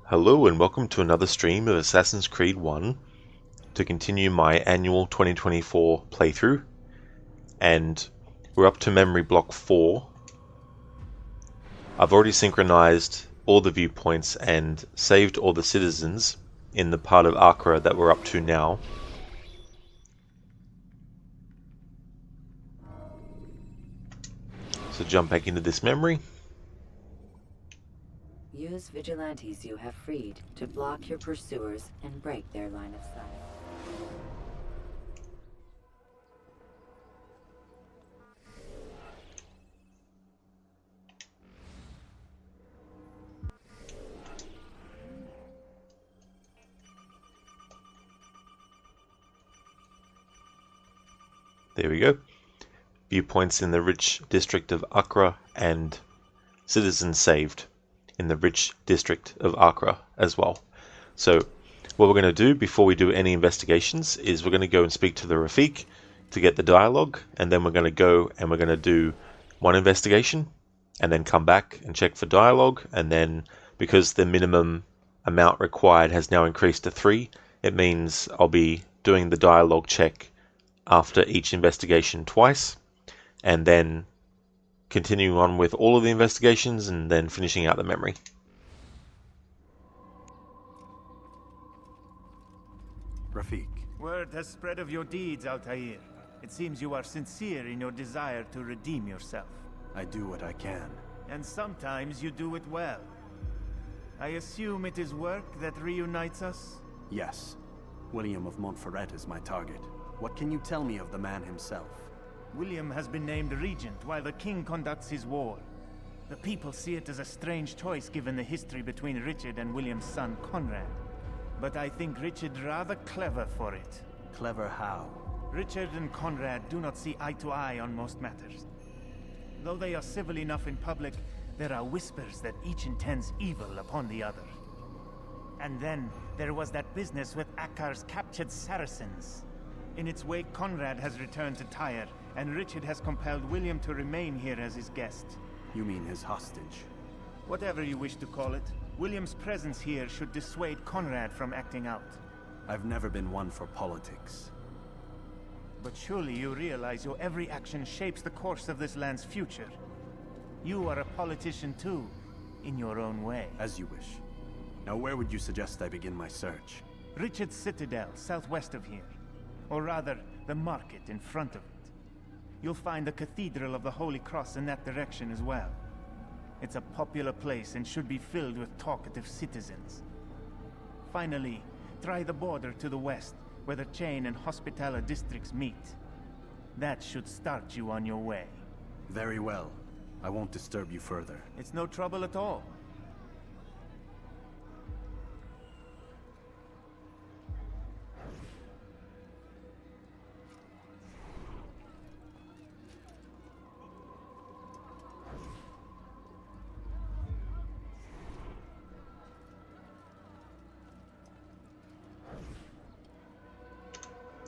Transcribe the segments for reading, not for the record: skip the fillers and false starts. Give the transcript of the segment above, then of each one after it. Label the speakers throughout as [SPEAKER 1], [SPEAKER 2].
[SPEAKER 1] Hello and welcome to another stream of Assassin's Creed 1 to continue my annual 2024 playthrough, and we're up to memory block 4. I've already synchronized all the viewpoints and saved all the citizens in the part of Acre that we're up to now. So jump back into this memory.
[SPEAKER 2] Use vigilantes you have freed to block your pursuers and break their line of sight.
[SPEAKER 1] There we go. Viewpoints in the rich district of Acre and citizens saved in the rich district of Acre as well. So what we're going to do before we do any investigations is we're going to go and speak to the Rafik to get the dialogue, and then we're going to go and we're going to do one investigation and then come back and check for dialogue, and then because the minimum amount required has now increased to 3, it means I'll be doing the dialogue check after each investigation twice, and then continuing on with all of the investigations and then finishing out the memory.
[SPEAKER 3] Rafik.
[SPEAKER 4] Word has spread of your deeds, Altair. It seems you are sincere in your desire to redeem yourself.
[SPEAKER 3] I do what I can.
[SPEAKER 4] And sometimes you do it well. I assume it is work that reunites us?
[SPEAKER 3] Yes. William of Montferrat is my target. What can you tell me of the man himself?
[SPEAKER 4] William has been named regent while the king conducts his war. The people see it as a strange choice given the history between Richard and William's son Conrad. But I think Richard rather clever for it.
[SPEAKER 3] Clever how?
[SPEAKER 4] Richard and Conrad do not see eye to eye on most matters. Though they are civil enough in public, there are whispers that each intends evil upon the other. And then there was that business with Akkar's captured Saracens. In its wake, Conrad has returned to Tyre, and Richard has compelled William to remain here as his guest.
[SPEAKER 3] You mean his hostage?
[SPEAKER 4] Whatever you wish to call it, William's presence here should dissuade Conrad from acting out.
[SPEAKER 3] I've never been one for politics.
[SPEAKER 4] But surely you realize your every action shapes the course of this land's future. You are a politician too, in your own way.
[SPEAKER 3] As you wish. Now where would you suggest I begin my search?
[SPEAKER 4] Richard's Citadel, southwest of here. Or rather, the market in front of it. You'll find the Cathedral of the Holy Cross in that direction as well. It's a popular place and should be filled with talkative citizens. Finally, try the border to the west, where the Chain and Hospitaller districts meet. That should start you on your way.
[SPEAKER 3] Very well. I won't disturb you further.
[SPEAKER 4] It's no trouble at all.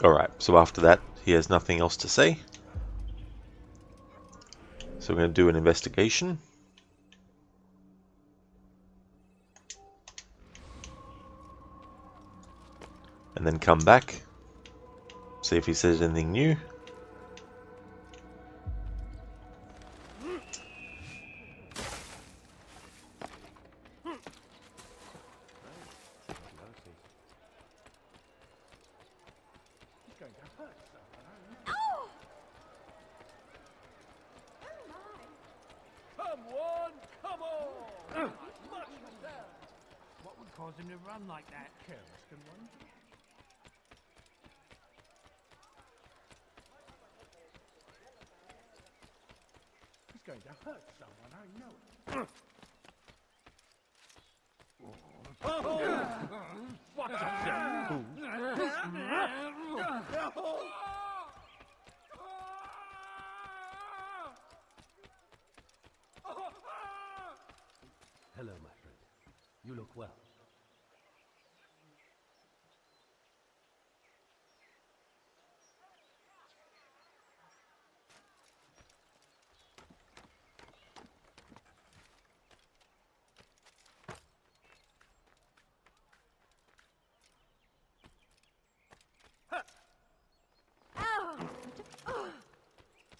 [SPEAKER 1] Alright, so after that, he has nothing else to say. So we're going to do an investigation. And then come back. See if he says anything new.
[SPEAKER 5] What would cause him to run like that? Careless, can one? He's going to hurt someone, I know it. What a fool! Hello, my friend. You look well.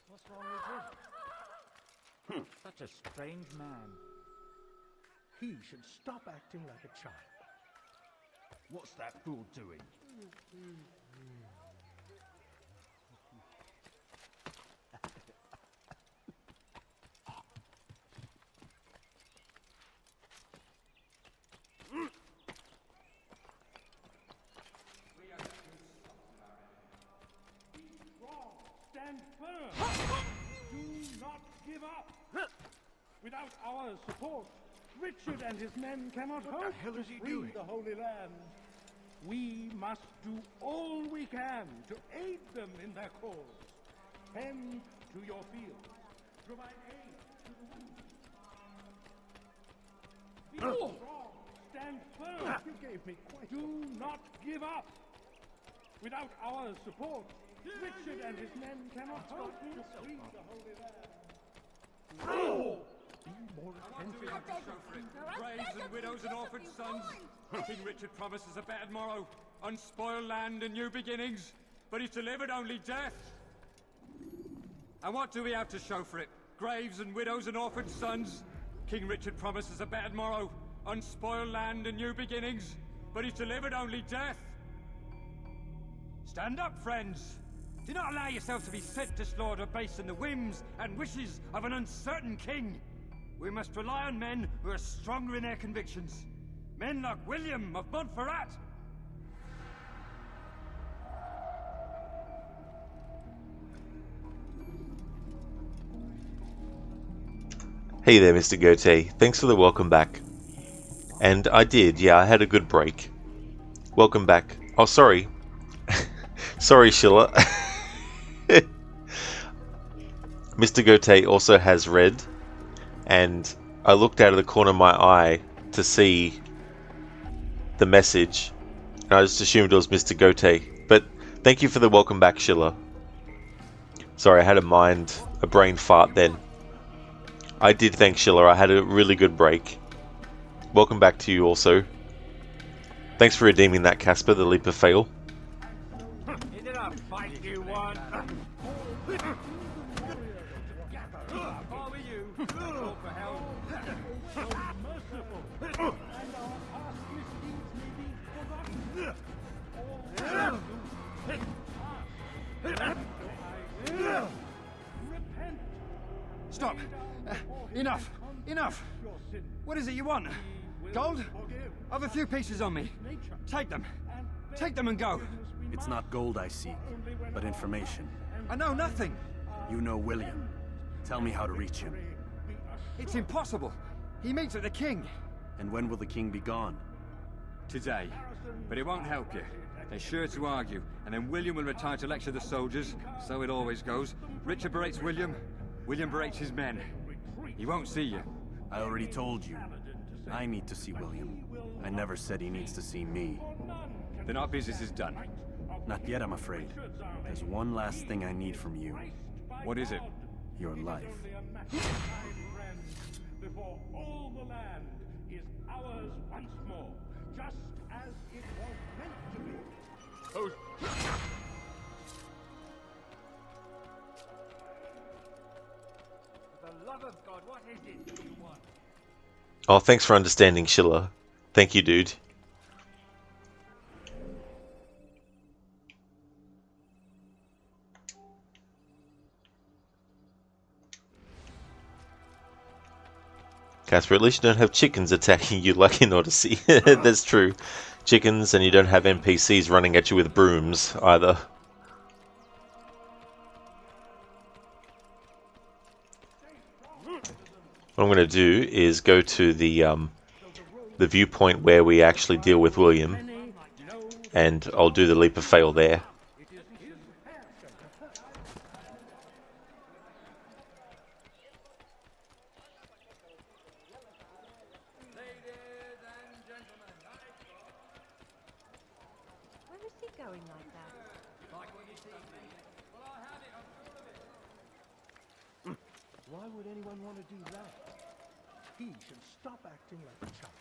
[SPEAKER 5] What's wrong with him? Such a strange man. He should stop acting like a child. What's that fool doing? Stand firm! Do not give up! Without our support, Richard and his men cannot hope to free the Holy Land. We must do all we can to aid them in their cause. Tend to your fields. Provide aid to the wounded. Be strong. Stand firm. You gave me quite. Do not give up. Without our support, Richard and his men cannot hope to free the Holy Land. Be more attentive.
[SPEAKER 6] Graves and widows and orphan sons. King Richard promises a better morrow, unspoiled land and new beginnings, but he's delivered only death. And what do we have to show for it? Graves and widows and orphan sons. King Richard promises a better morrow, unspoiled land and new beginnings, but he's delivered only death. Stand up, friends. Do not allow yourselves to be sent to slaughter based on the whims and wishes of an uncertain king. We must rely on men who are stronger in their convictions. Men like William of Montferrat.
[SPEAKER 1] Hey there, Mr. Gote. Thanks for the welcome back. And I did, yeah, I had a good break. Welcome back. Oh, sorry. Sorry, Schiller. Mr. Gote also has red, and I looked out of the corner of my eye to see the message, and I just assumed it was Mr. Gote. But thank you for the welcome back, Schiller. Sorry, I had a brain fart then. I did thank Schiller. I had a really good break. Welcome back to you also. Thanks for redeeming that, Casper, the leap of fail.
[SPEAKER 6] Is it a fight you want? All of you, call for help.
[SPEAKER 5] Merciful, and our past misdeeds may be forgotten. Repent.
[SPEAKER 6] Stop! Enough! Enough! What is it you want? Gold? I've a few pieces on me. Take them. Take them and go.
[SPEAKER 3] It's not gold I seek, but information.
[SPEAKER 6] I know nothing.
[SPEAKER 3] You know William. Tell me how to reach him.
[SPEAKER 6] It's impossible. He meets at the king.
[SPEAKER 3] And when will the king be gone?
[SPEAKER 6] Today. But it won't help you. They're sure to argue, and then William will retire to lecture the soldiers. So it always goes. Richard berates William. William berates his men. He won't see you.
[SPEAKER 3] I already told you. I need to see William. I never said he needs to see me.
[SPEAKER 6] Then our business is done.
[SPEAKER 3] Not yet, I'm afraid. There's one last thing I need from you.
[SPEAKER 6] What is it?
[SPEAKER 3] Your life.
[SPEAKER 5] Before all the land is ours once more, just as it was meant to be.
[SPEAKER 6] For the love of God, what is it you want?
[SPEAKER 1] Oh, thanks for understanding, Schiller. Thank you, dude. Casper, at least you don't have chickens attacking you like in Odyssey. That's true. Chickens, and you don't have NPCs running at you with brooms, either. What I'm going to do is go to the viewpoint where we actually deal with William, and I'll do the leap of fail there.
[SPEAKER 7] Where is he going like that?
[SPEAKER 5] Why would anyone want to do that? He should stop acting like a child.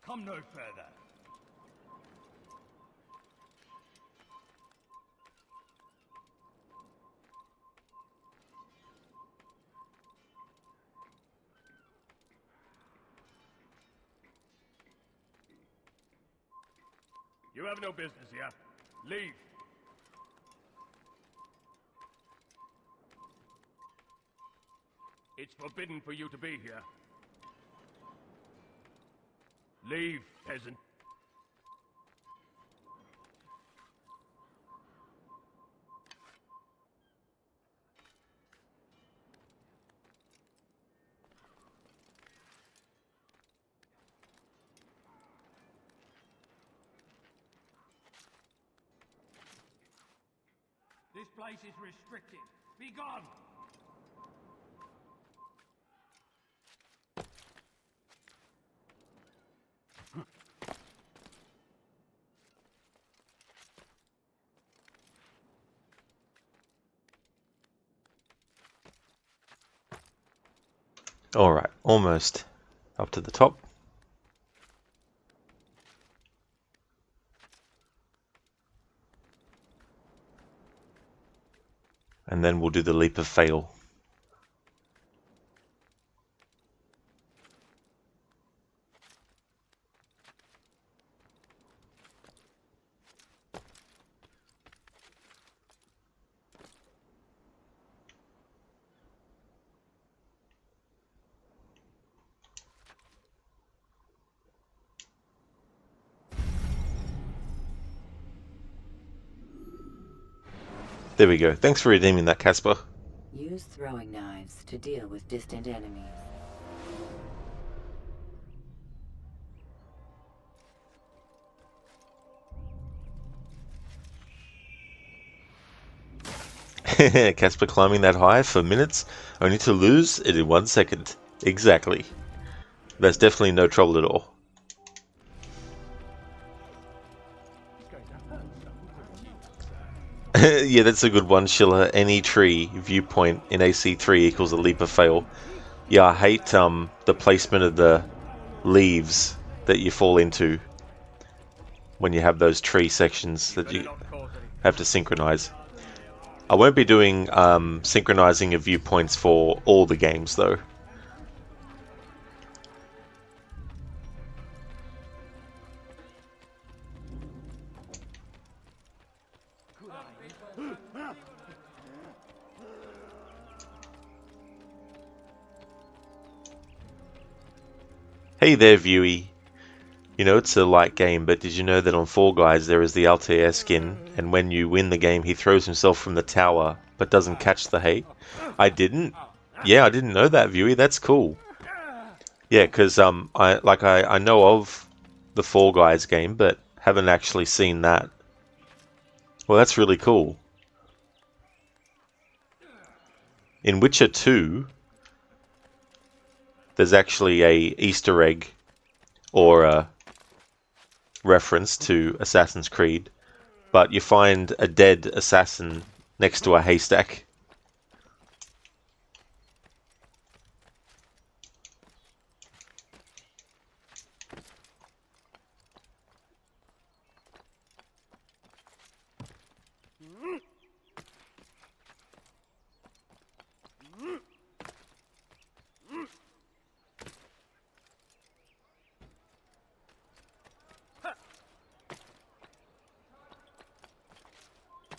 [SPEAKER 6] Come no further.
[SPEAKER 5] You have no business here. Leave. It's forbidden for you to be here. Leave, peasant.
[SPEAKER 6] This place is restricted. Be gone!
[SPEAKER 1] Alright, almost up to the top. And then we'll do the leap of fail. There we go. Thanks for redeeming that, Casper.
[SPEAKER 2] Use throwing knives to deal with distant enemies.
[SPEAKER 1] Casper climbing that high for minutes, only to lose it in 1 second. Exactly. That's definitely no trouble at all. Yeah, that's a good one, Schiller. Any tree viewpoint in AC3 equals a leap of fail. Yeah, I hate the placement of the leaves that you fall into when you have those tree sections that you have to synchronize. I won't be doing synchronizing of viewpoints for all the games though. Hey there, Viewey. You know, it's a light game, but did you know that on Fall Guys there is the Altair skin, and when you win the game he throws himself from the tower, but doesn't catch the hay? I didn't? Yeah, I didn't know that, Viewey. That's cool. Yeah, because I know of the Fall Guys game, but haven't actually seen that. Well, that's really cool. In Witcher 2, there's actually a Easter egg or a reference to Assassin's Creed, but you find a dead assassin next to a haystack.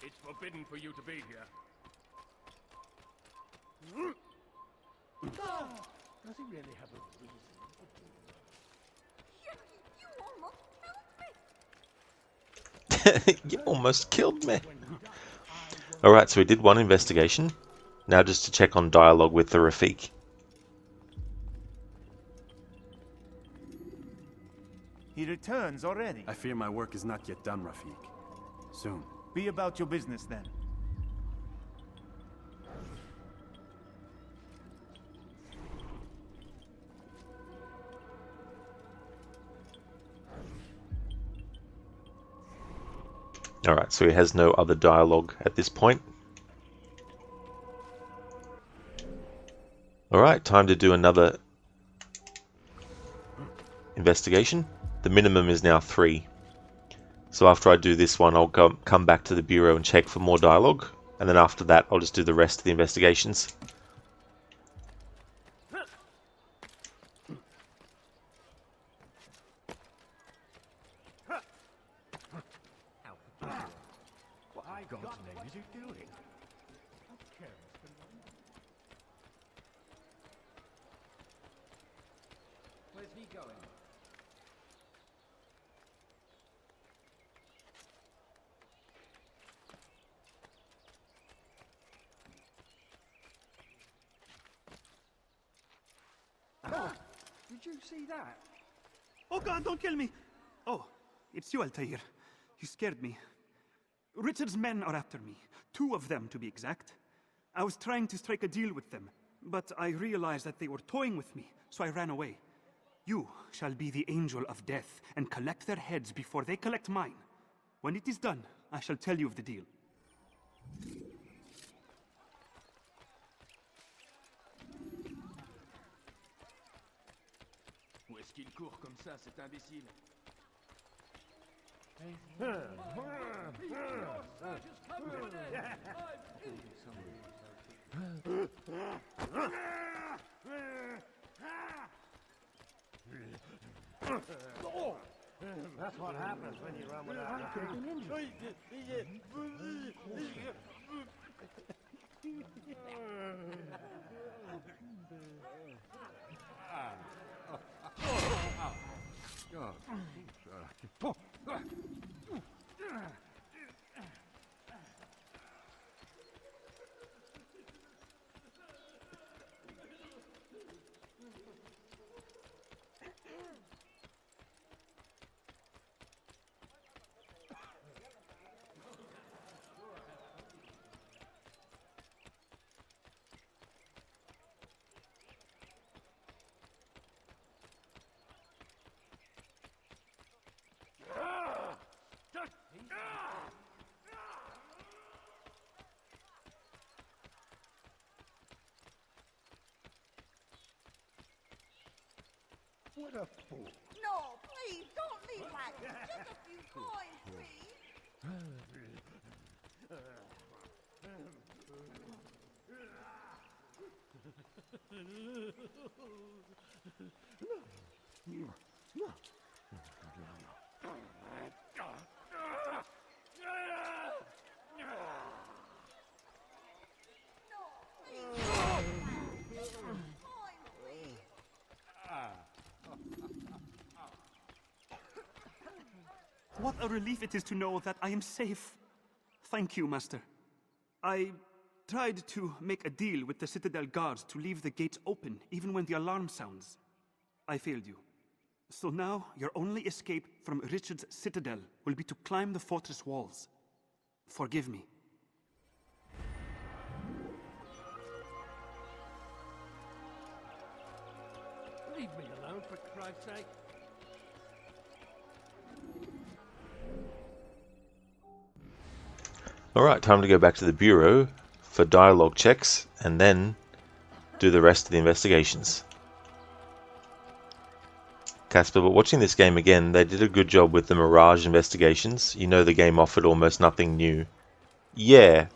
[SPEAKER 5] It's forbidden for you to be here. Does he really have a reason?
[SPEAKER 1] You almost killed me. Alright, so we did one investigation. Now just to check on dialogue with the Rafik.
[SPEAKER 4] He returns already.
[SPEAKER 3] I fear my work is not yet done, Rafik. Soon.
[SPEAKER 4] Be about your business then.
[SPEAKER 1] Alright, so he has no other dialogue at this point. Alright, time to do another investigation. The minimum is now 3. So after I do this one, I'll come back to the Bureau and check for more dialogue. And then after that, I'll just do the rest of the investigations.
[SPEAKER 5] What God's name is he doing?
[SPEAKER 6] Where's he going?
[SPEAKER 8] Did you see that? Oh God, don't kill me! Oh, it's you, Altair. You scared me. Richard's men are after me. 2 of them, to be exact. I was trying to strike a deal with them, but I realized that they were toying with me, so I ran away. You shall be the angel of death and collect their heads before they collect mine. When it is done, I shall tell you of the deal.
[SPEAKER 5] Où est-ce qu'il court comme ça, cet imbécile?
[SPEAKER 9] That's what happens when you run without a What a fool.
[SPEAKER 7] No, please, don't leave like this. Just a few coins, please.
[SPEAKER 8] What a relief it is to know that I am safe. Thank you, Master. I tried to make a deal with the Citadel guards to leave the gates open even when the alarm sounds. I failed you. So now your only escape from Richard's Citadel will be to climb the fortress walls. Forgive me.
[SPEAKER 9] Leave me alone, for Christ's sake.
[SPEAKER 1] Alright, time to go back to the Bureau for dialogue checks and then do the rest of the investigations. Casper, but watching this game again, they did a good job with the Mirage investigations. You know the game offered almost nothing new. Yeah.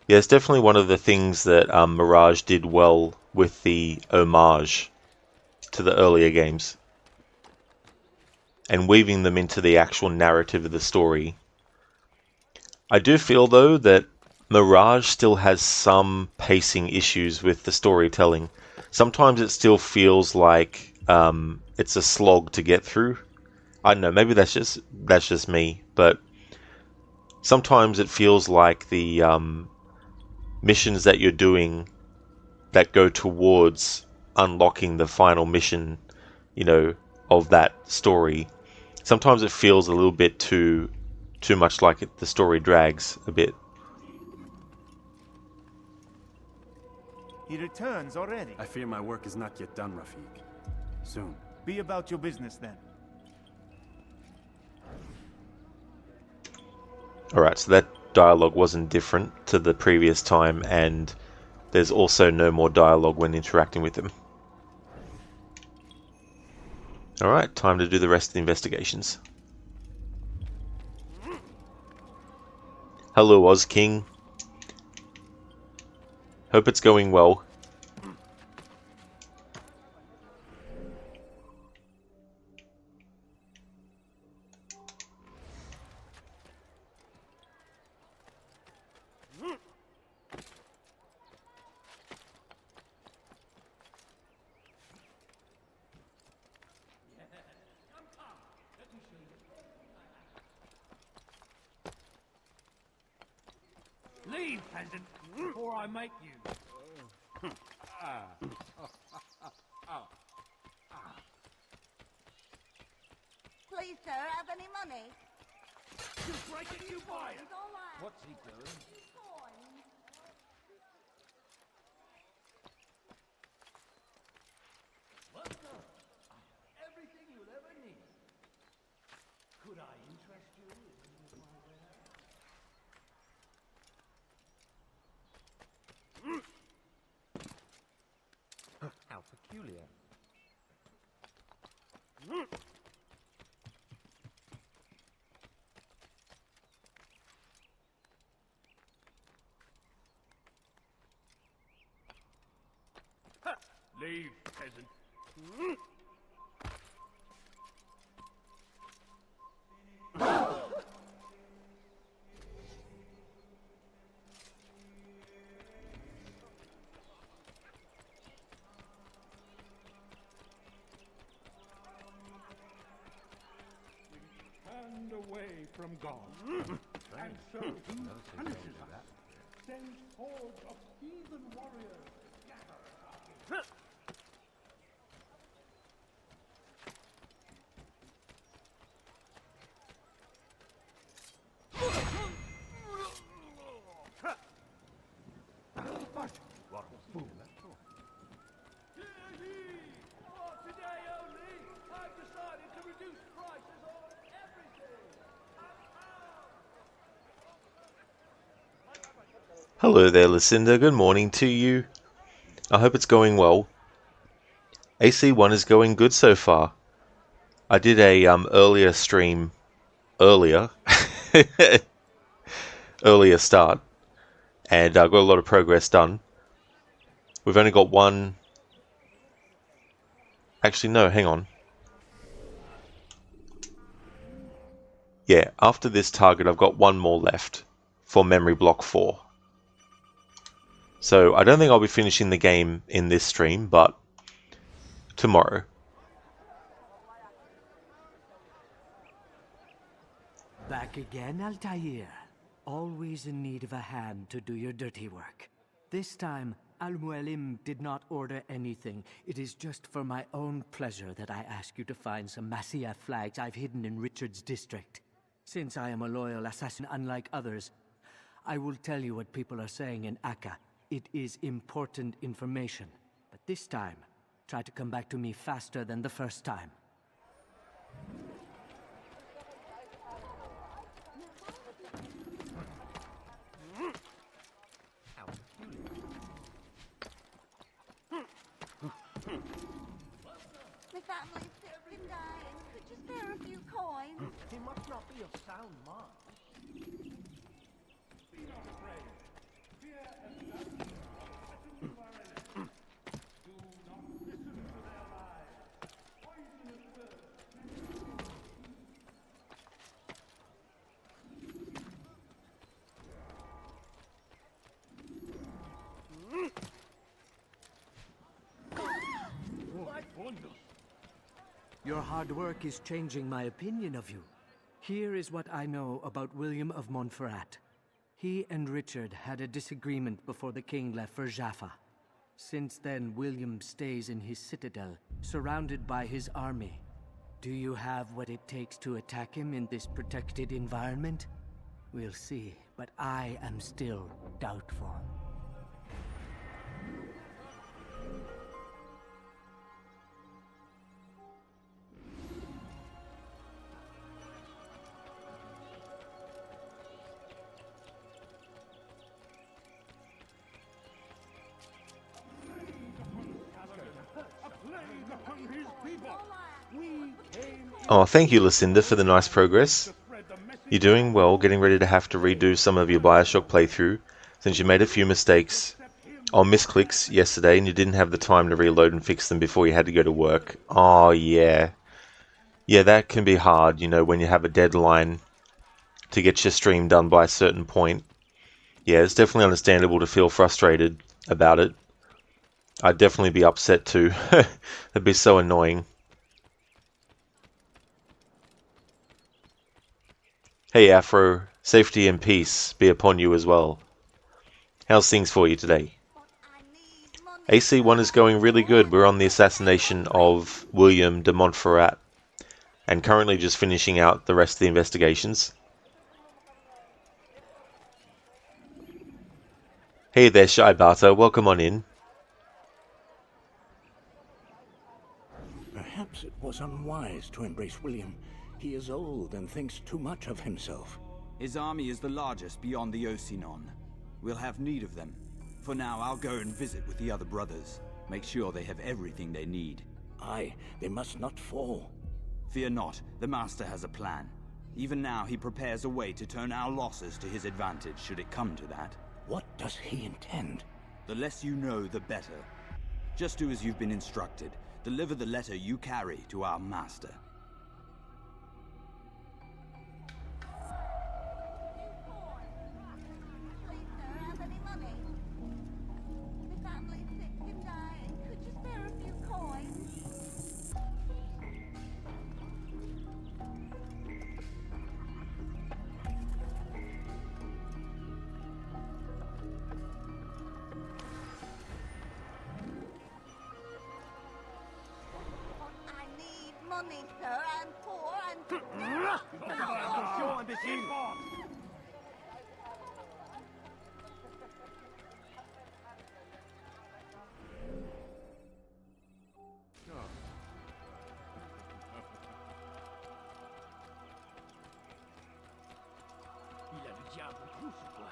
[SPEAKER 1] Yeah, it's definitely one of the things that Mirage did well with the homage to the earlier games. And weaving them into the actual narrative of the story. I do feel, though, that Mirage still has some pacing issues with the storytelling. Sometimes it still feels like it's a slog to get through. I don't know, maybe that's just me, but sometimes it feels like the missions that you're doing that go towards unlocking the final mission, you know, of that story. Sometimes it feels a little bit too much like the story drags a bit.
[SPEAKER 4] He returns already.
[SPEAKER 3] I fear my work is not yet done, Rafik. Soon.
[SPEAKER 4] Be about your business then.
[SPEAKER 1] Alright, so that dialogue wasn't different to the previous time, and there's also no more dialogue when interacting with him. Alright, time to do the rest of the investigations. Hello, Oz King. Hope it's going well.
[SPEAKER 9] Leave, peasant, before I make you.
[SPEAKER 7] Please, sir, have any money?
[SPEAKER 9] You break it, you buy it.
[SPEAKER 7] It's all right.
[SPEAKER 9] What's he doing?
[SPEAKER 7] Coins.
[SPEAKER 9] Master, I have everything you'll ever need. Could I interest you in any of my wares?
[SPEAKER 10] How peculiar.
[SPEAKER 9] Leave, peasant. Turned away from God. And so he punishes us. Sends hordes of heathen warriors to scatter our today only, I've decided to reduce prices on everything.
[SPEAKER 1] Hello there, Lucinda. Good morning to you. I hope it's going well. AC1 is going good so far. I did a earlier stream earlier start, and I got a lot of progress done. We've only got one. Actually, no, hang on. Yeah, after this target, I've got one more left for memory block 4. So I don't think I'll be finishing the game in this stream, but tomorrow.
[SPEAKER 11] Back again, Altair. Always in need of a hand to do your dirty work. This time, Al-Mualim did not order anything. It is just for my own pleasure that I ask you to find some Masyaf flags I've hidden in Richard's district. Since I am a loyal assassin unlike others, I will tell you what people are saying in Akka. It is important information. But this time, try to come back to me faster than the first time.
[SPEAKER 7] My family's sick and dying. Could you spare a few coins?
[SPEAKER 10] He must not be of sound mind.
[SPEAKER 5] Be not afraid. Fear and doubt threaten you are enemies. Do not listen to their lies. Poisonous words.
[SPEAKER 11] Your hard work is changing my opinion of you. Here is what I know about William of Montferrat. He and Richard had a disagreement before the king left for Jaffa. Since then, William stays in his citadel, surrounded by his army. Do you have what it takes to attack him in this protected environment? We'll see, but I am still doubtful.
[SPEAKER 1] Oh, thank you, Lucinda, for the nice progress. You're doing well, getting ready to have to redo some of your Bioshock playthrough, since you made a few mistakes or misclicks yesterday and you didn't have the time to reload and fix them before you had to go to work. Oh, yeah. Yeah, that can be hard, you know, when you have a deadline to get your stream done by a certain point. Yeah, it's definitely understandable to feel frustrated about it. I'd definitely be upset too. It'd be so annoying. Hey Afro, safety and peace be upon you as well. How's things for you today? AC1 is going really good. We're on the assassination of William de Montferrat and currently just finishing out the rest of the investigations. Hey there, Shy Barter, welcome on in.
[SPEAKER 12] Perhaps it was unwise to embrace William. He is old and thinks too much of himself.
[SPEAKER 13] His army is the largest beyond the Ocinon. We'll have need of them. For now, I'll go and visit with the other brothers. Make sure they have everything they need.
[SPEAKER 12] Aye, they must not fall.
[SPEAKER 13] Fear not, the Master has a plan. Even now, he prepares a way to turn our losses to his advantage, should it come to that.
[SPEAKER 12] What does he intend?
[SPEAKER 13] The less you know, the better. Just do as you've been instructed. Deliver the letter you carry to our Master.
[SPEAKER 7] Money, sir, and poor, and...
[SPEAKER 9] Il a le diable au cou, ce toi.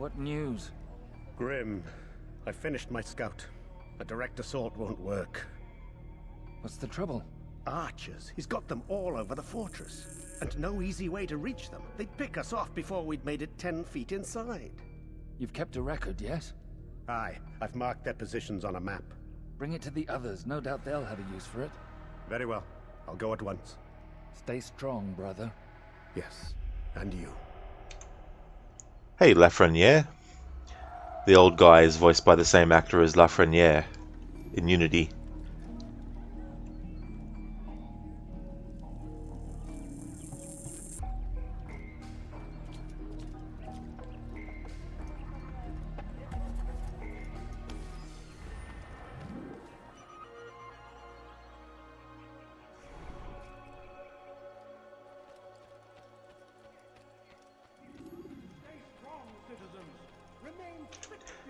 [SPEAKER 14] What news?
[SPEAKER 10] Grim, I finished my scout. A direct assault won't work.
[SPEAKER 14] What's the trouble?
[SPEAKER 10] Archers. He's got them all over the fortress. And no easy way to reach them. They'd pick us off before we'd made it 10 feet inside.
[SPEAKER 14] You've kept a record, yes?
[SPEAKER 10] Aye, I've marked their positions on a map.
[SPEAKER 14] Bring it to the others. No doubt they'll have a use for it.
[SPEAKER 10] Very well. I'll go at once.
[SPEAKER 14] Stay strong, brother.
[SPEAKER 10] Yes, and you.
[SPEAKER 1] Hey, Lafreniere. The old guy is voiced by the same actor as Lafreniere in Unity.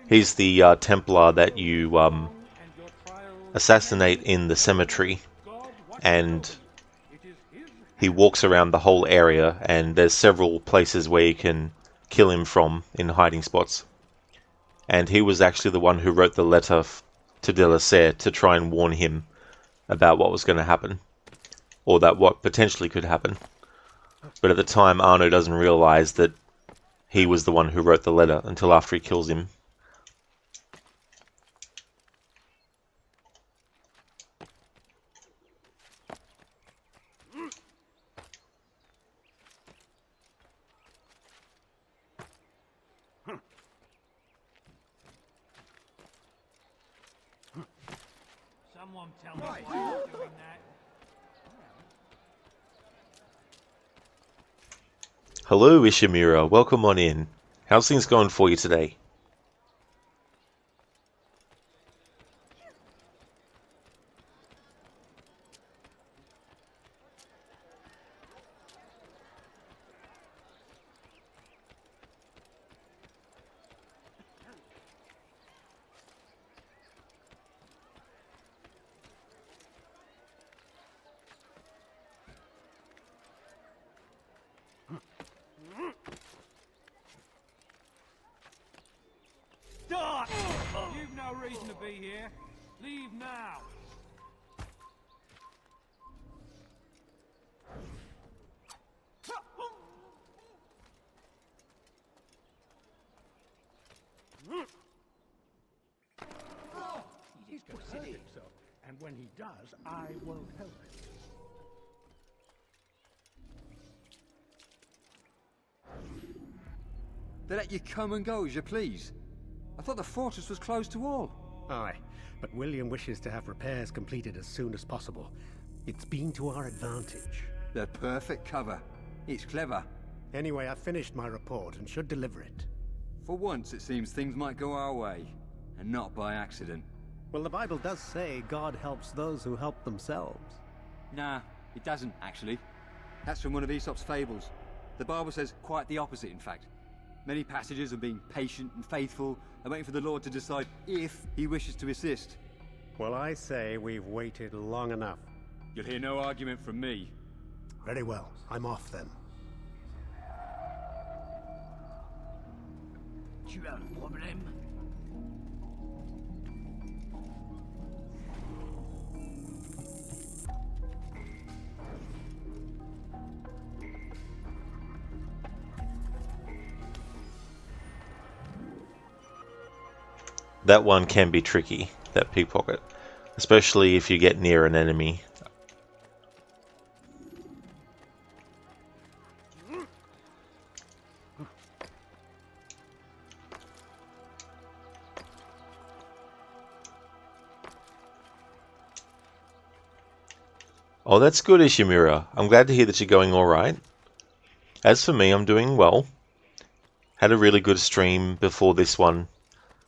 [SPEAKER 1] He's the Templar that you assassinate in the cemetery, and he walks around the whole area, and there's several places where you can kill him from in hiding spots. And he was actually the one who wrote the letter to De La Serre to try and warn him about what was going to happen, or that what potentially could happen. But at the time, Arno doesn't realize that he was the one who wrote the letter until after he kills him.
[SPEAKER 5] Someone tell me why you're doing that.
[SPEAKER 1] Hello, Ishimura. Welcome on in. How's things going for you today?
[SPEAKER 5] Stop! You've no reason to be here. Leave now.
[SPEAKER 9] He's going to hurt himself, and when he does, I won't help him.
[SPEAKER 6] They let you come and go as you please. I thought the fortress was closed to all.
[SPEAKER 10] Aye, but William wishes to have repairs completed as soon as possible. It's been to our advantage.
[SPEAKER 6] The perfect cover. It's clever.
[SPEAKER 10] Anyway, I've finished my report and should deliver it.
[SPEAKER 6] For once, it seems things might go our way, and not by accident.
[SPEAKER 10] Well, the Bible does say God helps those who help themselves.
[SPEAKER 6] Nah, it doesn't, actually. That's from one of Aesop's fables. The Bible says quite the opposite, in fact. Many passages of being patient and faithful and waiting for the Lord to decide if he wishes to assist.
[SPEAKER 10] Well, I say we've waited long enough.
[SPEAKER 6] You'll hear no argument from me.
[SPEAKER 10] Very well. I'm off then.
[SPEAKER 11] Do you have a problem?
[SPEAKER 1] That one can be tricky, that pickpocket, especially if you get near an enemy. Oh, that's good, Ishimura. I'm glad to hear that you're going alright. As for me, I'm doing well. Had a really good stream before this one.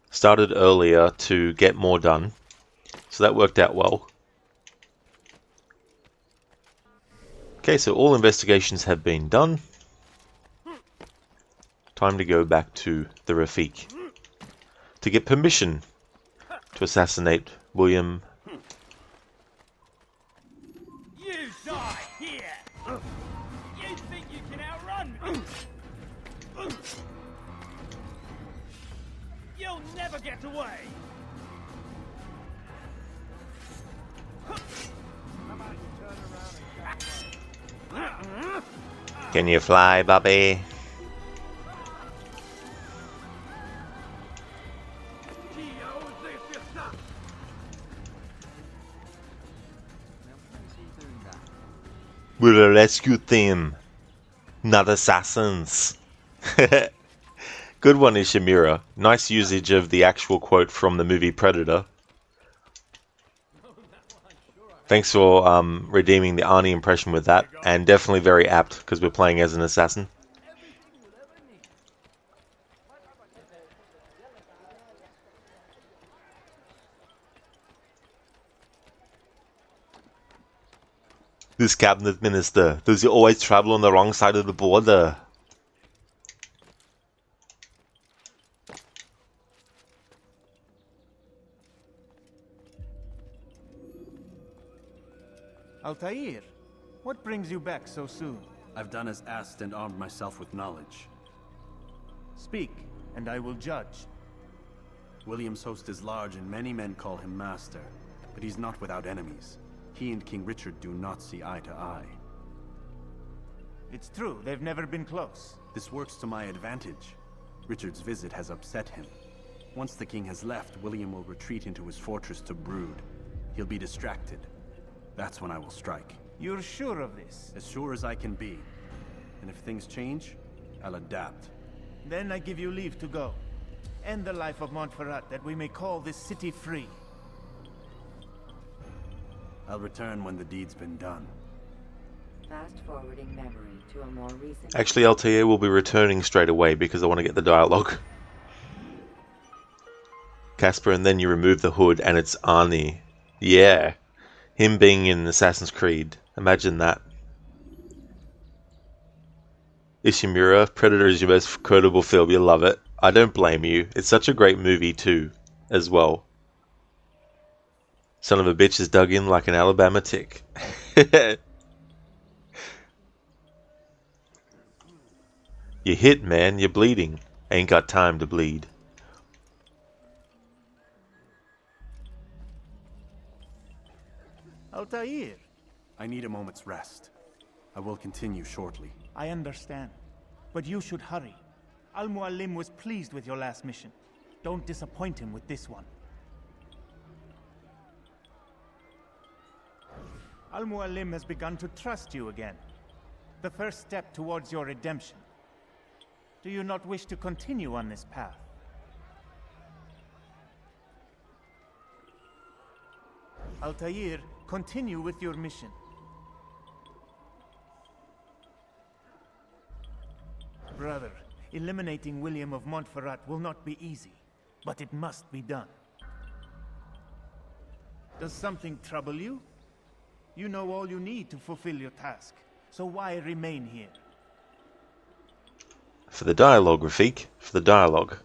[SPEAKER 1] Started earlier to get more done, so that worked out well. Okay, so all investigations have been done. Time to go back to the Rafik to get permission to assassinate William.
[SPEAKER 5] You die here! You think you can outrun me? You'll never get away!
[SPEAKER 1] Can you fly, Bobby? We're a rescue team, not assassins. Good one, Ishimura. Nice usage of the actual quote from the movie Predator. Thanks for redeeming the Arnie impression with that, and definitely very apt because we're playing as an assassin. This cabinet minister, does he always travel on the wrong side of the border?
[SPEAKER 4] Altair, what brings you back so soon?
[SPEAKER 3] I've done as asked and armed myself with knowledge.
[SPEAKER 4] Speak, and I will judge.
[SPEAKER 3] William's host is large and many men call him master, but he's not without enemies. He and King Richard do not see eye to eye.
[SPEAKER 4] It's true, they've never been close.
[SPEAKER 3] This works to my advantage. Richard's visit has upset him. Once the king has left, William will retreat into his fortress to brood. He'll be distracted. That's when I will strike.
[SPEAKER 4] You're sure of this?
[SPEAKER 3] As sure as I can be. And if things change, I'll adapt.
[SPEAKER 4] Then I give you leave to go. End the life of Montferrat, that we may call this city free.
[SPEAKER 3] I'll return when the deed's been done.
[SPEAKER 2] Fast-forwarding memory to a more recent...
[SPEAKER 1] Actually, Altair will be returning straight away because I want to get the dialogue. Casper, and then you remove the hood and it's Arnie. Yeah. Him being in Assassin's Creed. Imagine that. Ishimura, Predator is your most quotable film. You love it. I don't blame you. It's such a great movie too, as well. Son of a bitch is dug in like an Alabama tick. You hit, man. You're bleeding. Ain't got time to bleed.
[SPEAKER 4] Altair!
[SPEAKER 3] I need a moment's rest. I will continue shortly.
[SPEAKER 4] I understand. But you should hurry. Al-Mualim was pleased with your last mission. Don't disappoint him with this one. Al-Mualim has begun to trust you again. The first step towards your redemption. Do you not wish to continue on this path? Altair, continue with your mission. Brother, eliminating William of Montferrat will not be easy, but it must be done. Does something trouble you? You know all you need to fulfill your task, so why remain here?
[SPEAKER 1] For the dialogue, Rafik. For the dialogue.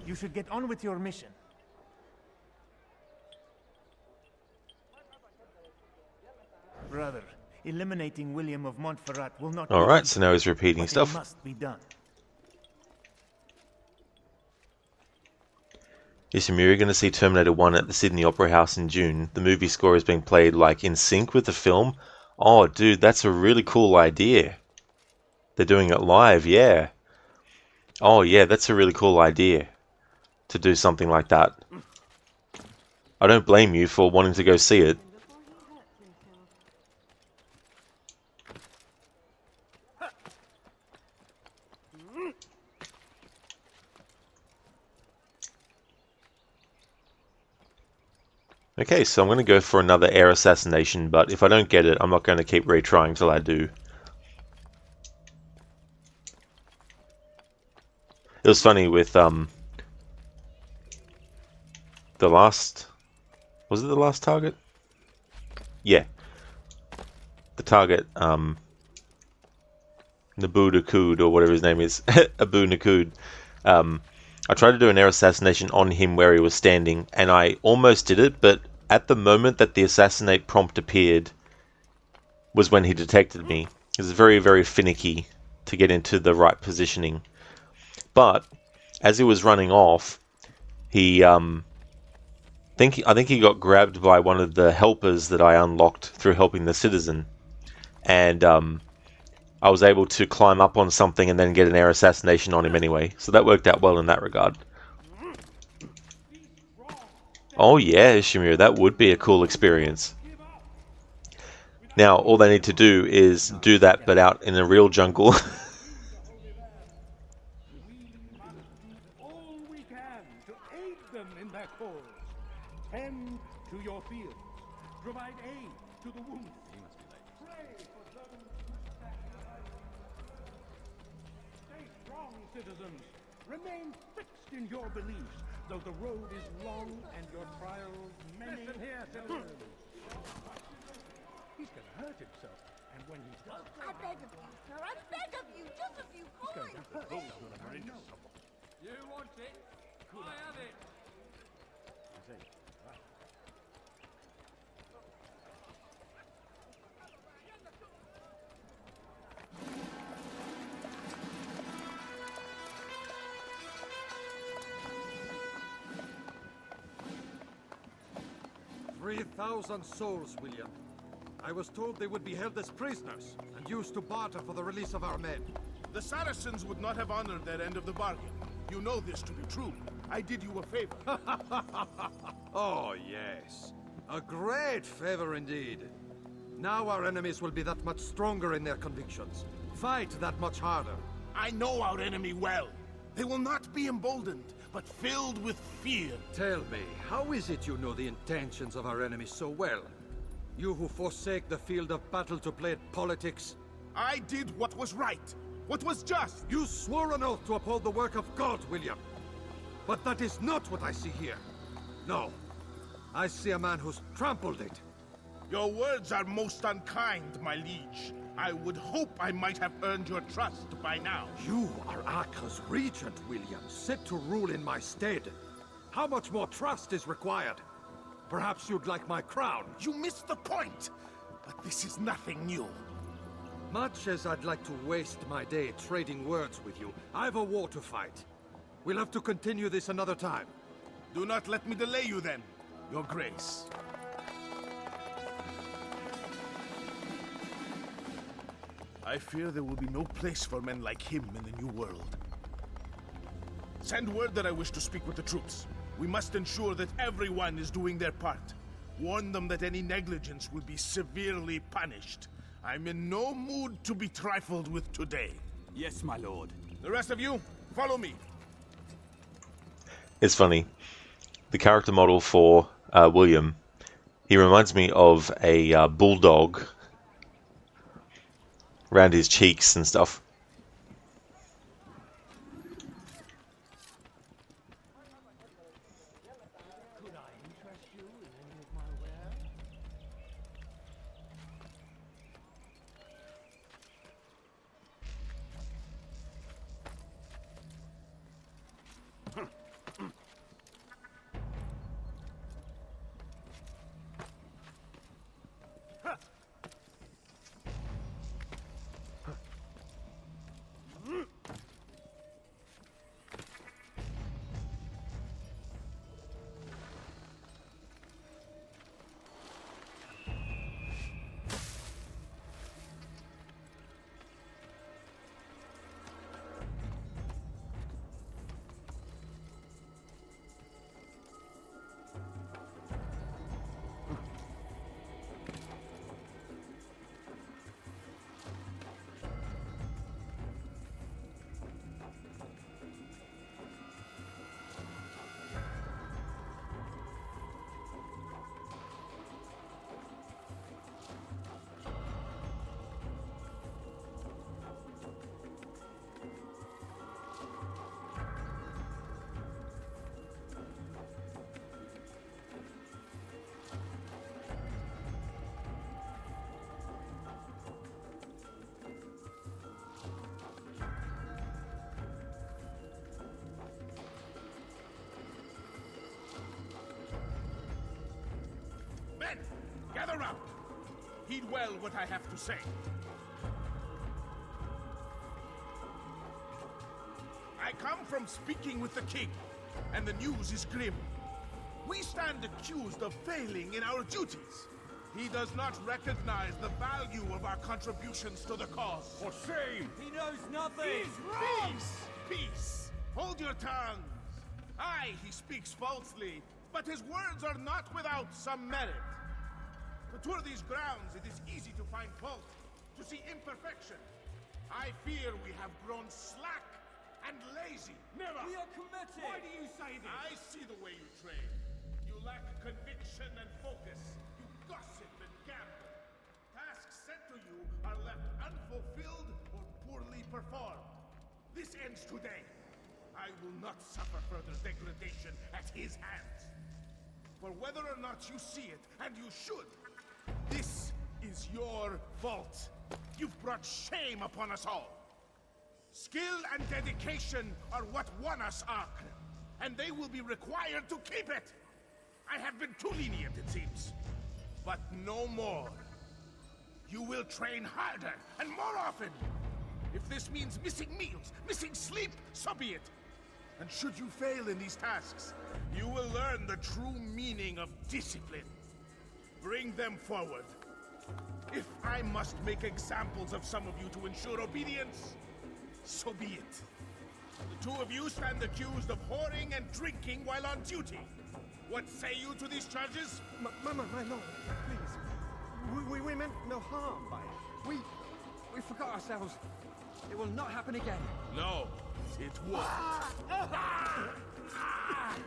[SPEAKER 4] You should get on with your mission. Brother, eliminating William of Montferrat will not be
[SPEAKER 1] Alright,
[SPEAKER 4] easy,
[SPEAKER 1] so now he's repeating
[SPEAKER 4] but
[SPEAKER 1] stuff.
[SPEAKER 4] It must be done.
[SPEAKER 1] Ishimura, going to see Terminator 1 at the Sydney Opera House in June. The movie score is being played like in sync with the film. Oh, dude, that's a really cool idea. They're doing it live, yeah. Oh, yeah, that's a really cool idea to do something like that. I don't blame you for wanting to go see it. Okay, so I'm going to go for another air assassination, but if I don't get it, I'm not going to keep retrying till I do. It was funny with the last... Was it the last target? Yeah. The target, Naboo Nakud, or whatever his name is, Abu Nakud. I tried to do an air assassination on him where he was standing, and I almost did it, but at the moment that the assassinate prompt appeared was when he detected me. It was very, very finicky to get into the right positioning. But as he was running off, he I think he got grabbed by one of the helpers that I unlocked through helping the citizen, and I was able to climb up on something and then get an air assassination on him anyway. So that worked out well in that regard. Oh yeah, Shamir, that would be a cool experience. Now, all they need to do is do that, but out in a real jungle.
[SPEAKER 5] We must do all we can to aid them in their cause. Tend to your fields. Provide aid to the wounded. Pray for those who sacrifice. Stay strong, citizens. Remain fixed in your beliefs, though the road is long and your trials many. Listen here, citizens. He's going to hurt himself, and when he does...
[SPEAKER 7] I beg of you, sir. I beg of you. Just a few coins, please.
[SPEAKER 6] You want it? I have it.
[SPEAKER 15] 3,000 souls, William. I was told they would be held as prisoners and used to barter for the release of our men.
[SPEAKER 9] The Saracens would not have honored their end of the bargain. You know this to be true. I did you a favor.
[SPEAKER 15] Oh, yes. A great favor indeed. Now our enemies will be that much stronger in their convictions. Fight that much harder.
[SPEAKER 9] I know our enemy well. They will not be emboldened, but filled with fear.
[SPEAKER 15] Tell me, how is it you know the intentions of our enemies so well? You who forsake the field of battle to play at politics?
[SPEAKER 9] I did what was right, what was just.
[SPEAKER 15] You swore an oath to uphold the work of God, William. But that is not what I see here. No. I see a man who's trampled it.
[SPEAKER 9] Your words are most unkind, my liege. I would hope I might have earned your trust by now.
[SPEAKER 15] You are Acre's regent, William, set to rule in my stead. How much more trust is required? Perhaps you'd like my crown.
[SPEAKER 9] You missed the point! But this is nothing new.
[SPEAKER 15] Much as I'd like to waste my day trading words with you, I've a war to fight. We'll have to continue this another time.
[SPEAKER 9] Do not let me delay you then, Your Grace. I fear there will be no place for men like him in the New World. Send word that I wish to speak with the troops. We must ensure that everyone is doing their part. Warn them that any negligence will be severely punished. I'm in no mood to be trifled with today.
[SPEAKER 13] Yes, my lord.
[SPEAKER 9] The rest of you, follow me.
[SPEAKER 1] It's funny. The character model for William, he reminds me of a bulldog around his cheeks and stuff.
[SPEAKER 9] Men, gather round. Heed well what I have to say. I come from speaking with the king, and the news is grim. We stand accused of failing in our duties. He does not recognize the value of our contributions to the cause.
[SPEAKER 6] For shame! He knows nothing!
[SPEAKER 9] He's wrong! Peace! Peace! Hold your tongues! Aye, he speaks falsely, but his words are not without some merit. To tour these grounds, it is easy to find fault, to see imperfection. I fear we have grown slack and lazy.
[SPEAKER 6] Never! We are committed! Why do you say this?
[SPEAKER 9] I see the way you train. You lack conviction and focus. You gossip and gamble. Tasks set to you are left unfulfilled or poorly performed. This ends today. I will not suffer further degradation at his hands. For whether or not you see it, and you should, this is your fault. You've brought shame upon us all. Skill and dedication are what won us Acre, and they will be required to keep it. I have been too lenient, it seems. But no more. You will train harder and more often. If this means missing meals, missing sleep, so be it. And should you fail in these tasks, you will learn the true meaning of discipline. Bring them forward. If I must make examples of some of you to ensure obedience, so be it. The two of you stand accused of whoring and drinking while on duty. What say you to these charges?
[SPEAKER 10] My lord, please. We meant no harm by it.
[SPEAKER 13] We forgot ourselves. It will not happen again.
[SPEAKER 9] No, it won't.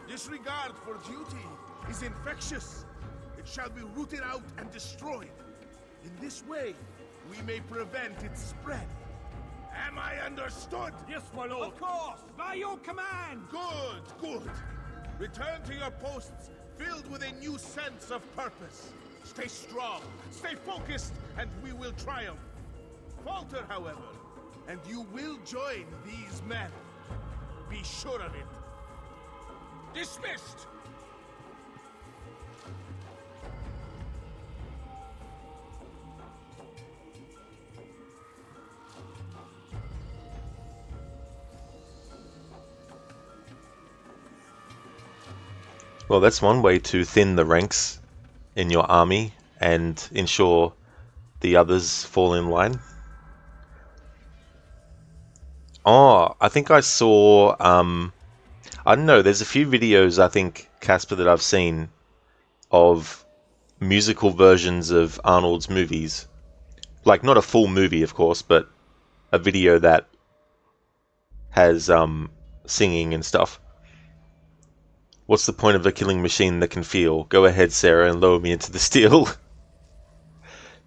[SPEAKER 9] Disregard for duty is infectious. It shall be rooted out and destroyed. In this way, we may prevent its spread. Am I understood?
[SPEAKER 6] Yes, my lord.
[SPEAKER 9] Of course, by your command. Good, good. Return to your posts filled with a new sense of purpose. Stay strong, stay focused, and we will triumph. Falter, however, and you will join these men. Be sure of it. Dismissed!
[SPEAKER 1] Well, that's one way to thin the ranks in your army and ensure the others fall in line. Oh, I think I saw, I don't know, there's a few videos, I think, Casper, that I've seen of musical versions of Arnold's movies. Like, not a full movie, of course, but a video that has singing and stuff. What's the point of a killing machine that can feel? Go ahead, Sarah, and lower me into the steel.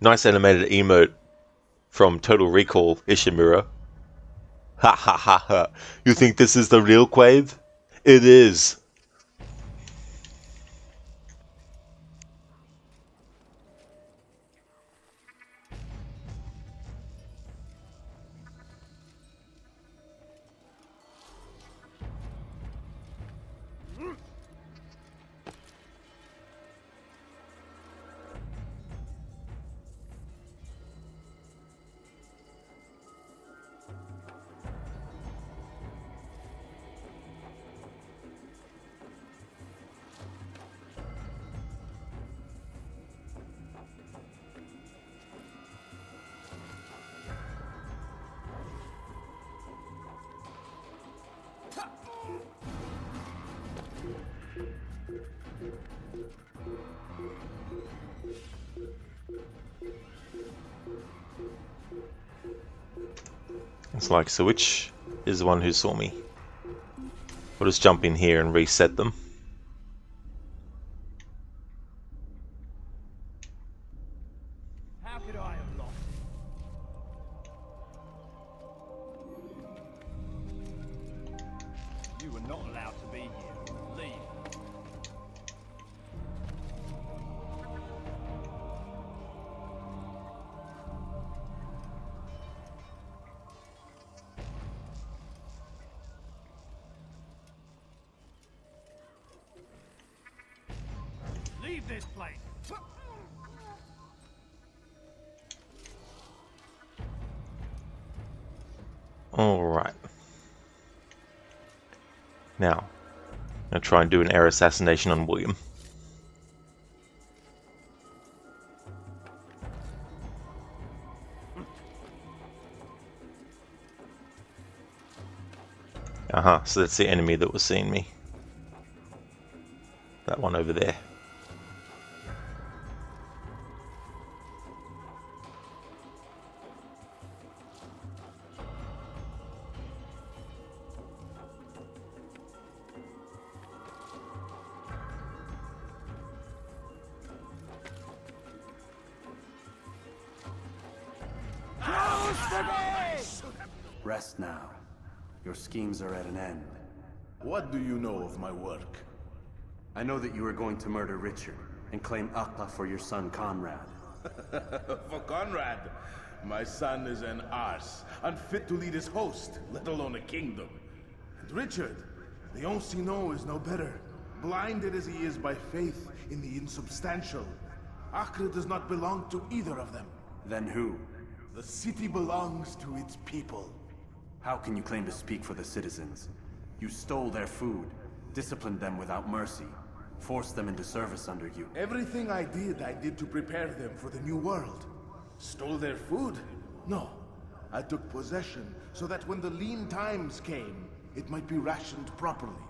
[SPEAKER 1] Nice animated emote from Total Recall, Ishimura. Ha ha ha ha. You think this is the real Quaid? It is. It's like, so which is the one who saw me? We'll just jump in here and reset them.
[SPEAKER 6] How could I have lost? You were not allowed to be here. Leave. Leave this place.
[SPEAKER 1] Alright. Now, I'm going to try and do an air assassination on William. Aha, so that's the enemy that was seeing me. That one over there.
[SPEAKER 3] Rest now. Your schemes are at an end.
[SPEAKER 9] What do you know of my work?
[SPEAKER 3] I know that you are going to murder Richard and claim Acre for your son Conrad.
[SPEAKER 9] For Conrad, my son is an arse, unfit to lead his host, let alone a kingdom. And Richard, the Oncino is no better, blinded as he is by faith in the insubstantial. Acre does not belong to either of them.
[SPEAKER 3] Then who?
[SPEAKER 9] The city belongs to its people.
[SPEAKER 3] How can you claim to speak for the citizens? You stole their food, disciplined them without mercy, forced them into service under you.
[SPEAKER 9] Everything I did to prepare them for the new world. Stole their food? No. I took possession so that when the lean times came, it might be rationed properly.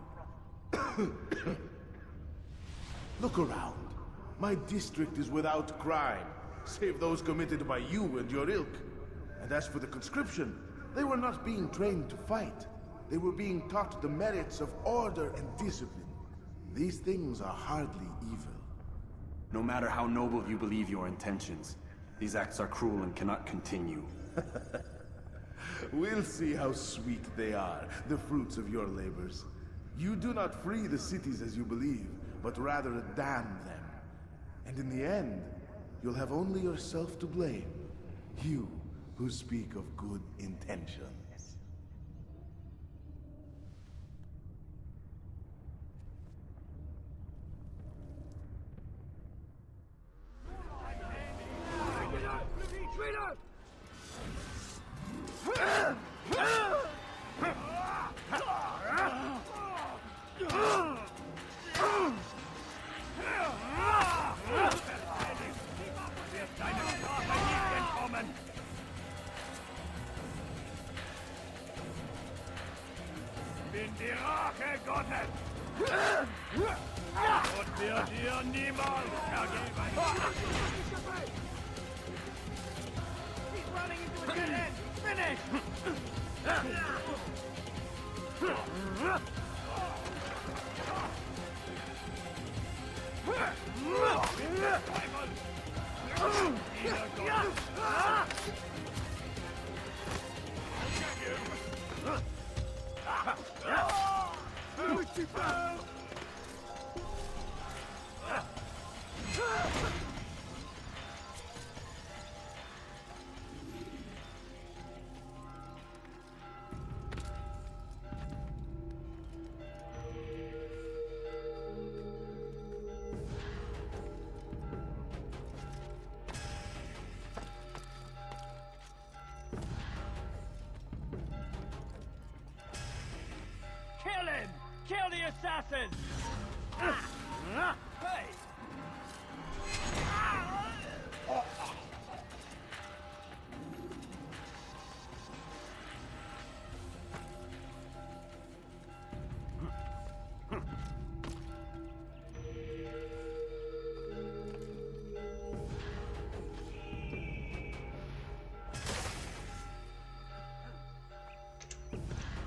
[SPEAKER 9] Look around. My district is without crime, save those committed by you and your ilk. And as for the conscription, they were not being trained to fight. They were being taught the merits of order and discipline. These things are hardly evil.
[SPEAKER 3] No matter how noble you believe your intentions, these acts are cruel and cannot continue.
[SPEAKER 9] We'll see how sweet they are, the fruits of your labors. You do not free the cities as you believe, but rather damn them. And in the end, you'll have only yourself to blame. You who speak of good intentions.
[SPEAKER 5] Bin die Rache Gottes! Und wird dir niemals vergeben! He's running into a dead end! Finish! Kill him! Kill the assassins! Hey!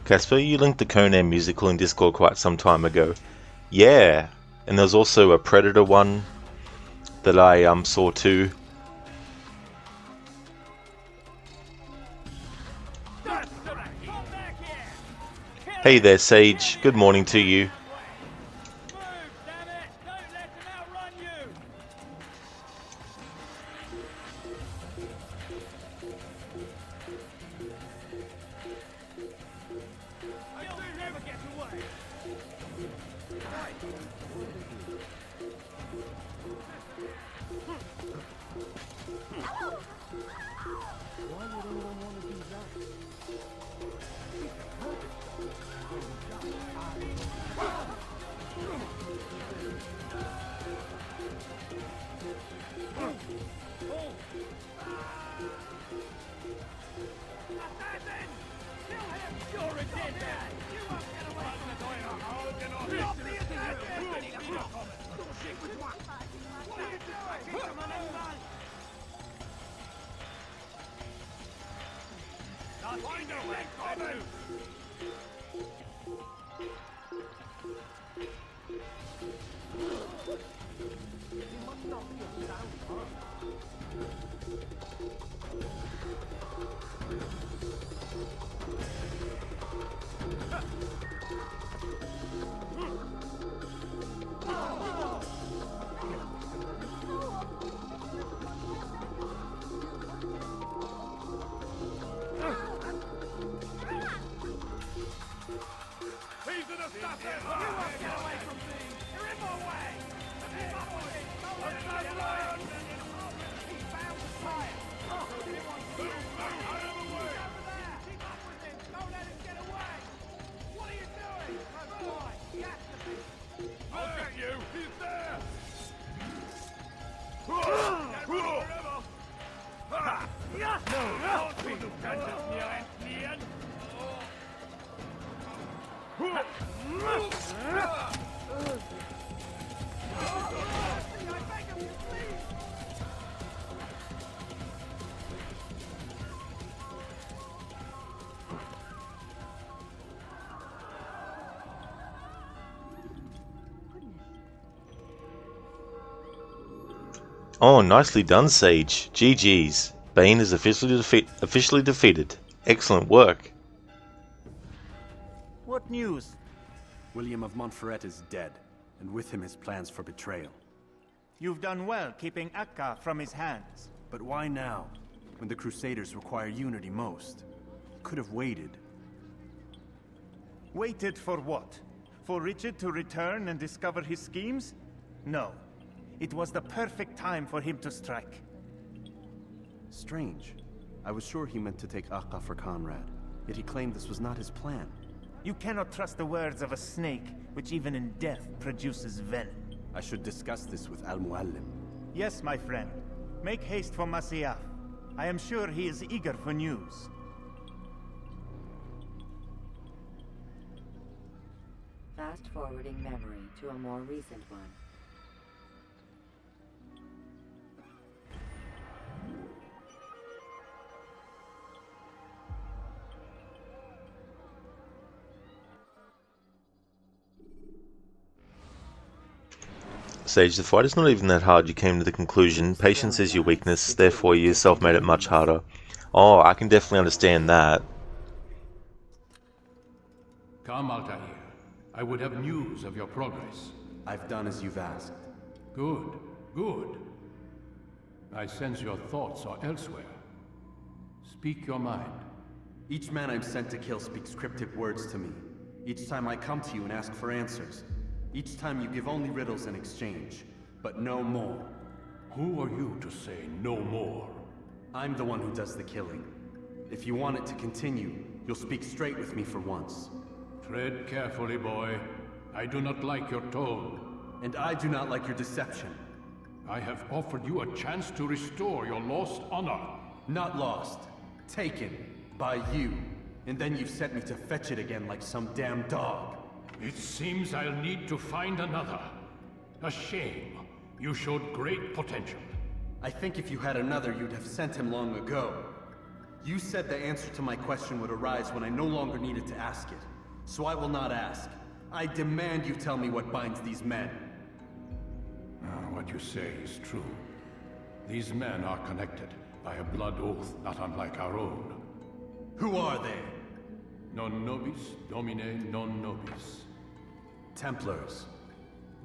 [SPEAKER 1] Casper, you linked the Conan musical in Discord quite some time ago. Yeah, and there's also a Predator one that I saw too. Hey there, Sage. Good morning to you.
[SPEAKER 12] Why would anyone want to do that?
[SPEAKER 1] Oh, nicely done, Sage. GG's. Bane is officially defeated. Excellent work.
[SPEAKER 4] What news?
[SPEAKER 3] William of Montferrat is dead, and with him his plans for betrayal.
[SPEAKER 4] You've done well keeping Akka from his hands.
[SPEAKER 3] But why now, when the Crusaders require unity most? Could have waited.
[SPEAKER 4] Waited for what? For Richard to return and discover his schemes? No. It was the perfect time for him to strike.
[SPEAKER 3] Strange. I was sure he meant to take Akka for Conrad, yet he claimed this was not his plan.
[SPEAKER 4] You cannot trust the words of a snake, which even in death produces venom.
[SPEAKER 3] I should discuss this with Al-Muallim.
[SPEAKER 4] Yes, my friend. Make haste for Masyaf. I am sure he is eager for news.
[SPEAKER 2] Fast-forwarding memory to a more recent one.
[SPEAKER 1] Sage, the fight is not even that hard. You came to the conclusion. Patience is your weakness, therefore you yourself made it much harder. Oh, I can definitely understand that.
[SPEAKER 16] Come, Altair. I would have news of your progress.
[SPEAKER 3] I've done as you've asked.
[SPEAKER 16] Good, good. I sense your thoughts are elsewhere. Speak your mind.
[SPEAKER 3] Each man I'm sent to kill speaks cryptic words to me. Each time I come to you and ask for answers. Each time you give only riddles in exchange, but no more.
[SPEAKER 16] Who are you to say no more?
[SPEAKER 3] I'm the one who does the killing. If you want it to continue, you'll speak straight with me for once.
[SPEAKER 16] Tread carefully, boy. I do not like your tone.
[SPEAKER 3] And I do not like your deception.
[SPEAKER 16] I have offered you a chance to restore your lost honor.
[SPEAKER 3] Not lost. Taken. By you. And then you've sent me to fetch it again like some damn dog.
[SPEAKER 16] It seems I'll need to find another. A shame. You showed great potential.
[SPEAKER 3] I think if you had another, you'd have sent him long ago. You said the answer to my question would arise when I no longer needed to ask it. So I will not ask. I demand you tell me what binds these men.
[SPEAKER 16] What you say is true. These men are connected by a blood oath not unlike our own.
[SPEAKER 3] Who are they?
[SPEAKER 16] Non nobis, domine non nobis.
[SPEAKER 3] Templars.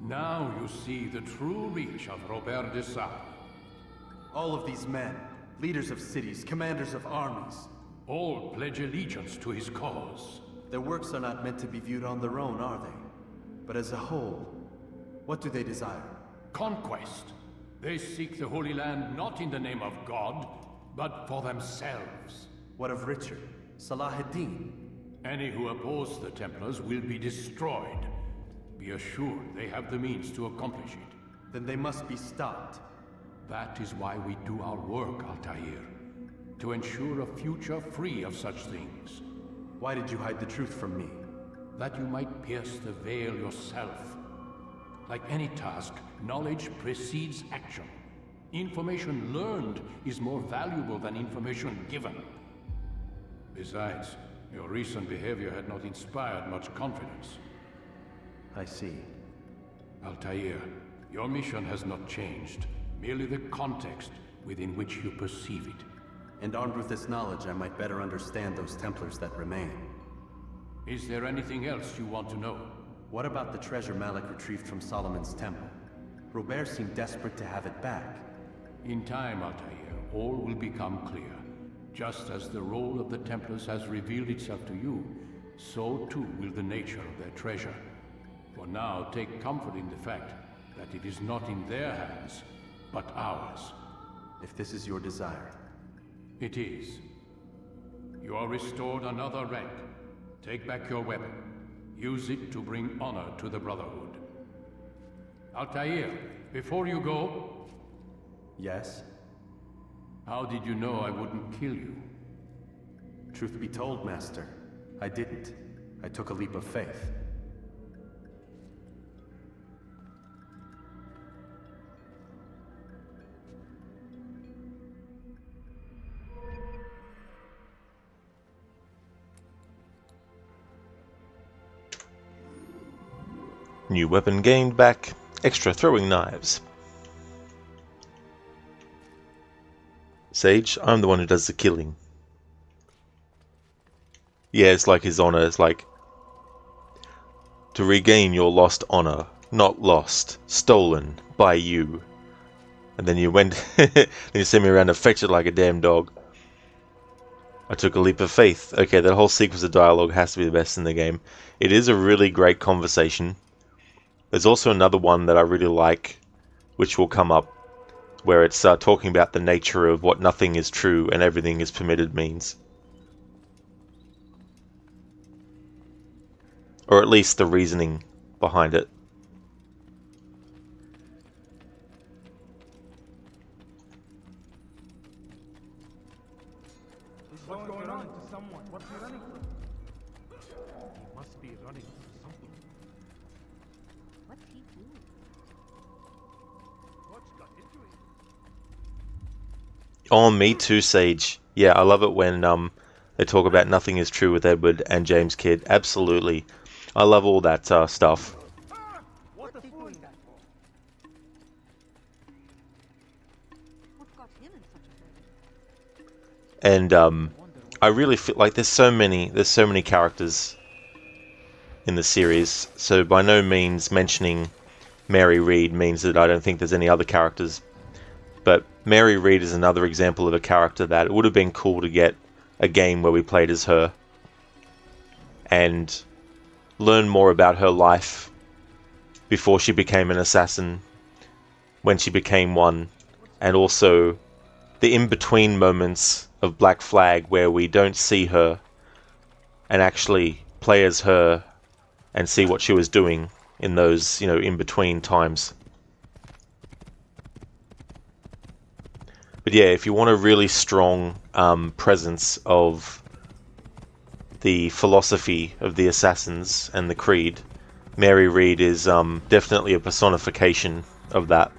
[SPEAKER 16] Now you see the true reach of Robert de Sade.
[SPEAKER 3] All of these men, leaders of cities, commanders of armies.
[SPEAKER 16] All pledge allegiance to his cause.
[SPEAKER 3] Their works are not meant to be viewed on their own, are they? But as a whole, what do they desire?
[SPEAKER 16] Conquest. They seek the Holy Land not in the name of God, but for themselves.
[SPEAKER 3] What of Richard? Salah-ad-Din?
[SPEAKER 16] Any who oppose the Templars will be destroyed. Be assured they have the means to accomplish it.
[SPEAKER 3] Then they must be stopped.
[SPEAKER 16] That is why we do our work, Altair. To ensure a future free of such things.
[SPEAKER 3] Why did you hide the truth from me?
[SPEAKER 16] That you might pierce the veil yourself. Like any task, knowledge precedes action. Information learned is more valuable than information given. Besides, your recent behavior had not inspired much confidence.
[SPEAKER 3] I see.
[SPEAKER 16] Altair, your mission has not changed. Merely the context within which you perceive it.
[SPEAKER 3] And armed with this knowledge, I might better understand those Templars that remain.
[SPEAKER 16] Is there anything else you want to know?
[SPEAKER 3] What about the treasure Malik retrieved from Solomon's temple? Robert seemed desperate to have it back.
[SPEAKER 16] In time, Altair, all will become clear. Just as the role of the Templars has revealed itself to you, so too will the nature of their treasure. For now, take comfort in the fact that it is not in their hands, but ours.
[SPEAKER 3] If this is your desire.
[SPEAKER 16] It is. You are restored another rank. Take back your weapon. Use it to bring honor to the Brotherhood. Altair, before you go...
[SPEAKER 3] Yes?
[SPEAKER 16] How did you know I wouldn't kill you?
[SPEAKER 3] Truth be told, Master, I didn't. I took a leap of faith.
[SPEAKER 1] New weapon gained back. Extra throwing knives. Sage, I'm the one who does the killing. Yeah, it's like his honor. It's like to regain your lost honor. Not lost. Stolen by you. And then you went... then you sent me around to fetch it like a damn dog. I took a leap of faith. Okay, that whole sequence of dialogue has to be the best in the game. It is a really great conversation. There's also another one that I really like, which will come up, where it's talking about the nature of what nothing is true and everything is permitted means. Or at least the reasoning behind it.
[SPEAKER 5] What's going on to someone? What's he running from? He must be running from something. What's he doing? What's got into him?
[SPEAKER 1] Oh, me too, Sage. Yeah, I love it when they talk about nothing is true with Edward and James Kidd. Absolutely. I love all that stuff.
[SPEAKER 7] What the doing that for? What got him in such a hurry?
[SPEAKER 1] And I really feel like there's so many characters in the series. So by no means mentioning Mary Read means that I don't think there's any other characters. But Mary Read is another example of a character that it would have been cool to get a game where we played as her and learn more about her life before she became an assassin, when she became one, and also the in-between moments of Black Flag where we don't see her and actually play as her and see what she was doing in those, in-between times. But yeah, if you want a really strong presence of the philosophy of the Assassins and the Creed, Mary Read is definitely a personification of that.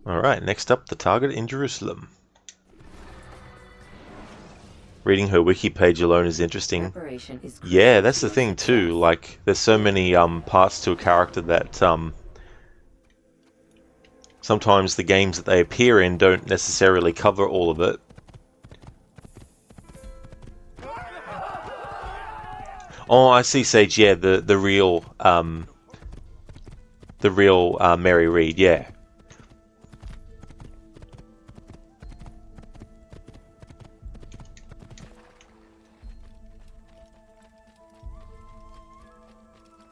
[SPEAKER 1] Alright, next up, the target in Jerusalem. Reading her wiki page alone is interesting. Yeah, that's the thing too, like, there's so many parts to a character that sometimes the games that they appear in don't necessarily cover all of it. Oh, I see, Sage, yeah, the real The real Mary Read, yeah.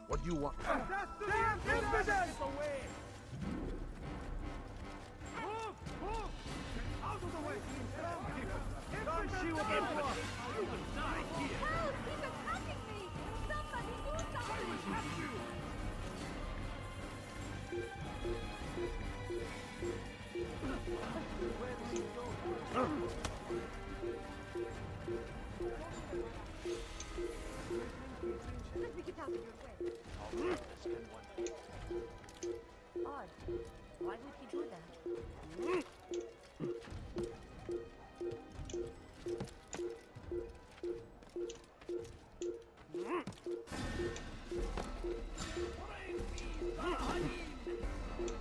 [SPEAKER 9] What do you want?
[SPEAKER 7] Odd. Why would he do that?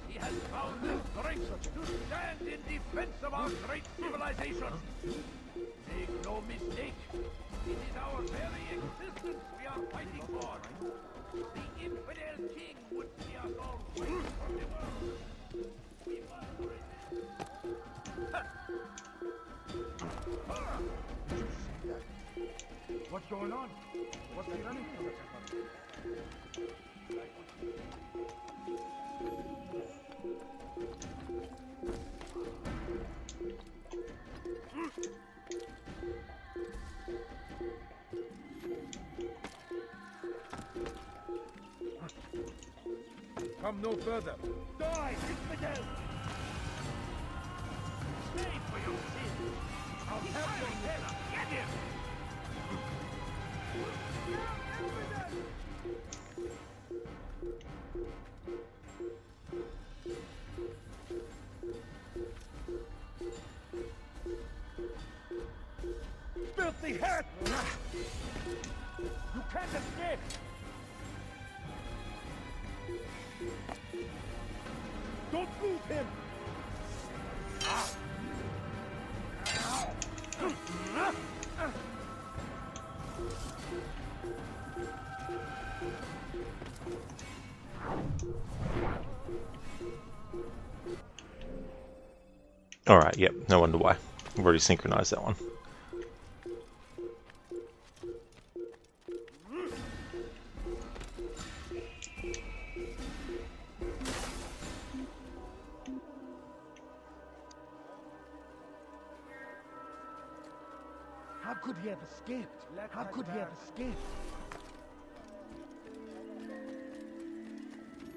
[SPEAKER 5] He has found the strength to stand in defense of our great civilization. Make no mistake, it is our very existence we are fighting for. The infidel king would see us all wait from the world. We must resist.
[SPEAKER 9] What's going on? What's the running for? Come no further.
[SPEAKER 5] Die, infidel! Pay for your sins! I'll have your head! Get him! Filthy hat! You can't escape! Don't move him!
[SPEAKER 1] Alright, yep, no wonder why. I've already synchronized that one.
[SPEAKER 9] How could he have escaped? How could he have escaped?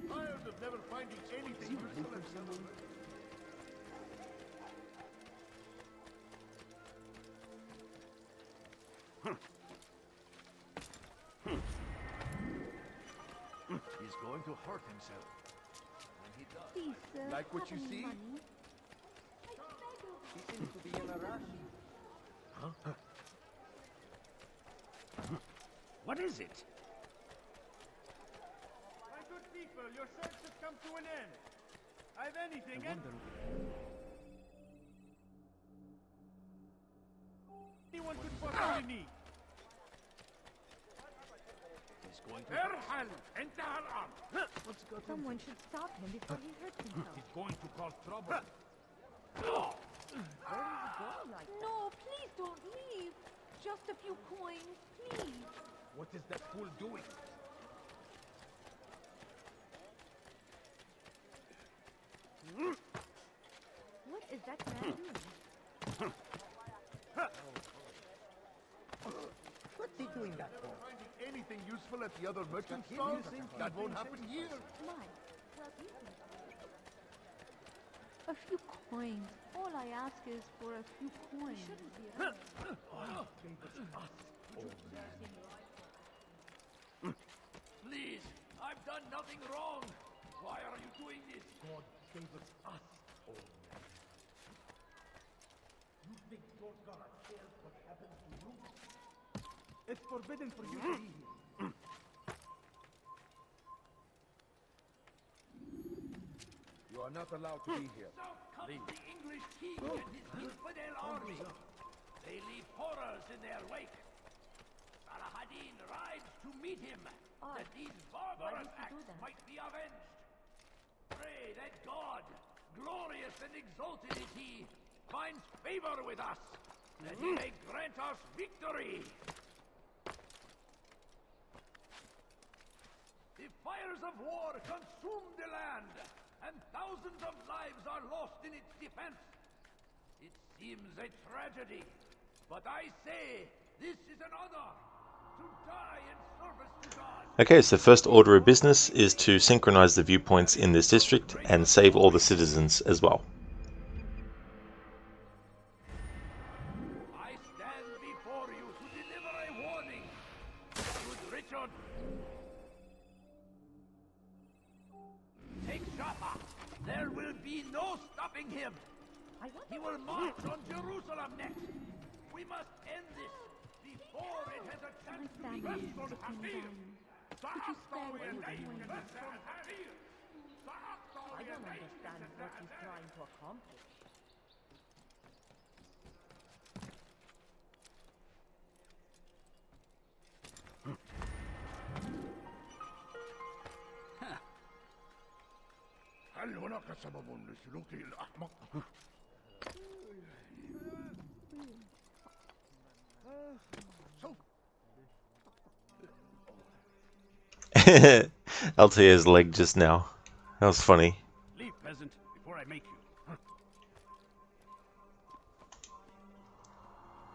[SPEAKER 9] Tired of never finding anything useful at someone. He's going to hurt himself. When he does.
[SPEAKER 7] Please, sir.
[SPEAKER 9] Like what you see?
[SPEAKER 7] Money.
[SPEAKER 10] He seems to be in a rush.
[SPEAKER 9] Huh?
[SPEAKER 5] What is it? My good people, your search has come to an end. I've anything anyone could possibly need.
[SPEAKER 9] He's going to
[SPEAKER 5] Erhal, enter her arm.
[SPEAKER 7] Someone should stop him before he hurts himself.
[SPEAKER 5] He's going to cause trouble.
[SPEAKER 7] Where is he going like that? No, please don't leave. Just a few coins, please.
[SPEAKER 9] What is that fool doing?
[SPEAKER 7] What is that man doing?
[SPEAKER 10] What's he doing that for?
[SPEAKER 9] Finding anything useful at the other merchant stalls? That won't happen here.
[SPEAKER 7] My, a few coins. All I ask is for a few coins.
[SPEAKER 5] Please, I've done nothing wrong. Why are you doing this?
[SPEAKER 9] God favors us, old man.
[SPEAKER 5] You think Dorgara cares what happens to you? It's forbidden for you to be here.
[SPEAKER 9] You are not allowed to be here.
[SPEAKER 5] Now comes the English king and his infidel army. They leave horrors in their wake. Saladin rides to meet him, that these barbarous acts might be avenged. Pray that God, glorious and exalted is he, finds favor with us, that he may grant us victory. The fires of war consume the land, and thousands of lives are lost in its defense. It seems a tragedy, but I say this is an honor, to die in service to God.
[SPEAKER 1] Okay, so first order of business is to synchronize the viewpoints in this district and save all the citizens as well.
[SPEAKER 5] I stand before you to deliver a warning. Good Richard, take Jaffa. There will be no stopping him. He will march on Jerusalem next. We must end this before it has a chance to be
[SPEAKER 7] Could you spare a little between us? I don't understand what he's trying to accomplish.
[SPEAKER 5] هل هناك سبب لسلوكه الأحمق؟
[SPEAKER 1] Altair's leg just now. That was funny.
[SPEAKER 5] Leave, peasant, before I make you.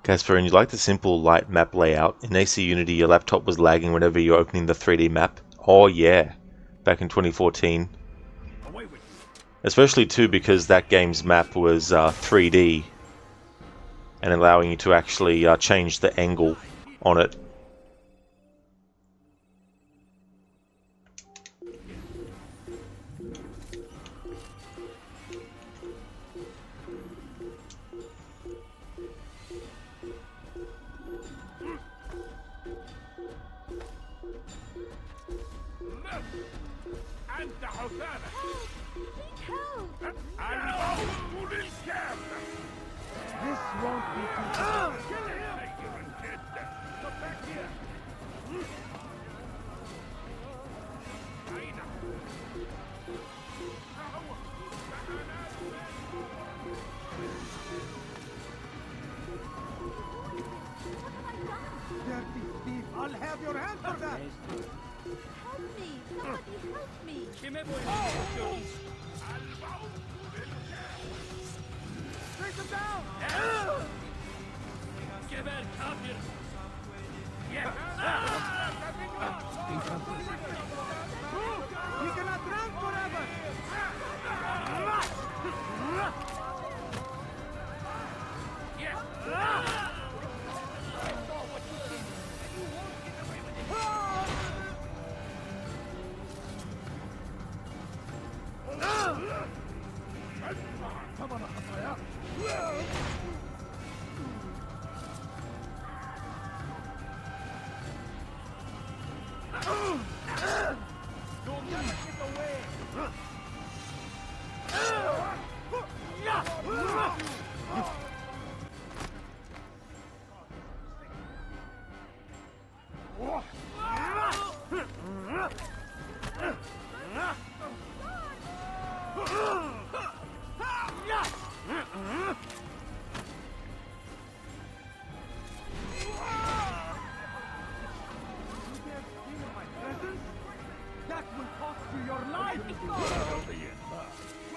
[SPEAKER 1] Casper, and you like the simple light map layout? In AC Unity, your laptop was lagging whenever you're opening the 3D map. Oh yeah, back in 2014. Especially too because that game's map was 3D and allowing you to actually change the angle on it.
[SPEAKER 5] This won't be too hard. Come back here.
[SPEAKER 8] Dirty thief! I'll have your hand for that!
[SPEAKER 7] Help me! Somebody help me!
[SPEAKER 8] Take him down!
[SPEAKER 5] جبل كافر.
[SPEAKER 8] He cannot run forever!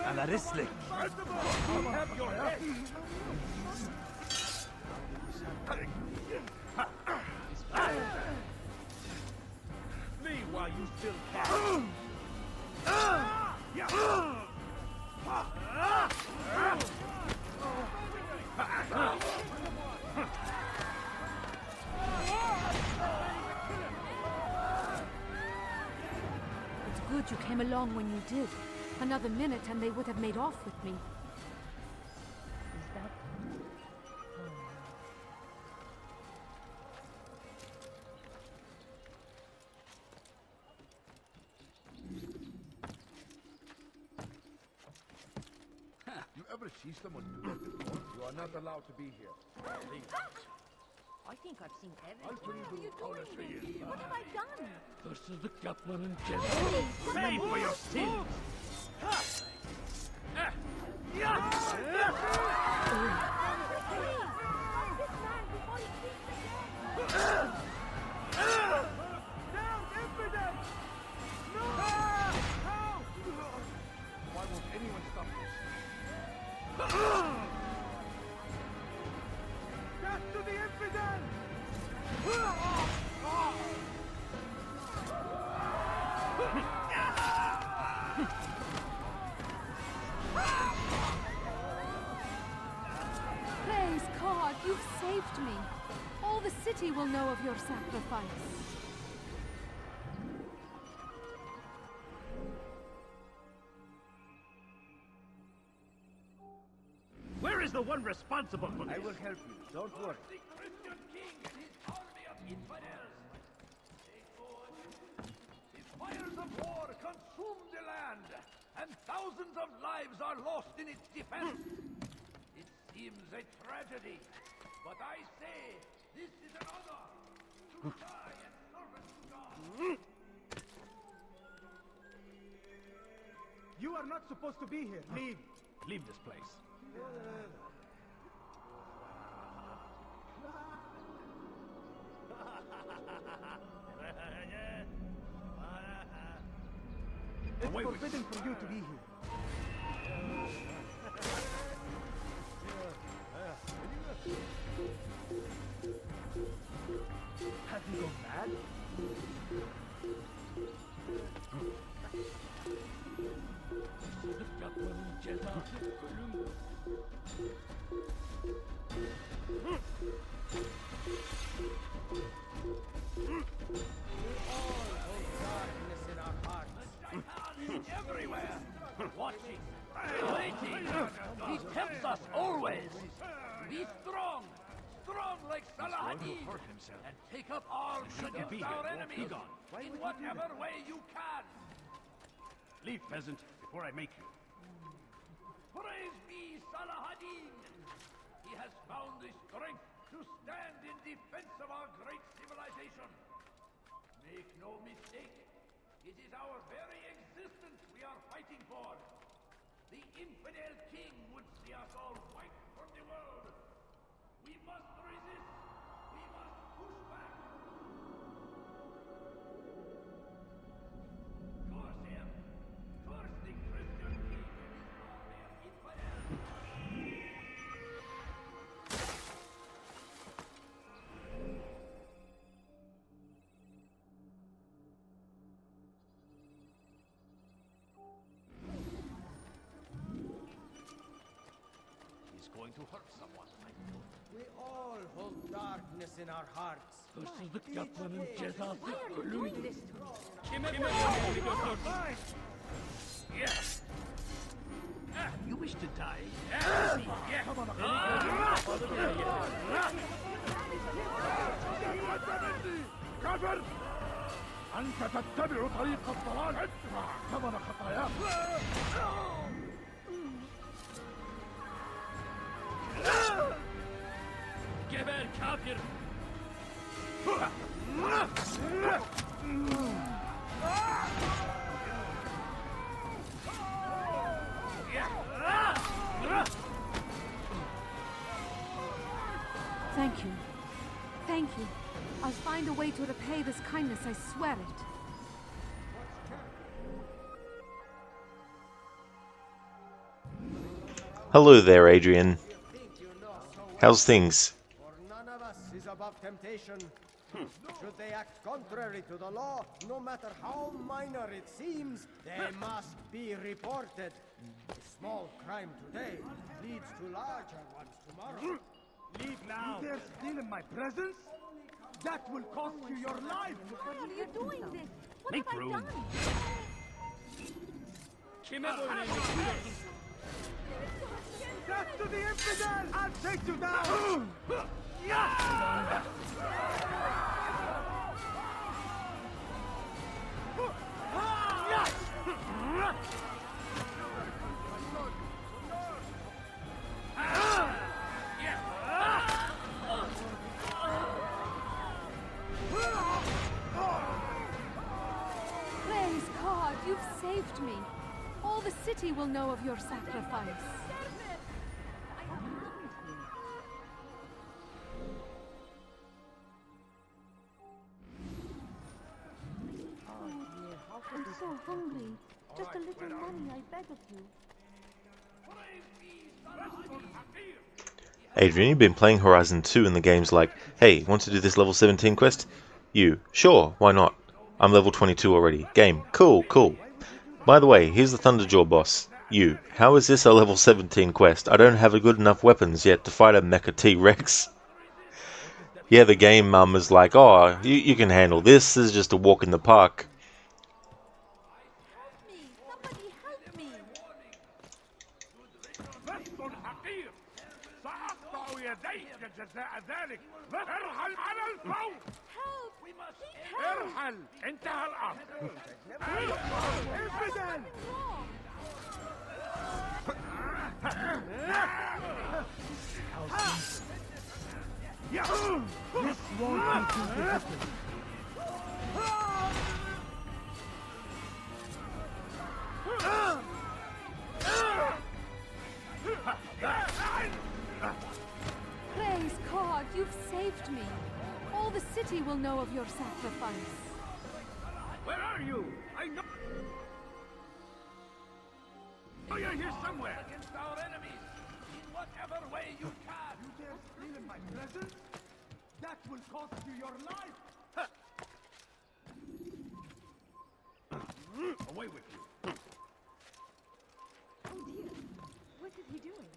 [SPEAKER 5] على رسلك. Have your head. Flee while you still can.
[SPEAKER 7] It's good you came along when you did. Another minute and they would have made off with me. Is that...
[SPEAKER 5] You ever see someone do that before? You are not allowed to be here. Leave.
[SPEAKER 7] I think I've seen everything.
[SPEAKER 5] What are you doing, baby?
[SPEAKER 7] What have I done?
[SPEAKER 5] This is the Kaplan and General. Pay for your sins! Why won't anyone stop this? Death to the infidel!
[SPEAKER 7] Praise God, you've saved me. All the city will know of your sacrifice.
[SPEAKER 5] Where is the one responsible for this?
[SPEAKER 17] I will help you. Don't worry.
[SPEAKER 5] The Christian king and his army of infidels. The fires of war consume the land, and thousands of lives are lost in its defense. It seems a tragedy, but I say this is an honor to die in service to God. You are not supposed to be here. Leave. Leave this place. It's forbidden for you to be here. Have you gone mad? Everywhere! Watching, waiting! He tempts us always! Be strong! Strong like Saladin! And take up arms against our enemies! In whatever way you can! Leave, peasant, before I make you. Praise be Saladin! He has found the strength to stand in defense of our great civilization. Make no mistake, it is our very existence we are fighting for. The infidel king would see us all wiped from the world. We must resist. We must push back. Curse him. Curse the Christian king and his army of infidels. He's going to hurt someone.
[SPEAKER 17] We all hold darkness in our hearts.
[SPEAKER 5] Yes. You wish to die? Yeah. Come on, كافر! أنت تتبع طريق الضلال! ثمن خطاياك! جبل كافر!
[SPEAKER 7] Thank you. Thank you. I'll find a way to repay this kindness, I swear it.
[SPEAKER 1] Hello there, Adrian. How's things?
[SPEAKER 17] For none of us is above temptation. Should they act contrary to the law, no matter how minor it seems, they must be reported. A small crime today leads to larger ones tomorrow.
[SPEAKER 5] Leave now! You dare steal in my presence? That will cost you your life!
[SPEAKER 7] Why are you doing this? What
[SPEAKER 5] Make
[SPEAKER 7] have
[SPEAKER 5] room.
[SPEAKER 7] I done?
[SPEAKER 5] Death to the infidel! I'll take you down!
[SPEAKER 7] Praise God, you've saved me. All the city will know of your sacrifice.
[SPEAKER 18] I'm so hungry. Just a little money, I beg of you.
[SPEAKER 1] Adrian, you've been playing Horizon 2 and the game's like, hey, want to do this level 17 quest? You, sure, why not? I'm level 22 already. Game, cool, cool. By the way, here's the Thunderjaw boss. You, how is this a level 17 quest? I don't have a good enough weapons yet to fight a mecha T-Rex. Yeah, the game is like, oh, you can handle this. This is just a walk in the park.
[SPEAKER 5] ذلك ارحل على الفور. ارحل انتهى الامر. انفجر. This won't be too difficult.
[SPEAKER 7] Praise God, you've saved me. All the city will know of your sacrifice.
[SPEAKER 5] Where are you? I know. Oh, you're here somewhere. Against our enemies, in whatever way you can. You dare steal in my presence? That will cost you your life. Away with you.
[SPEAKER 18] Oh dear, what is he doing?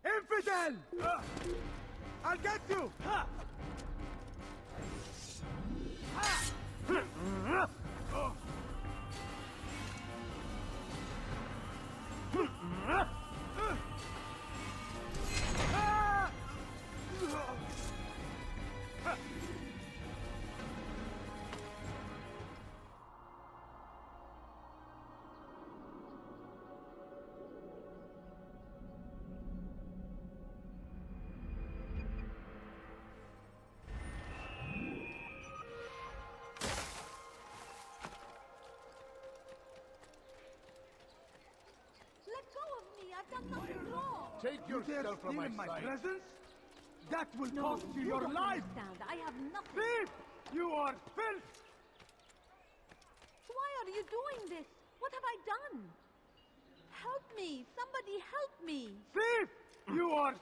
[SPEAKER 5] Infidel! I'll get you!
[SPEAKER 18] Take
[SPEAKER 5] yourself from my presence? That will cost you your life!
[SPEAKER 18] Understand. I have nothing.
[SPEAKER 5] Thief! You are filth!
[SPEAKER 18] Why are you doing this? What have I done? Help me! Somebody help me!
[SPEAKER 5] Thief! You are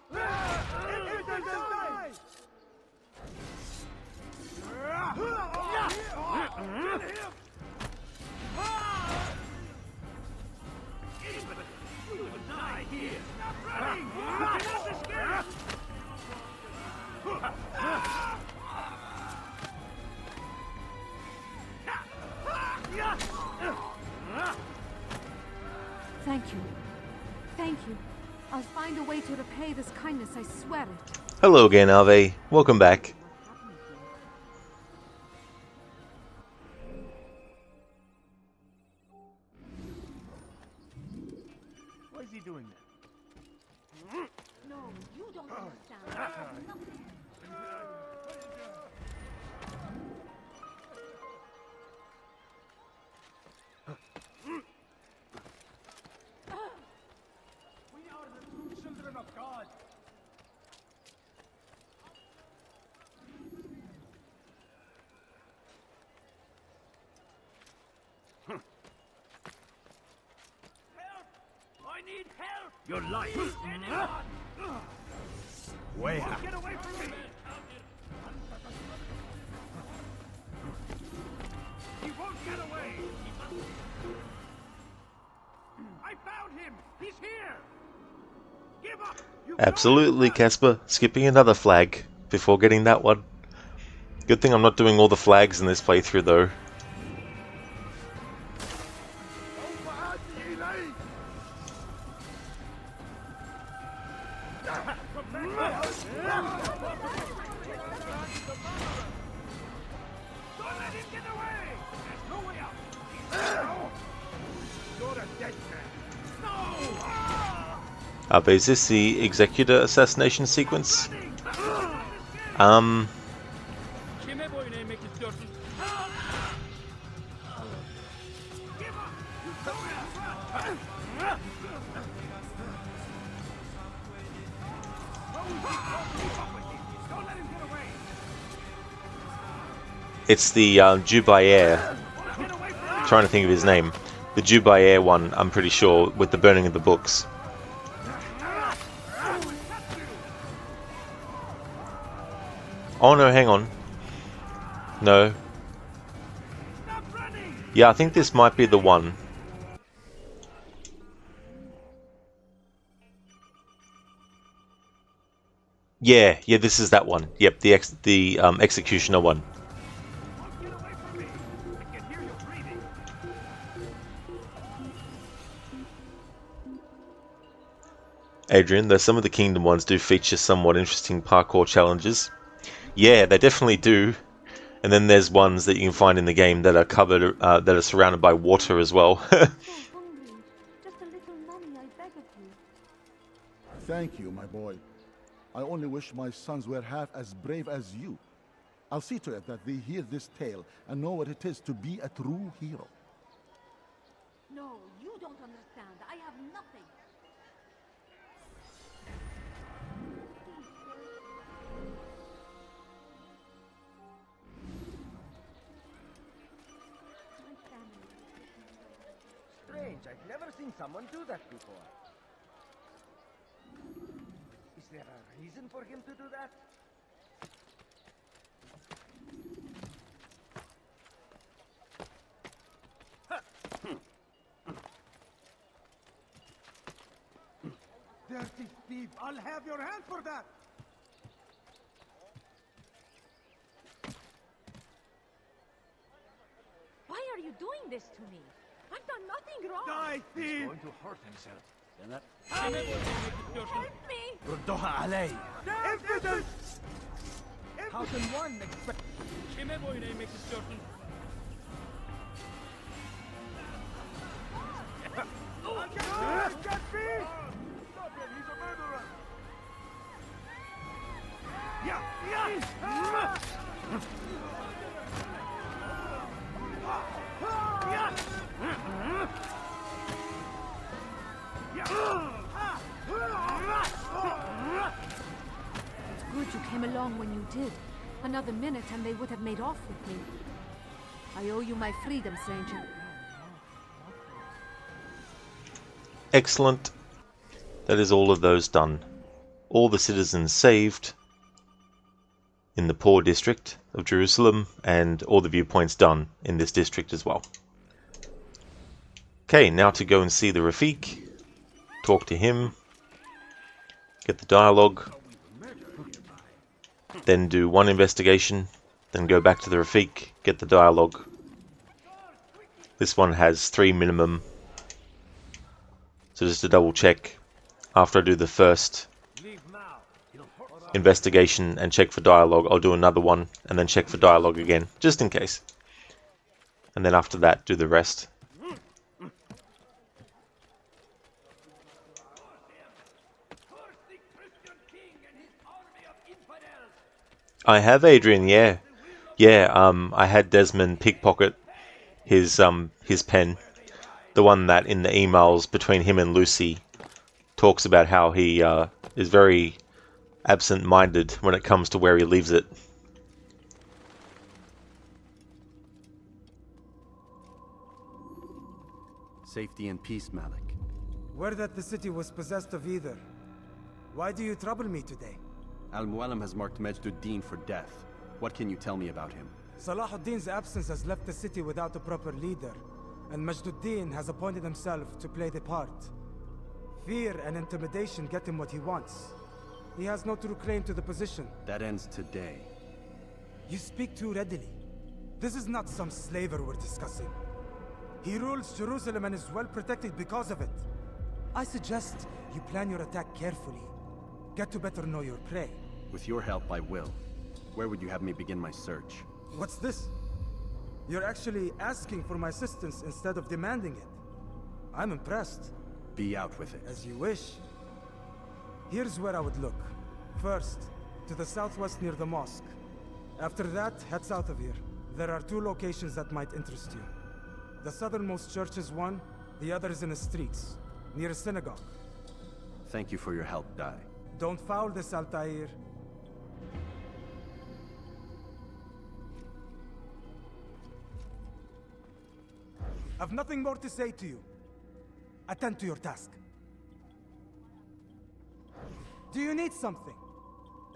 [SPEAKER 5] You will die here! Not running! Not escape!
[SPEAKER 7] Thank you. Thank you. I'll find a way to repay this kindness, I swear it.
[SPEAKER 1] Hello again, Ave. Welcome back.
[SPEAKER 4] Why is he doing that?
[SPEAKER 18] No, you don't understand. I have nothing.
[SPEAKER 5] We are the true children of God. Help! I need help!
[SPEAKER 8] Your life!
[SPEAKER 5] Anyone!
[SPEAKER 8] Where?
[SPEAKER 5] Get away from me! He won't get away! I found him! He's here! Give up! You
[SPEAKER 1] Absolutely, Casper. Skipping another flag before getting that one. Good thing I'm not doing all the flags in this playthrough, though. But is this the Executor assassination sequence? It's the Jubayer. Trying to think of his name. The Jubayer one, I'm pretty sure, with the burning of the books. Oh no, hang on. No. Yeah, I think this might be the one. Yeah, this is that one. Yep, the Executioner one. Adrian, though some of the Kingdom ones do feature somewhat interesting parkour challenges. Yeah, they definitely do. And then there's ones that you can find in the game that are covered, that are surrounded by water as well.
[SPEAKER 19] Thank you, my boy. I only wish my sons were half as brave as you. I'll see to it that they hear this tale and know what it is to be a true hero.
[SPEAKER 18] No, you don't understand. I have nothing.
[SPEAKER 17] Strange, I've never seen someone do that before. Is there a reason for him to do that?
[SPEAKER 5] Dirty thief! I'll have your hand for that!
[SPEAKER 18] Why are you doing this to me? I've done nothing wrong.
[SPEAKER 5] Die, thief!
[SPEAKER 14] He's going to hurt himself.
[SPEAKER 18] Help me!
[SPEAKER 8] ردوها علي.
[SPEAKER 5] Evidence!
[SPEAKER 8] How can one expect...
[SPEAKER 7] It's good you came along when you did. Another minute and they would have made off with me. I owe you my freedom, stranger.
[SPEAKER 1] Excellent. That is all of those done. All the citizens saved in the poor district of Jerusalem, and all the viewpoints done in this district as well. Okay, now to go and see the Rafik, talk to him, get the dialogue, then do one investigation, then go back to the Rafik, get the dialogue. This one has 3 minimum, so just to double check, after I do the first investigation and check for dialogue, I'll do another one and then check for dialogue again, just in case. And then after that, do the rest. I have, Adrian, yeah. I had Desmond pickpocket his pen. The one that in the emails between him and Lucy talks about how he is very absent-minded when it comes to where he leaves it.
[SPEAKER 3] Safety and peace, Malik.
[SPEAKER 20] Word that the city was possessed of either. Why do you trouble me today?
[SPEAKER 3] Al-Mualim has marked Majduddin for death. What can you tell me about him?
[SPEAKER 20] Salahuddin's absence has left the city without a proper leader, and Majduddin has appointed himself to play the part. Fear and intimidation get him what he wants. He has no true claim to the position.
[SPEAKER 3] That ends today.
[SPEAKER 20] You speak too readily. This is not some slaver we're discussing. He rules Jerusalem and is well protected because of it. I suggest you plan your attack carefully. Get to better know your prey.
[SPEAKER 3] With your help, I will. Where would you have me begin my search?
[SPEAKER 20] What's this? You're actually asking for my assistance instead of demanding it. I'm impressed.
[SPEAKER 3] Be out with it.
[SPEAKER 20] As you wish. Here's where I would look. First, to the southwest near the mosque. After that, head south of here. There are 2 locations that might interest you. The southernmost church is one, the other is in the streets, near a synagogue.
[SPEAKER 3] Thank you for your help, Dai.
[SPEAKER 20] Don't foul this, Altair. I've nothing more to say to you. Attend to your task. Do you need something?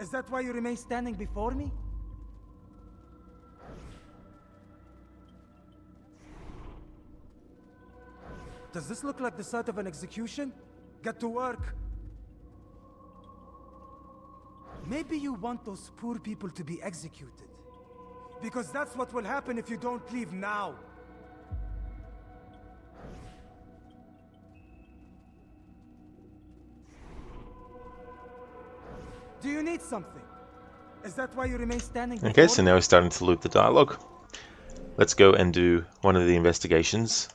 [SPEAKER 20] Is that why you remain standing before me? Does this look like the site of an execution? Get to work. Maybe you want those poor people to be executed. Because that's what will happen if you don't leave now. Do you need something? Is that why you remain standing?
[SPEAKER 1] Okay, so now we're starting to loop the dialogue. Let's go and do one of the investigations,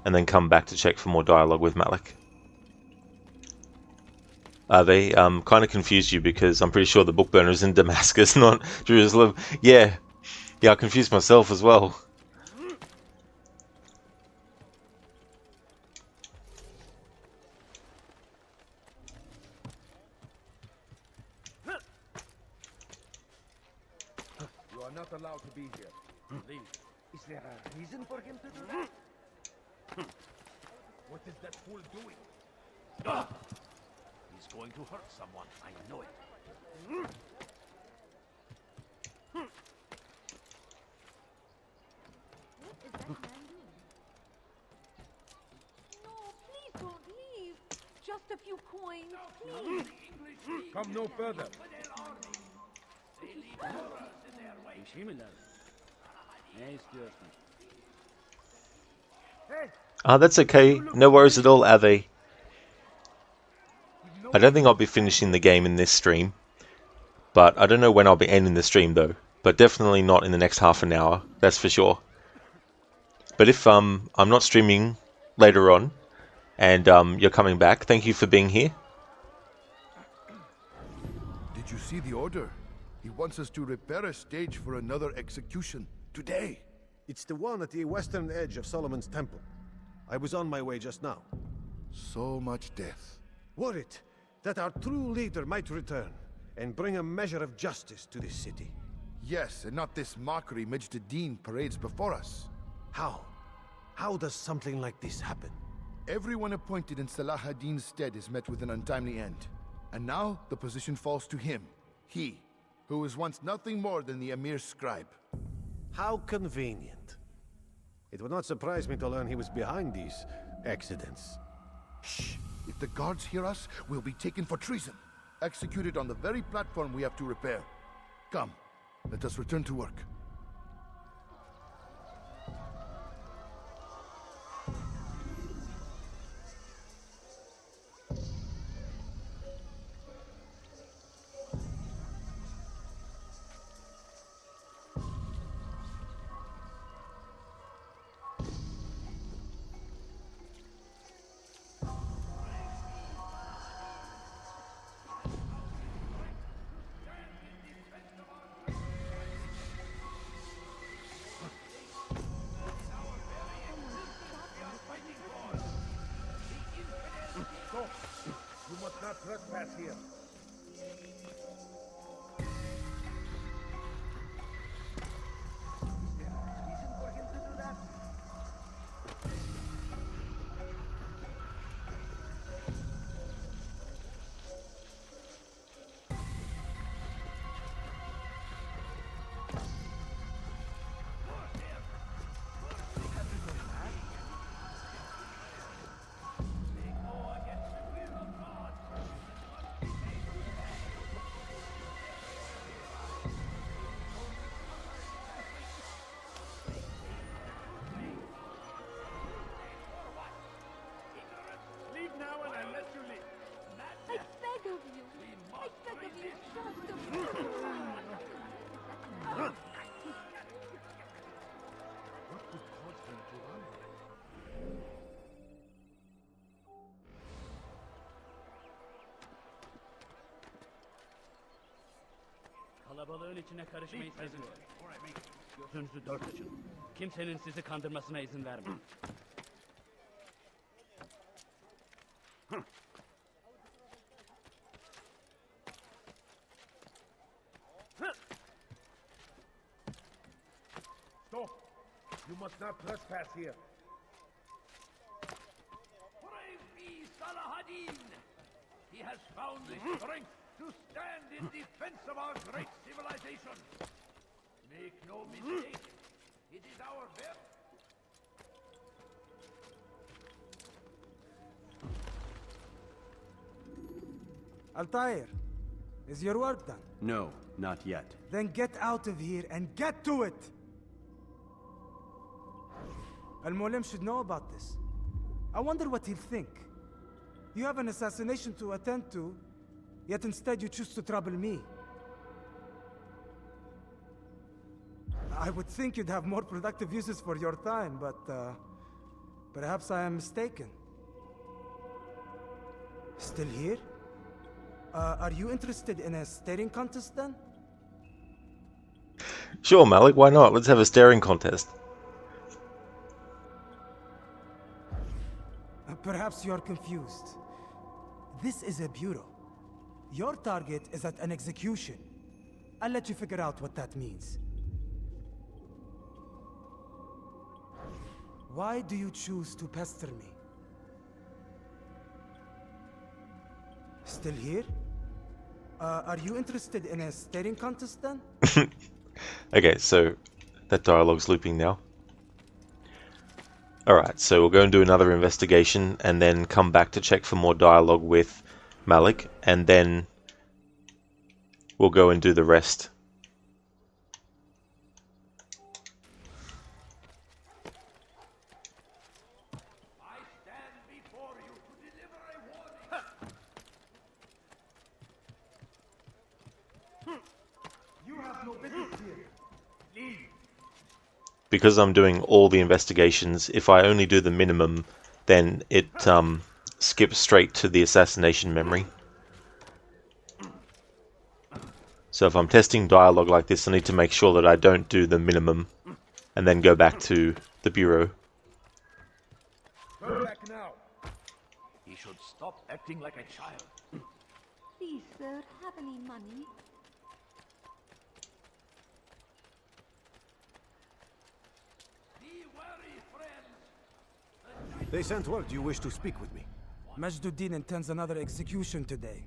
[SPEAKER 1] and then come back to check for more dialogue with Malik. They kind of confused you because I'm pretty sure the book burner is in Damascus, not Jerusalem. Yeah, I confused myself as well.
[SPEAKER 9] You are not allowed to be here. Leave.
[SPEAKER 10] Is there a reason for him to do that?
[SPEAKER 9] What is that fool doing? He's going to hurt someone. I know it.
[SPEAKER 18] What is that man doing? No, please don't leave. Just a few coins, please.
[SPEAKER 9] Come no further.
[SPEAKER 1] That's okay. No worries at all, Ave. I don't think I'll be finishing the game in this stream, but I don't know when I'll be ending the stream though. But definitely not in the next half an hour, that's for sure. But if I'm not streaming later on, and you're coming back, thank you for being here.
[SPEAKER 9] Did you see the order? He wants us to repair a stage for another execution today.
[SPEAKER 10] It's the one at the western edge of Solomon's temple. I was on my way just now.
[SPEAKER 9] So much death.
[SPEAKER 10] Worried that our true leader might return and bring a measure of justice to this city.
[SPEAKER 9] Yes, and not this mockery Majd ad-Din parades before us.
[SPEAKER 10] How? How does something like this happen?
[SPEAKER 9] Everyone appointed in Salah ad-Din's stead is met with an untimely end. And now the position falls to him. He, who was once nothing more than the Emir's scribe.
[SPEAKER 10] How convenient. It would not surprise me to learn he was behind these accidents.
[SPEAKER 9] Shh! If the guards hear us, we'll be taken for treason. Executed on the very platform we have to repair. Come, let us return to work.
[SPEAKER 5] Kalabalığın içine karışmayı seviyor. Gözünüzü dört açın. Kimsenin sizi kandırmasına izin vermeyin.
[SPEAKER 9] Stop! You must not trespass here.
[SPEAKER 5] Praise be Salahadin! He has found the strength to stand in defense of our great civilization. Make no mistake, it is our best.
[SPEAKER 20] Altair, is your work done?
[SPEAKER 3] No, not yet.
[SPEAKER 20] Then get out of here and get to it! Al-Mualim should know about this. I wonder what he'll think. You have an assassination to attend to, yet instead you choose to trouble me. I would think you'd have more productive uses for your time, but perhaps I am mistaken. Still here? Are you interested in a staring contest then?
[SPEAKER 1] Sure, Malik, why not? Let's have a staring contest.
[SPEAKER 20] Perhaps you're confused. This is a bureau. Your target is at an execution. I'll let you figure out what that means. Why do you choose to pester me? Still here? Are you interested in a staring contest then?
[SPEAKER 1] Okay, so that dialogue's looping now. Alright, so we'll go and do another investigation and then come back to check for more dialogue with Malik, and then we'll go and do the rest. Because I'm doing all the investigations, if I only do the minimum, then it skips straight to the assassination memory. So if I'm testing dialogue like this, I need to make sure that I don't do the minimum and then go back to the bureau.
[SPEAKER 5] Go back now. He should stop acting like a child.
[SPEAKER 18] Please, sir, have any money?
[SPEAKER 10] They sent word you wish to speak with me.
[SPEAKER 20] Majduddin intends another execution today.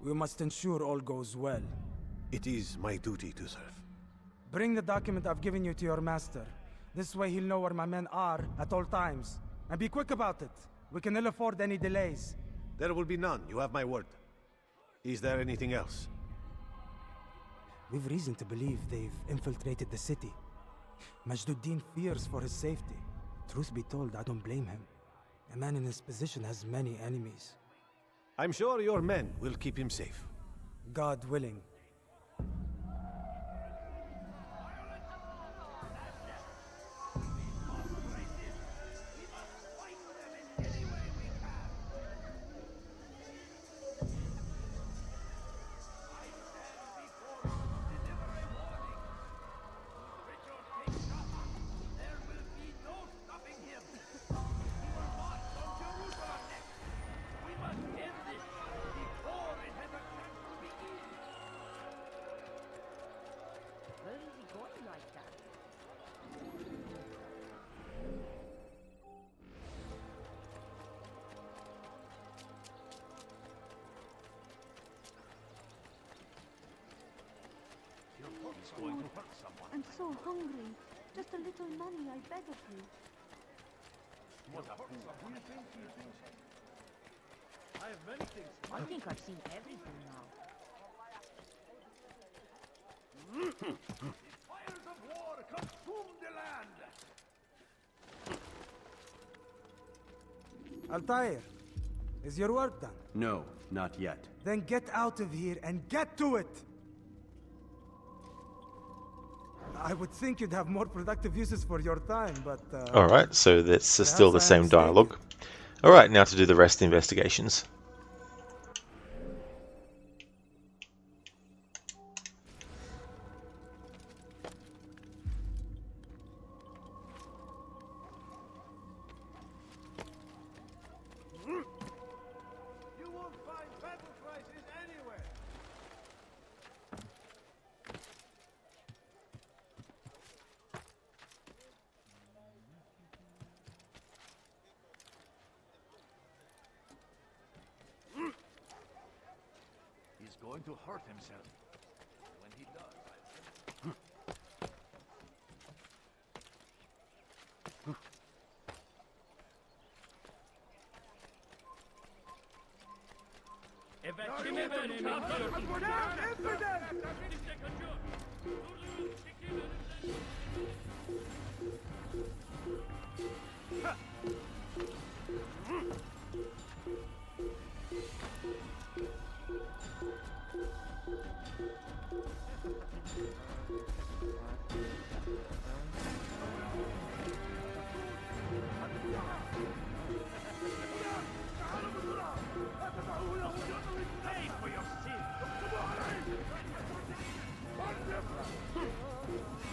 [SPEAKER 20] We must ensure all goes well.
[SPEAKER 10] It is my duty to serve.
[SPEAKER 20] Bring the document I've given you to your master. This way he'll know where my men are at all times. And be quick about it. We can ill afford any delays.
[SPEAKER 10] There will be none, you have my word. Is there anything else?
[SPEAKER 20] We've reason to believe they've infiltrated the city. Majduddin fears for his safety. Truth be told, I don't blame him. A man in his position has many enemies.
[SPEAKER 10] I'm sure your men will keep him safe.
[SPEAKER 20] God willing.
[SPEAKER 18] I'm so hungry. Just a little money, I beg of you.
[SPEAKER 5] I have many things.
[SPEAKER 7] I think I've seen everything now.
[SPEAKER 5] Fires of war consume the land.
[SPEAKER 20] Altair, is your work done?
[SPEAKER 3] No, not yet.
[SPEAKER 20] Then get out of here and get to it! I would think you'd have more productive uses for your time, but...
[SPEAKER 1] Alright, so that's still the same dialogue. Alright, now to do the rest investigations.
[SPEAKER 16] to hurt himself. When he does,
[SPEAKER 5] Evet, kime böyle bekliyorsun? Emreder! Kimse kaçıyor. Durdurun, çekil önümden. Pay for your sins.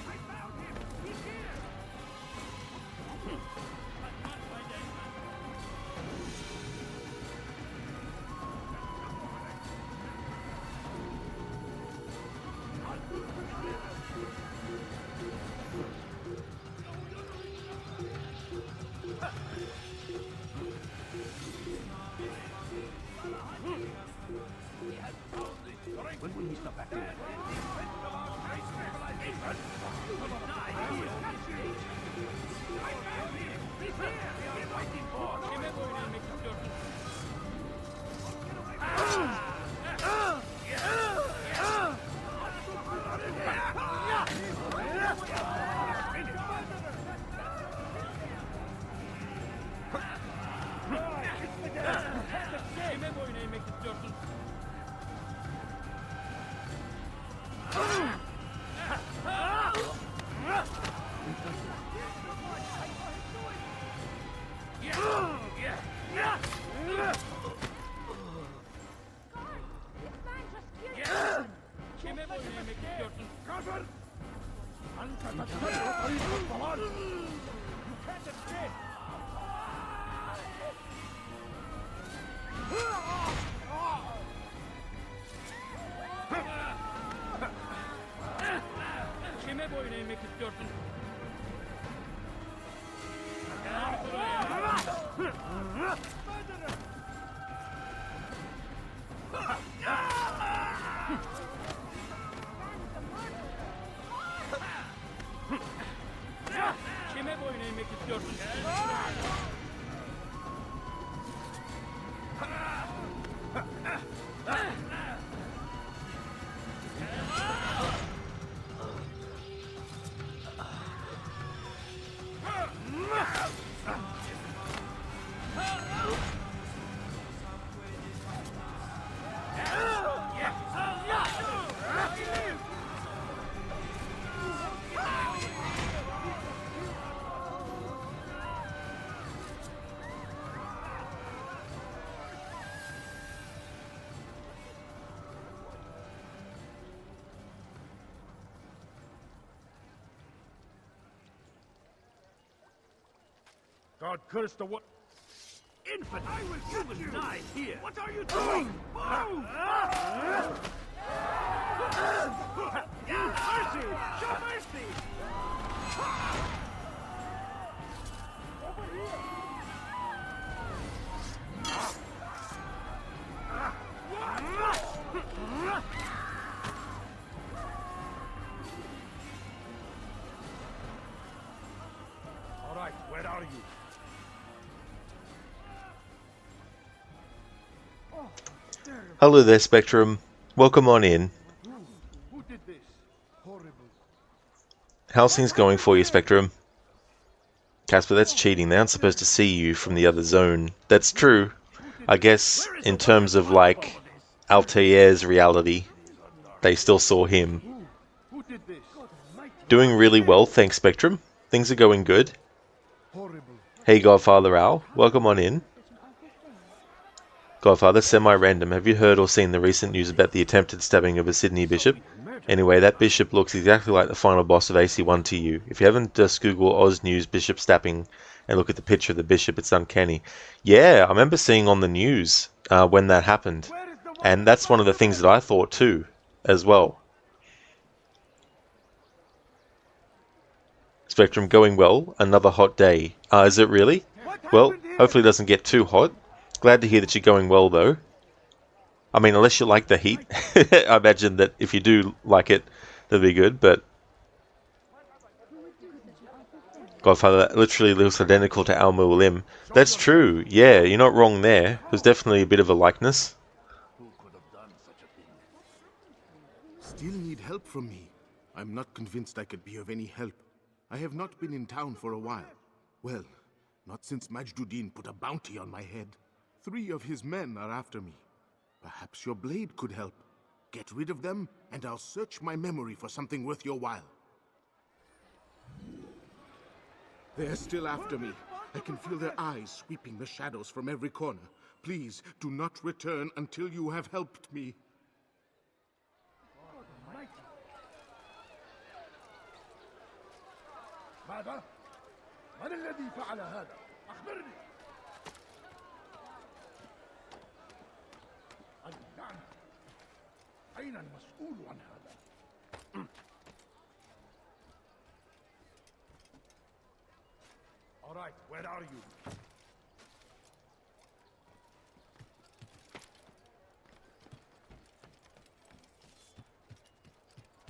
[SPEAKER 5] I found him. He's here. But not by that man.
[SPEAKER 16] when will he stop acting like that?
[SPEAKER 5] Kime boyun eğmek istiyorsun? Kime boyun eğmek istiyorsun? Kime boyun eğmek istiyorsun? Kaçın! You can't escape! Kime boyun eğmek istiyorsun? Kime boyun eğmek istiyorsun?
[SPEAKER 16] God curse the what?
[SPEAKER 5] Infant! You will die here! What are you doing? Move! Mercy! Show mercy! Over here!
[SPEAKER 16] All right, where are you?
[SPEAKER 1] Hello there, Spectrum. Welcome on in.
[SPEAKER 16] Who did this? Horrible.
[SPEAKER 1] How's things going for you, Spectrum? Casper, that's cheating. They aren't supposed to see you from the other zone. That's true. I guess, in terms of, like, Altair's reality, they still saw him.
[SPEAKER 16] Who did this?
[SPEAKER 1] Doing really well, thanks, Spectrum. Things are going good.
[SPEAKER 16] Horrible.
[SPEAKER 1] Hey, Godfather Al. Welcome on in. Godfather, semi-random. Have you heard or seen the recent news about the attempted stabbing of a Sydney bishop? Anyway, that bishop looks exactly like the final boss of AC1 to you. If you haven't, just Google Oz News bishop stabbing and look at the picture of the bishop. It's uncanny. Yeah, I remember seeing on the news when that happened. And that's one of the things that I thought too, as well. Spectrum going well. Another hot day. Is it really? Well, hopefully it doesn't get too hot. Glad to hear that you're going well, though. I mean, unless you like the heat, I imagine that if you do like it, that'd be good, but Godfather literally looks identical to Al Mualim. That's true, yeah, you're not wrong there. There's definitely a bit of a likeness.
[SPEAKER 9] Still need help from me. I'm not convinced I could be of any help. I have not been in town for a while. Well, not since Majduddin put a bounty on my head. 3 of his men are after me. Perhaps your blade could help. Get rid of them, and I'll search my memory for something worth your while. They're still after me. I can feel their eyes sweeping the shadows from every corner. Please, do not return until you have helped me.
[SPEAKER 5] ماذا؟ من الذي فعل هذا؟ أخبرني! اللعنة! أين المسؤول عن هذا؟ All right, where are you?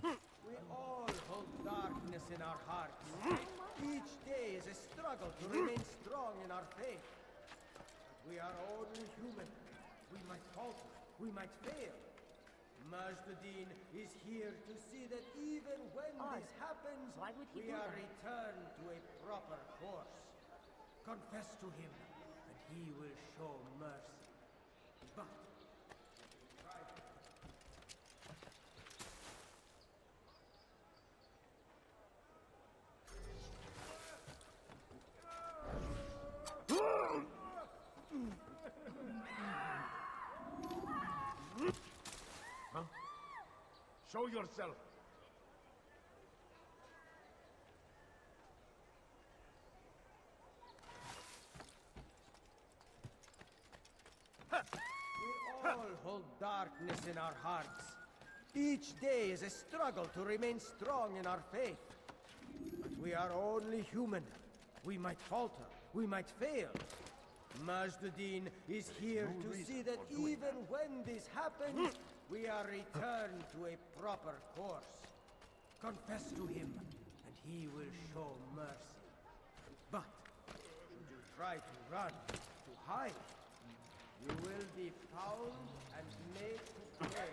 [SPEAKER 17] We all hold darkness in our hearts. Each day is a struggle to remain strong in our faith. But we are only human. We might falter. We might fail. Majduddin is here to see that even when this happens, we are returned to a proper course. Confess to him, and he will show mercy. But
[SPEAKER 5] Show yourself.
[SPEAKER 17] we all hold darkness in our hearts. Each day is a struggle to remain strong in our faith. But we are only human. We might falter. We might fail. Majduddin is here to see that even when this happens, we are returned to a proper course. Confess to him, and he will show mercy. But should you try to run, to hide, you will be found and made to pay.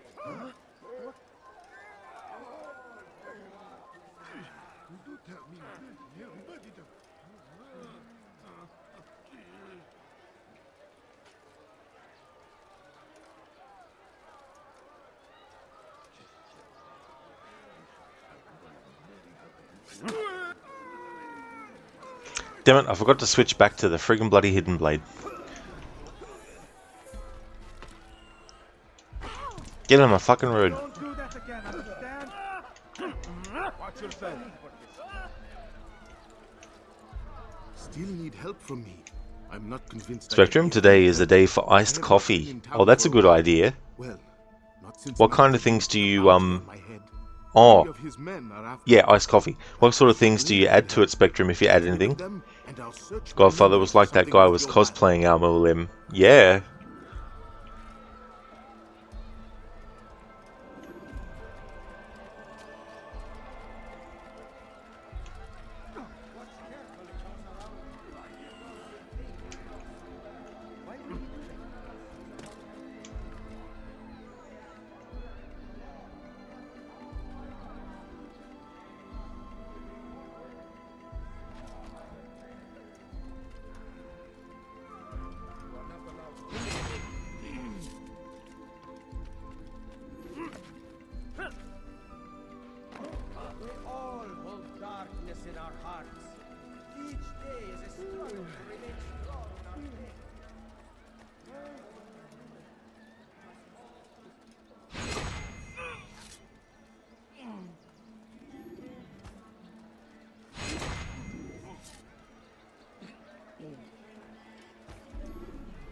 [SPEAKER 1] Damn it, I forgot to switch back to the friggin' bloody hidden blade. Get on my fucking road.
[SPEAKER 5] Don't do that again, understand? Watch yourself.
[SPEAKER 9] Still need help from me. I'm not convinced.
[SPEAKER 1] Spectrum, today is a day for iced coffee. Oh, that's a good idea.
[SPEAKER 9] Well, not since
[SPEAKER 1] What kind of things do you, Oh, yeah, iced coffee. What sort of things do you add to it, Spectrum, if you add anything? Godfather was like that guy was cosplaying Al Mualim. Yeah.
[SPEAKER 17] We all hold darkness in our hearts. Each day is a struggle to remain strong in our faith.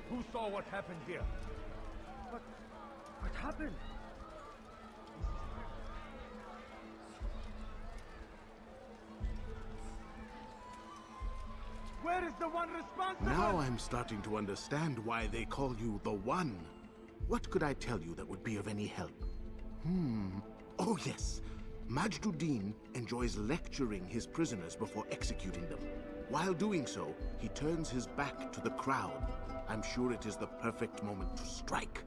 [SPEAKER 5] Who saw what happened here? What happened? Where is the one responsible?
[SPEAKER 9] Now I'm starting to understand why they call you the One. What could I tell you that would be of any help? Oh yes. Majduddin enjoys lecturing his prisoners before executing them. While doing so, he turns his back to the crowd. I'm sure it is the perfect moment to strike.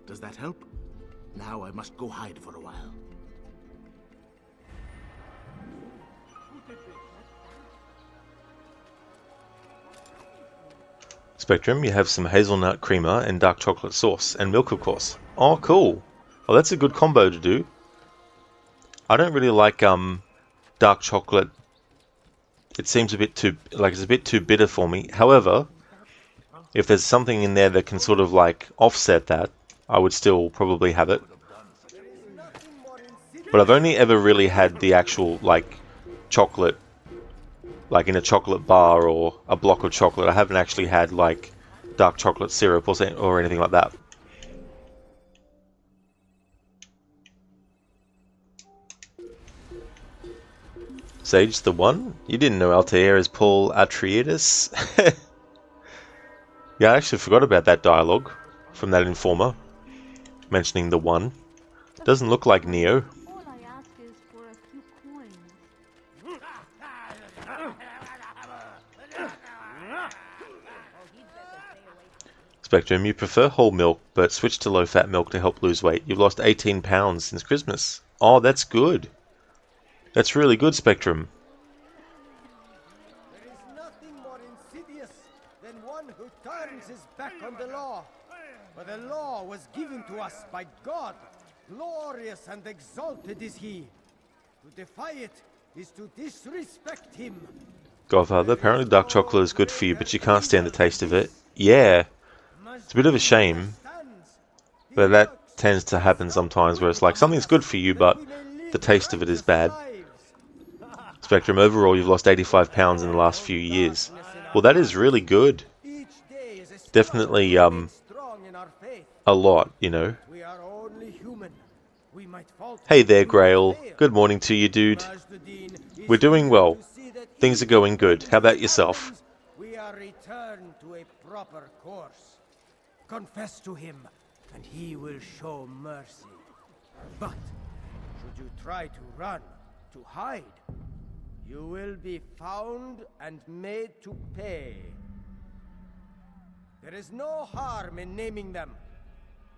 [SPEAKER 9] Does that help? Now I must go hide for a while.
[SPEAKER 1] Spectrum, you have some hazelnut creamer and dark chocolate sauce, and milk of course. Oh, cool. Well, that's a good combo to do. I don't really like dark chocolate. It seems a bit too, like, it's a bit too bitter for me. However, if there's something in there that can sort of like offset that, I would still probably have it. But I've only ever really had the actual like chocolate, like in a chocolate bar or a block of chocolate. I haven't actually had like dark chocolate syrup or anything like that. Sage the One? You didn't know Altair is Paul Atreides? Yeah, I actually forgot about that dialogue from that informer, mentioning the One. Doesn't look like Neo.
[SPEAKER 18] All I ask is for a few coins.
[SPEAKER 1] Spectrum, you prefer whole milk, but switch to low-fat milk to help lose weight. You've lost 18 pounds since Christmas. Oh, that's good. That's really good, Spectrum.
[SPEAKER 17] There is nothing more insidious than one who turns his back on the law. For the law was given to us by God. Glorious and exalted is he. To defy it is to disrespect him.
[SPEAKER 1] Godfather, apparently dark chocolate is good for you, but you can't stand the taste of it. Yeah. It's a bit of a shame, but that tends to happen sometimes where it's like something's good for you, but the taste of it is bad. Spectrum, overall you've lost 85 pounds in the last few years. Well, that is really good. Definitely, a lot, you know. Hey there, Grail. Good morning to you, dude. We're doing well. Things are going good. How about yourself?
[SPEAKER 17] We are returned to a proper course. Confess to him, and he will show mercy. But should you try to run, to hide, you will be found and made to pay. There is no harm in naming them.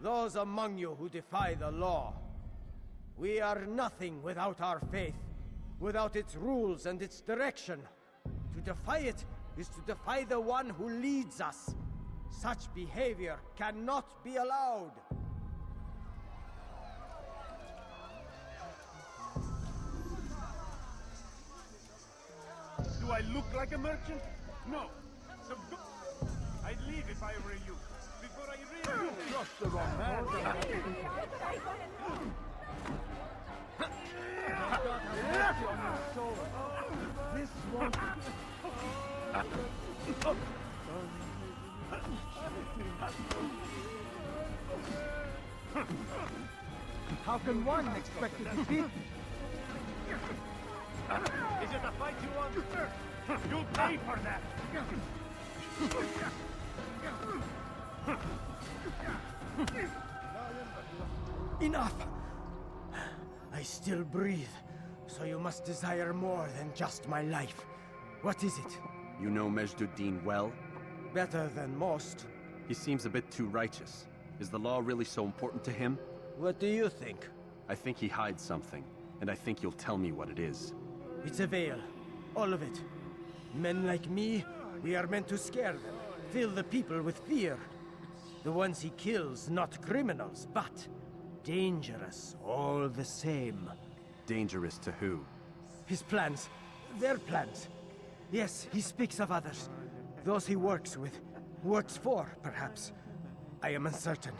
[SPEAKER 17] Those among you who defy the law. We are nothing without our faith, without its rules and its direction. To defy it is to defy the one who leads us. Such behavior cannot be allowed.
[SPEAKER 5] Do I look like a merchant? No. So go. I'd leave if I were you. Before I really trust the wrong man. This one.
[SPEAKER 20] How can one expect to defeat?
[SPEAKER 5] Is it a fight you want? You'll pay for that.
[SPEAKER 17] Enough! I still breathe, so you must desire more than just my life. What is it?
[SPEAKER 3] You know Majduddin well?
[SPEAKER 17] Better than most.
[SPEAKER 3] He seems a bit too righteous. Is the law really so important to him?
[SPEAKER 17] What do you think?
[SPEAKER 3] I think he hides something, and I think you'll tell me what it is.
[SPEAKER 17] It's a veil. All of it. Men like me, we are meant to scare them, fill the people with fear. The ones he kills, not criminals, but dangerous all the same.
[SPEAKER 3] Dangerous to who?
[SPEAKER 17] His plans. Their plans. Yes, he speaks of others. Those he works with. Works for, perhaps. I am uncertain.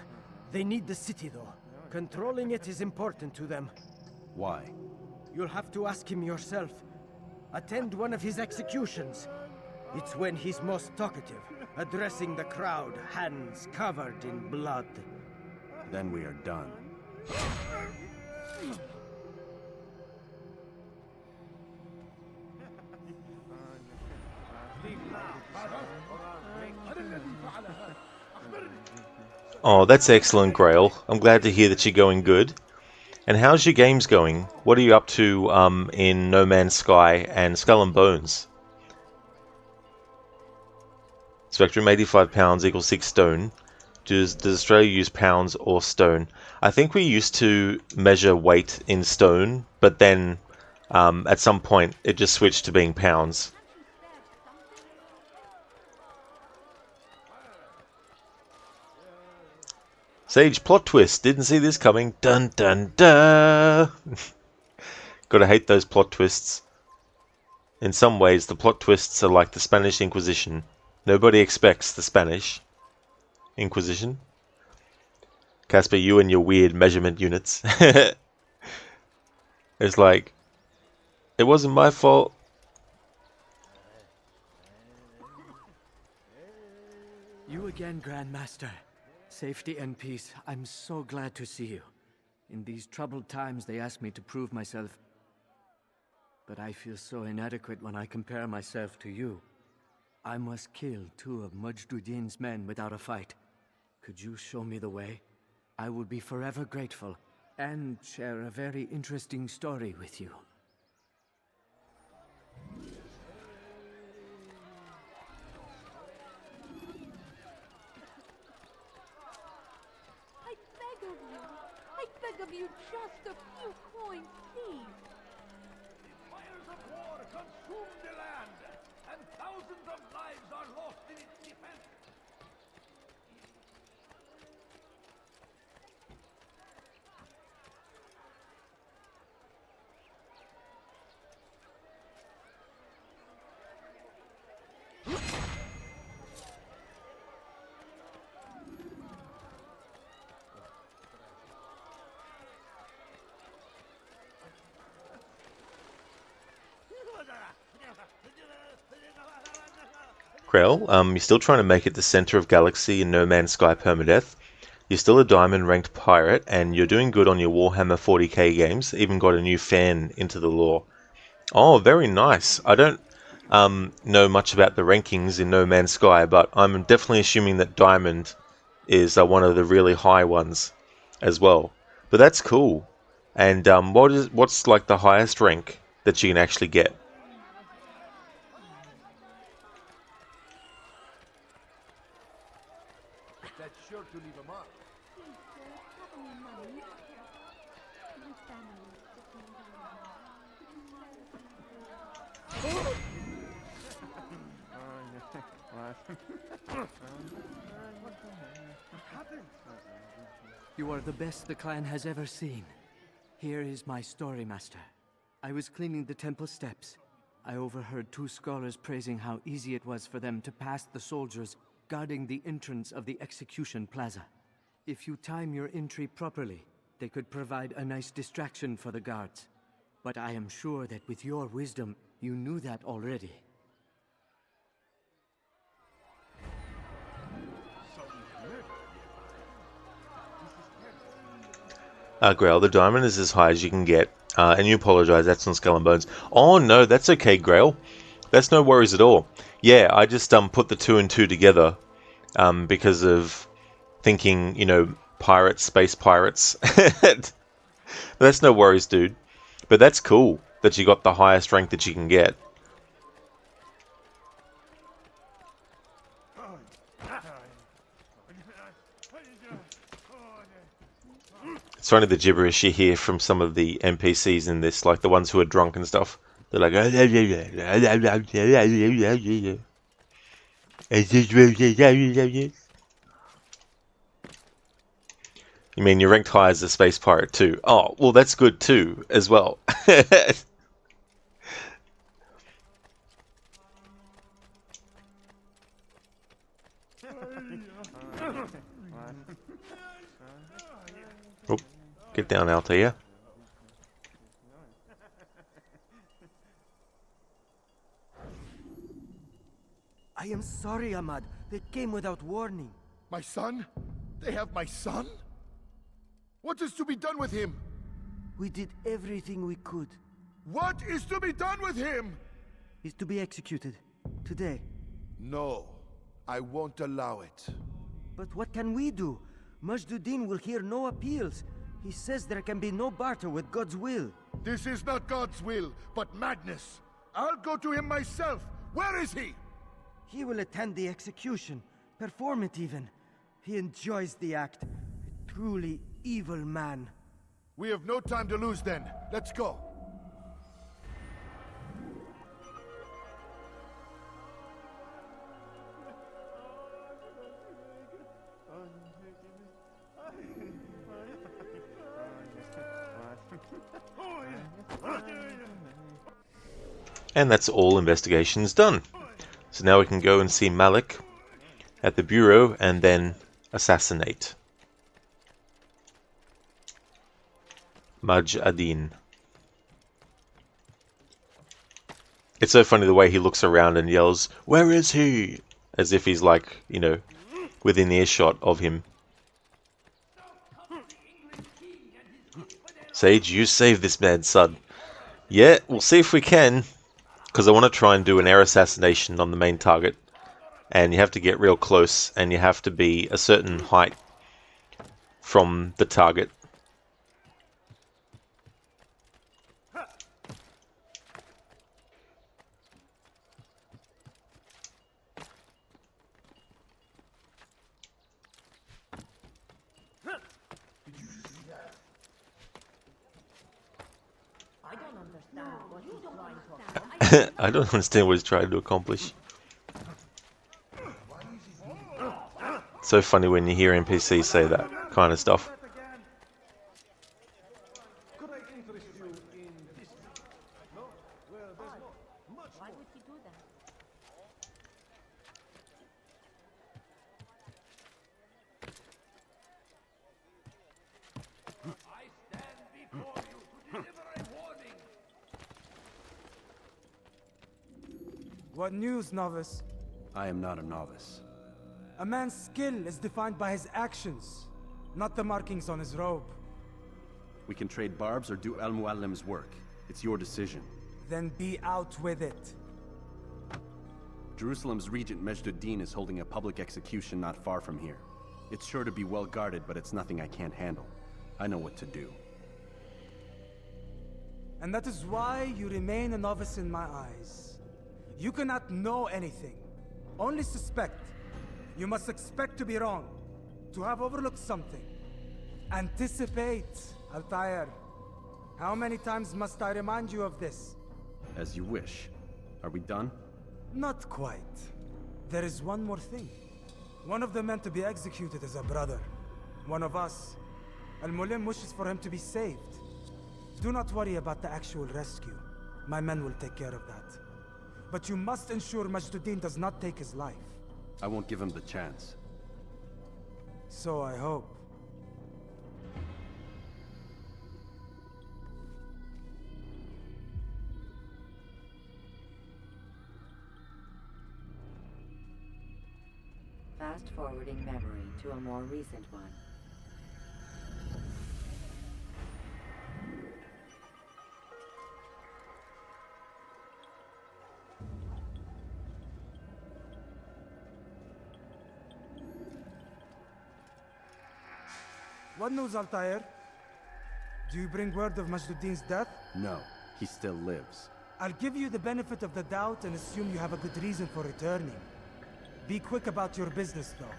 [SPEAKER 17] They need the city, though. Controlling it is important to them.
[SPEAKER 3] Why?
[SPEAKER 17] You'll have to ask him yourself. Attend one of his executions. It's when he's most talkative, addressing the crowd, hands covered in blood.
[SPEAKER 3] Then we are done.
[SPEAKER 1] Oh, that's excellent, Grail. I'm glad to hear that you're going good. And how's your games going? What are you up to in No Man's Sky and Skull and Bones? Spectrum, 85 pounds equals 6 stone. Does Australia use pounds or stone? I think we used to measure weight in stone, but then at some point it just switched to being pounds. Sage, plot twist. Didn't see this coming. Dun dun dun. Gotta hate those plot twists. In some ways, the plot twists are like the Spanish Inquisition. Nobody expects the Spanish Inquisition. Casper, you and your weird measurement units. It's like, it wasn't my fault.
[SPEAKER 11] You again, Grandmaster. Safety and peace. I'm so glad to see you. In these troubled times, they ask me to prove myself. But I feel so inadequate when I compare myself to you. I must kill 2 of Mujduddin's men without a fight. Could you show me the way? I will be forever grateful, and share a very interesting story with you.
[SPEAKER 7] I beg of you, just a few coins, please.
[SPEAKER 5] The fires of war consume the land, and thousands of lives are lost in its defense.
[SPEAKER 1] Krell, you're still trying to make it the center of Galaxy in No Man's Sky permadeath. You're still a diamond ranked pirate, and you're doing good on your Warhammer 40k games. Even got a new fan into the lore. Oh, very nice. I don't know much about the rankings in No Man's Sky, but I'm definitely assuming that diamond is one of the really high ones as well. But that's cool. And what's like the highest rank that you can actually get?
[SPEAKER 5] That's sure to leave a mark.
[SPEAKER 11] You are the best the clan has ever seen. Here is my story, Master. I was cleaning the temple steps. I overheard 2 scholars praising how easy it was for them to pass the soldiers guarding the entrance of the execution plaza. If you time your entry properly, they could provide a nice distraction for the guards. But I am sure that with your wisdom, you knew that already.
[SPEAKER 1] Grail, the diamond is as high as you can get. And you apologize, that's on Skull and Bones. Oh no, that's okay, Grail. That's no worries at all. Yeah, I just put the 2 and 2 together because of thinking, you know, pirates, space pirates. That's no worries, dude. But that's cool that you got the highest rank that you can get. It's only the gibberish you hear from some of the NPCs in this, like the ones who are drunk and stuff. They're like, you mean you're ranked high as a space pirate too? Oh, well that's good too, as well. Oh, get down, Altair.
[SPEAKER 10] I am sorry, Ahmad. They came without warning.
[SPEAKER 9] My son? They have my son? What is to be done with him?
[SPEAKER 10] We did everything we could.
[SPEAKER 9] What is to be done with him?
[SPEAKER 10] He's to be executed. Today.
[SPEAKER 9] No, I won't allow it.
[SPEAKER 17] But what can we do? Majduddin will hear no appeals. He says there can be no barter with God's will.
[SPEAKER 19] This is not God's will, but madness. I'll go to him myself. Where is he?
[SPEAKER 17] He will attend the execution, perform it even. He enjoys the act. A truly evil man.
[SPEAKER 19] We have no time to lose then. Let's go.
[SPEAKER 1] And that's all investigations done. So now we can go and see Malik at the Bureau and then assassinate Majduddin. It's so funny the way he looks around and yells, "Where is he?" As if he's like, you know, within earshot of him. Sage, you save this man, son. Yeah, we'll see if we can. Because I want to try and do an air assassination on the main target. And you have to get real close, and you have to be a certain height from the target. I don't understand what he's trying to accomplish. So funny when you hear NPCs say that kind of stuff.
[SPEAKER 20] What news, novice?
[SPEAKER 3] I am not a novice.
[SPEAKER 20] A man's skill is defined by his actions, not the markings on his robe.
[SPEAKER 3] We can trade barbs or do Al-Muallim's work. It's your decision.
[SPEAKER 20] Then be out with it.
[SPEAKER 3] Jerusalem's regent Majduddin is holding a public execution not far from here. It's sure to be well guarded, but it's nothing I can't handle. I know what to do.
[SPEAKER 20] And that is why you remain a novice in my eyes. You cannot know anything, only suspect. You must expect to be wrong, to have overlooked something. Anticipate, Altair. How many times must I remind you of this?
[SPEAKER 3] As you wish. Are we done?
[SPEAKER 20] Not quite. There is one more thing. One of the men to be executed is a brother. One of us. Al-Mulim wishes for him to be saved. Do not worry about the actual rescue. My men will take care of that. But you must ensure Majduddin does not take his life.
[SPEAKER 3] I won't give him the chance.
[SPEAKER 20] So I hope.
[SPEAKER 2] Fast-forwarding memory to a more recent one.
[SPEAKER 20] What news, Altair? Do you bring word of Majduddin's death?
[SPEAKER 3] No, he still lives.
[SPEAKER 20] I'll give you the benefit of the doubt and assume you have a good reason for returning. Be quick about your business, though.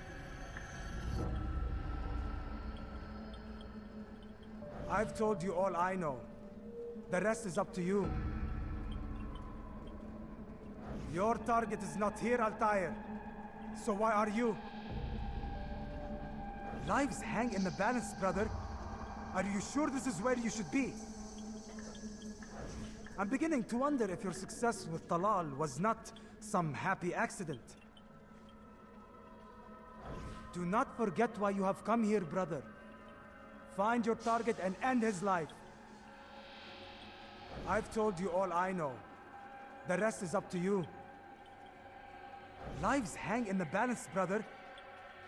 [SPEAKER 20] I've told you all I know. The rest is up to you. Your target is not here, Altair. So why are you? Lives hang in the balance, brother. Are you sure this is where you should be? I'm beginning to wonder if your success with Talal was not some happy accident. Do not forget why you have come here, brother. Find your target and end his life. I've told you all I know. The rest is up to you. Lives hang in the balance, brother.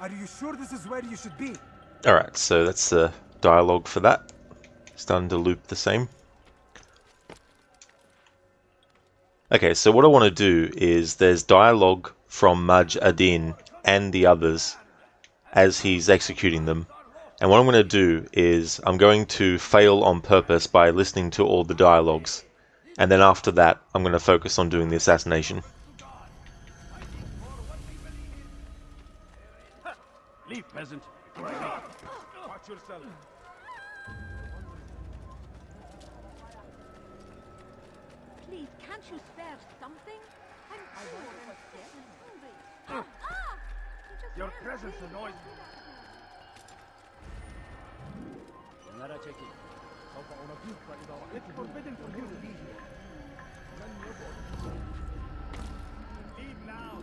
[SPEAKER 20] Are you sure this is where you should be?
[SPEAKER 1] Alright, so that's the dialogue for that. Starting to loop the same. Okay, so what I want to do is there's dialogue from Majduddin and the others as he's executing them. And what I'm going to do is I'm going to fail on purpose by listening to all the dialogues. And then after that, I'm going to focus on doing the assassination.
[SPEAKER 5] Leave, peasant. Watch yourself.
[SPEAKER 18] Please, can't you spare something? I'm poor and sick and hungry.
[SPEAKER 5] Your presence annoys me. It's forbidden for you to be here. Leave now.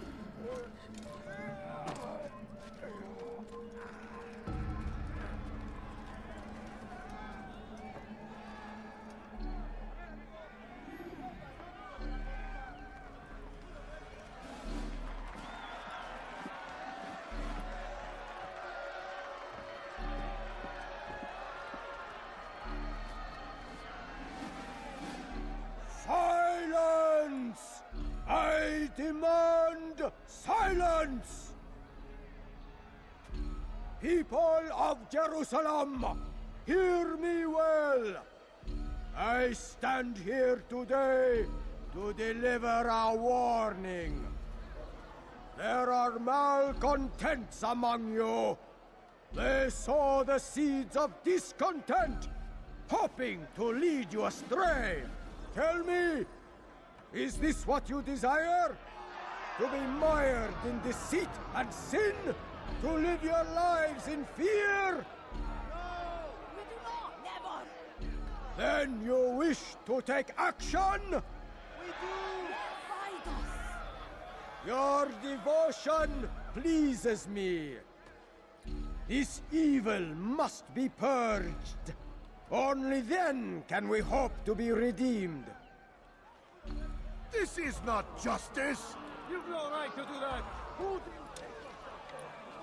[SPEAKER 15] Silence! I demand silence! People of Jerusalem, hear me well. I stand here today to deliver a warning. There are malcontents among you. They sow the seeds of discontent, hoping to lead you astray. Tell me, is this what you desire? To be mired in deceit and sin? To live your lives in fear?
[SPEAKER 18] No, we do not. Never.
[SPEAKER 15] Then you wish to take action?
[SPEAKER 18] We do. Fight us.
[SPEAKER 15] Your devotion pleases me. This evil must be purged. Only then can we hope to be redeemed.
[SPEAKER 9] This is not justice!
[SPEAKER 5] You've no right to do that. Who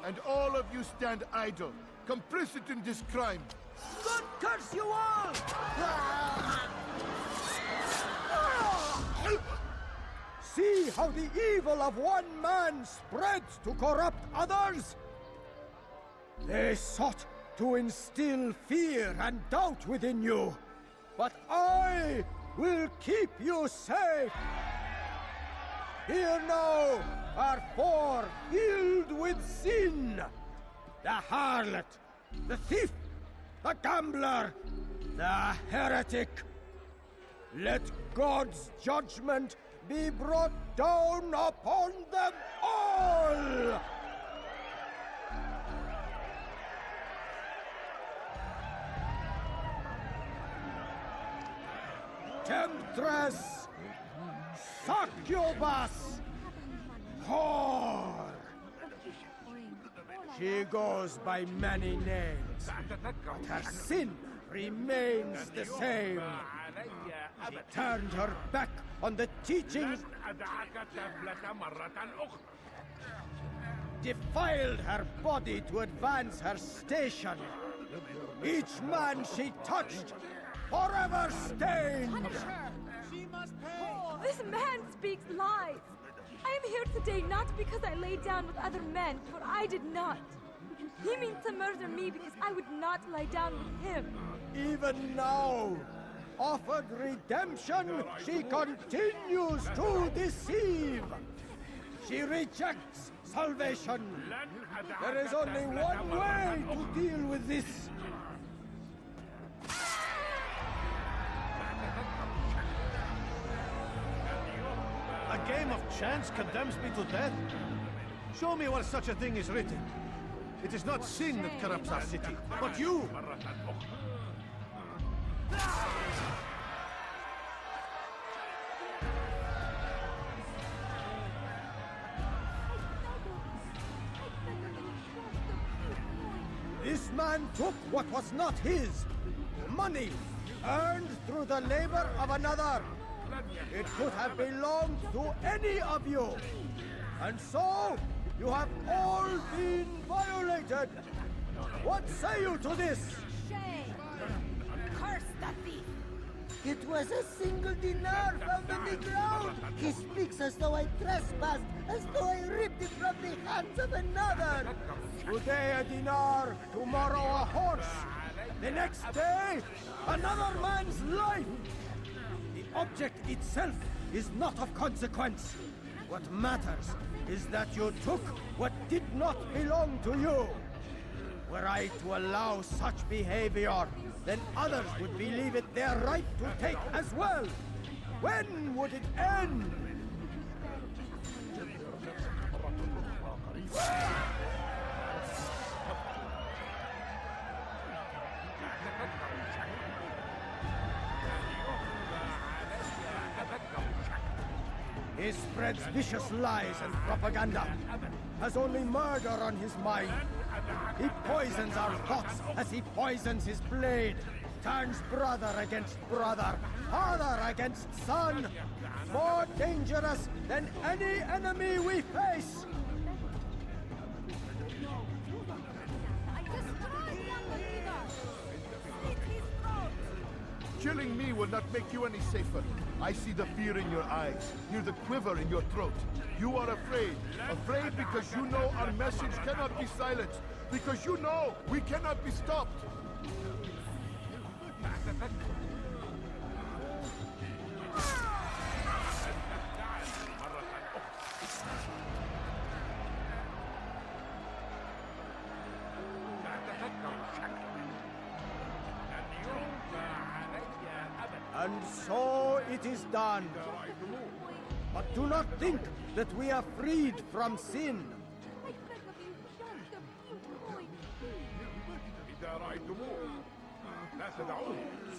[SPEAKER 9] And all of you stand idle, complicit in this crime.
[SPEAKER 15] God curse you all! See how the evil of one man spreads to corrupt others? They sought to instill fear and doubt within you, but I will keep you safe. Here now are four filled with sin. The harlot, the thief, the gambler, the heretic. Let God's judgment be brought down upon them all! Temptress, succubus, whore. She goes by many names, but her sin remains the same. She turned her back on the teachings, defiled her body to advance her station. Each man she touched forever stained.
[SPEAKER 7] She must pay. This man speaks lies. I am here today not because I lay down with other men, for I did not. He means to murder me because I would not lie down with him.
[SPEAKER 15] Even now, offered redemption, she continues to deceive. She rejects salvation. There is only one way to deal with this.
[SPEAKER 9] A game of chance condemns me to death? Show me where such a thing is written. It is not sin that corrupts our city, but you!
[SPEAKER 15] This man took what was not his. Money, earned through the labor of another. It could have belonged to any of you. And so, you have all been violated. What say you to this?
[SPEAKER 18] Shame. Curse the thief.
[SPEAKER 15] It was a single dinar found beneath holy ground! He speaks as though I trespassed, as though I ripped it from the hands of another! Today a dinar, tomorrow a horse! The next day, another man's life! The object itself is not of consequence. What matters is that you took what did not belong to you. Were I to allow such behavior, then others would believe it their right to take as well. When would it end? He spreads vicious lies and propaganda, has only murder on his mind. He poisons our thoughts as he poisons his blade, turns brother against brother, father against son, more dangerous than any enemy we face.
[SPEAKER 9] Killing me will not make you any safer. I see the fear in your eyes, hear the quiver in your throat. You are afraid. Afraid because you know our message cannot be silenced. Because you know we cannot be stopped.
[SPEAKER 15] And so it is done. But do not think that we are freed from sin.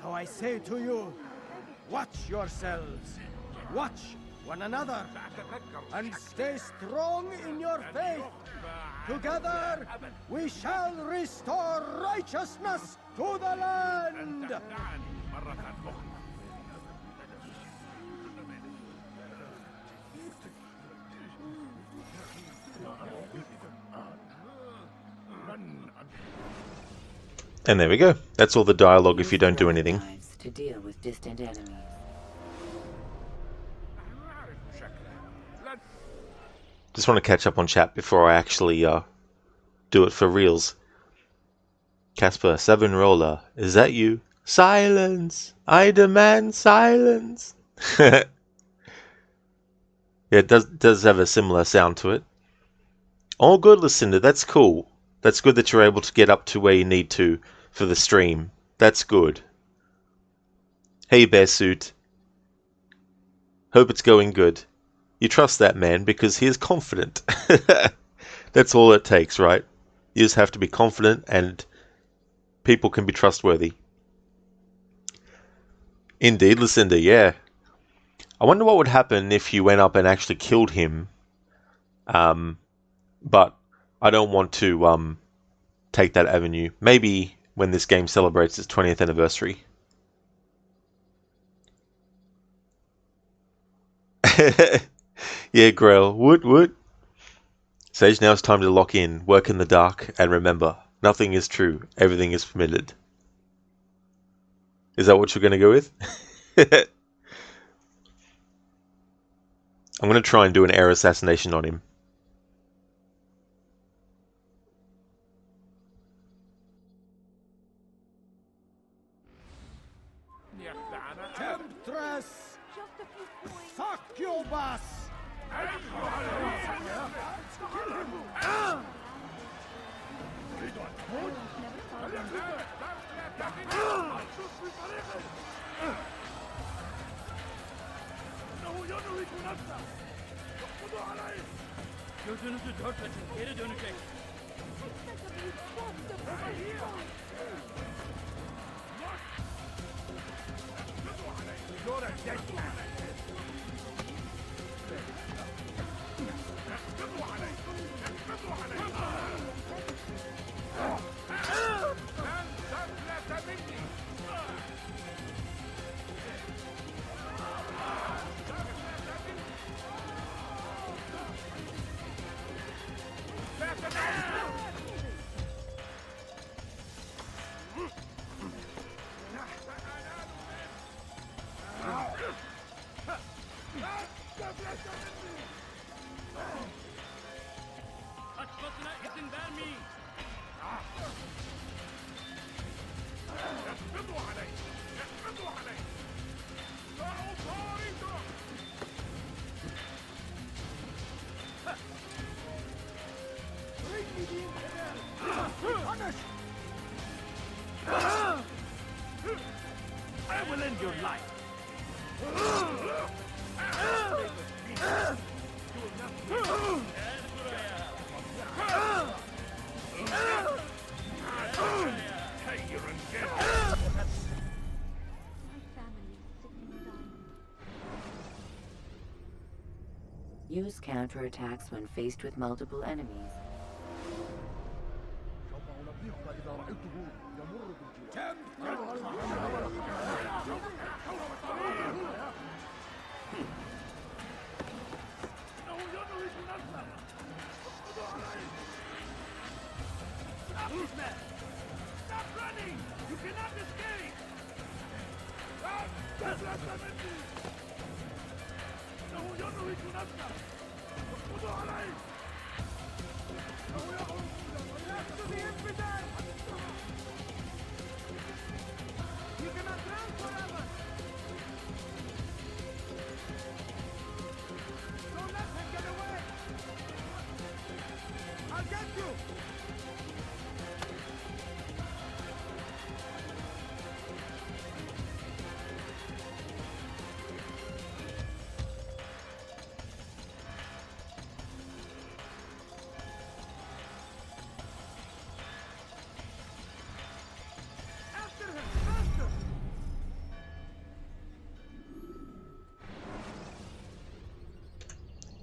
[SPEAKER 15] So I say to you, watch yourselves, watch one another, and stay strong in your faith. Together, we shall restore righteousness to the land.
[SPEAKER 1] And there we go. That's all the dialogue if you don't do anything.
[SPEAKER 2] To deal with distant enemies.
[SPEAKER 1] Just want to catch up on chat before I actually do it for reals. Casper, Roller, is that you? Silence! I demand silence! Yeah, it does have a similar sound to it. Oh, good, Lucinda, that's cool. That's good that you're able to get up to where you need to for the stream. That's good. Hey, Bearsuit. Hope it's going good. You trust that man because he is confident. That's all it takes, right? You just have to be confident and people can be trustworthy. Indeed, Lucinda, yeah. I wonder what would happen if you went up and actually killed him. But I don't want to take that avenue. Maybe when this game celebrates its 20th anniversary. Yeah, Grail. Woot. Sage, now it's time to lock in, work in the dark, and remember, nothing is true, everything is permitted. Is that what you're going to go with? I'm going to try and do an air assassination on him.
[SPEAKER 15] Temptress! Succubus!
[SPEAKER 5] I will end your life.
[SPEAKER 2] Use counterattacks when faced with multiple enemies.
[SPEAKER 5] Stop this man! Stop running! You cannot escape!
[SPEAKER 15] You cannot run forever! Don't let him get away! I'll get you!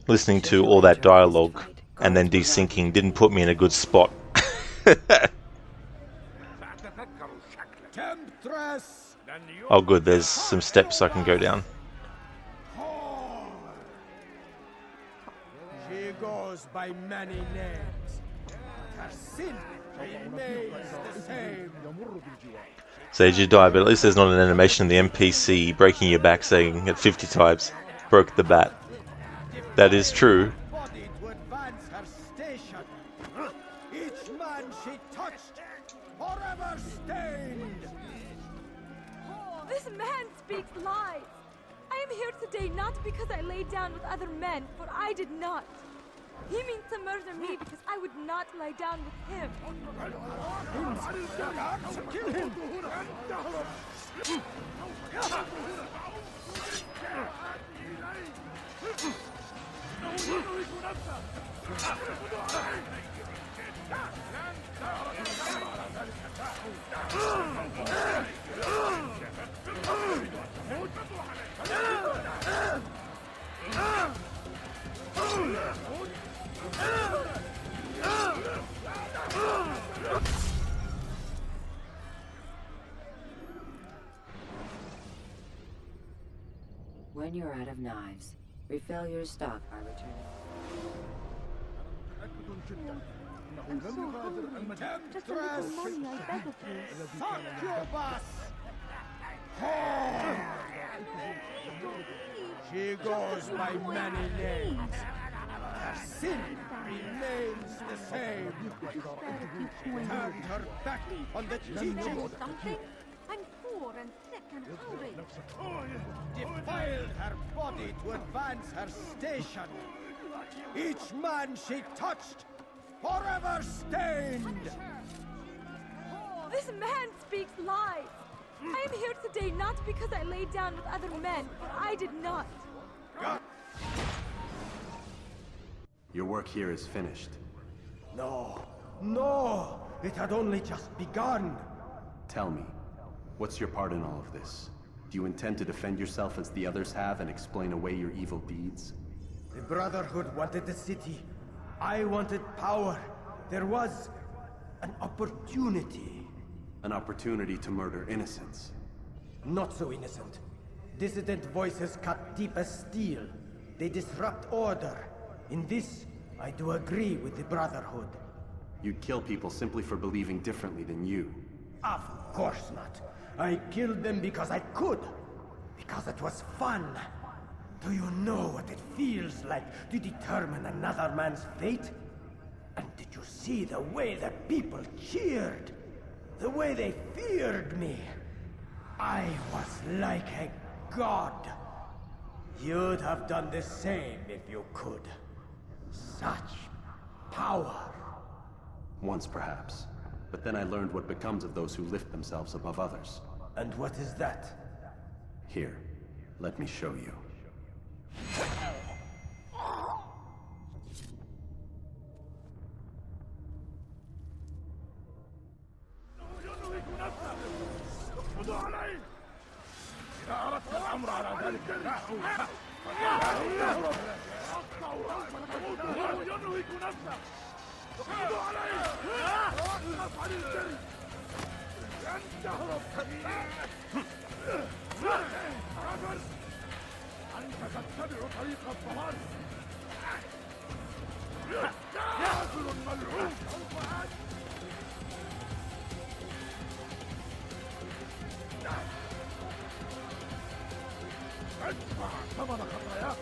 [SPEAKER 1] Listening to all that dialogue and then desyncing didn't put me in a good spot. Oh good, there's some steps I can go down.
[SPEAKER 15] She goes by many names, but her sin remains the same.
[SPEAKER 1] So you die, but at least there's not an animation of the NPC breaking your back saying at 50 times, broke the bat. That is true.
[SPEAKER 15] Body to advance her station. Each man she touched, forever stained.
[SPEAKER 7] This man speaks lies. I am here today not because I lay down with other men, for I did not. He means to murder me because I would not lie down with him.
[SPEAKER 15] Kill him!
[SPEAKER 2] When you're out of knives, refill your stock by returning.
[SPEAKER 7] I'm so hungry. Just a little money, I beg of you.
[SPEAKER 15] Succubus! She goes by many names. Her sin remains the same. Turned her back on the teachings.
[SPEAKER 18] Something? I'm poor and sick and hungry.
[SPEAKER 15] Defiled her body to advance her station. Each man she touched, forever stained.
[SPEAKER 7] This man speaks lies. I am here today not because I lay down with other men, for I did not.
[SPEAKER 3] Your work here is finished.
[SPEAKER 15] No, no, it had only just begun.
[SPEAKER 3] Tell me, what's your part in all of this? Do you intend to defend yourself as the others have and explain away your evil deeds?
[SPEAKER 15] The Brotherhood wanted the city. I wanted power. There was an opportunity.
[SPEAKER 3] An opportunity to murder innocents.
[SPEAKER 15] Not so innocent. Dissident voices cut deep as steel. They disrupt order. In this, I do agree with the Brotherhood.
[SPEAKER 3] You'd kill people simply for believing differently than you.
[SPEAKER 15] Of course not. I killed them because I could. Because it was fun.
[SPEAKER 10] Do you know what it feels like to determine another man's fate? And did you see the way the people cheered? The way they feared me? I was like a god. You'd have done the same if you could. Such power.
[SPEAKER 3] Once, perhaps. But then I learned what becomes of those who lift themselves above others.
[SPEAKER 10] And what is that?
[SPEAKER 3] Here, let me show you.
[SPEAKER 15] إذا أردت الأمر على ذلك النحو ينهك نفسه اقبضوا عليه افعل الجري لن تهرب عبر أنت تتبع طريق الضلال كافر ملعون ادفع ثمن خطاياك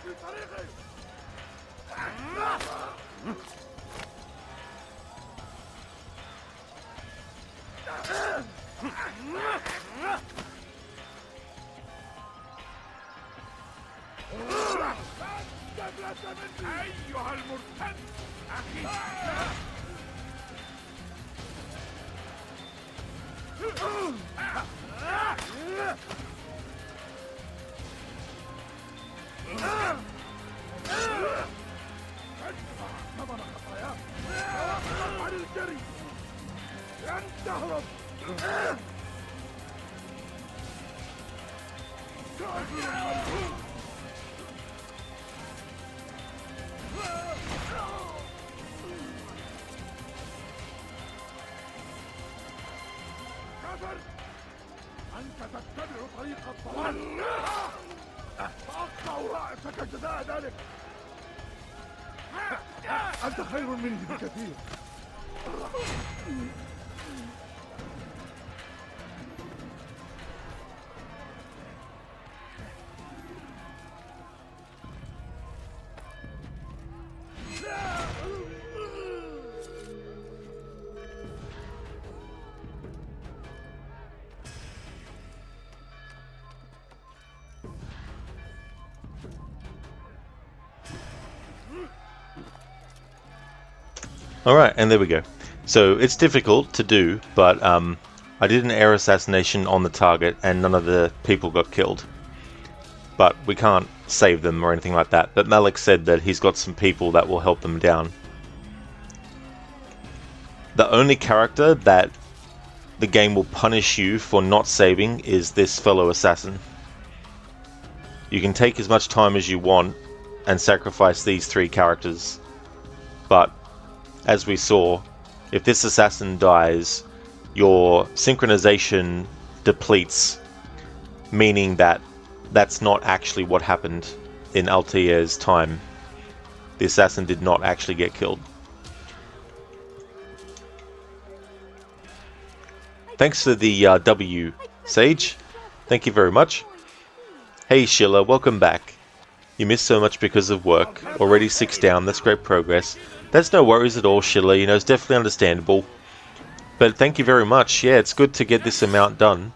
[SPEAKER 15] في طريقي أيها المرتد أخي ادفع ثمن خطاياك عن الجري لن تهرب كافر ملعون كافر أنت تتبع طريق الضلال سأقطع رأسك جزاء ذلك أنت خير مني بكثير
[SPEAKER 1] Alright, and there we go. So it's difficult to do, but I did an air assassination on the target and none of the people got killed. But we can't save them or anything like that. But Malik said that he's got some people that will help them down. The only character that the game will punish you for not saving is this fellow assassin. You can take as much time as you want and sacrifice these three characters. But as we saw, if this assassin dies, your synchronization depletes, meaning that that's not actually what happened in Altair's time. The assassin did not actually get killed. Thanks for the W, Sage. Thank you very much. Hey Sheila, welcome back. You missed so much because of work. Already 6 down, that's great progress. That's no worries at all, Sheila, you know, it's definitely understandable. But thank you very much. Yeah, it's good to get this amount done.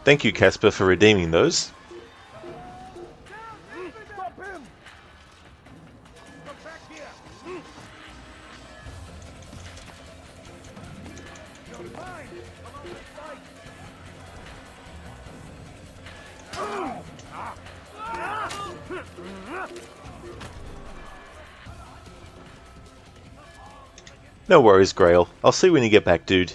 [SPEAKER 1] Thank you, Casper, for redeeming those.
[SPEAKER 15] Stop him! Come back here! You're mine! Come on, let's fight!
[SPEAKER 1] No worries, Grail. I'll see you when you get back, dude.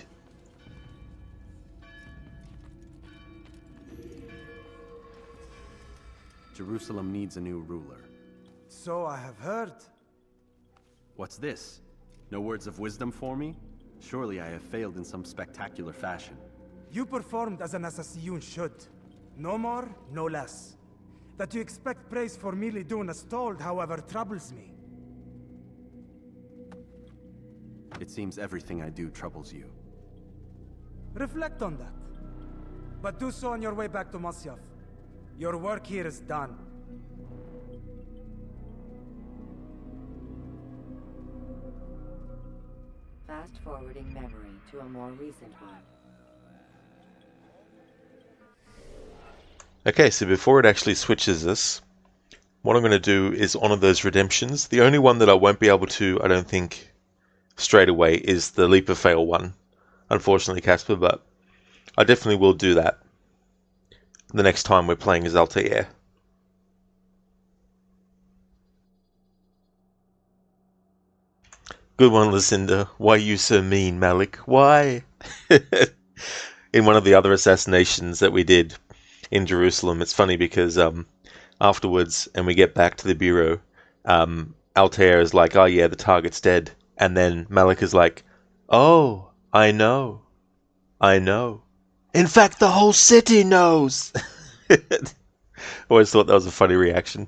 [SPEAKER 3] Jerusalem needs a new ruler.
[SPEAKER 20] So I have heard.
[SPEAKER 3] What's this? No words of wisdom for me? Surely I have failed in some spectacular fashion.
[SPEAKER 20] You performed as an assassin should. No more, no less. That you expect praise for merely doing as told, however, troubles me.
[SPEAKER 3] It seems everything I do troubles you.
[SPEAKER 20] Reflect on that. But do so on your way back to Masyaf. Your work here is done.
[SPEAKER 2] Fast-forwarding memory to a more recent one.
[SPEAKER 1] Okay, so before it actually switches us, what I'm going to do is honor those redemptions. The only one that I won't be able to, I don't think, straight away is the Leap of Fail one. Unfortunately, Casper, but I definitely will do that the next time we're playing as Altair. Good one, Lucinda. Why you so mean, Malik? Why? In one of the other assassinations that we did in Jerusalem, it's funny because afterwards, and we get back to the bureau, Altair is like, oh yeah, the target's dead. And then Malik is like, oh, I know. I know. In fact, the whole city knows. Always thought that was a funny reaction.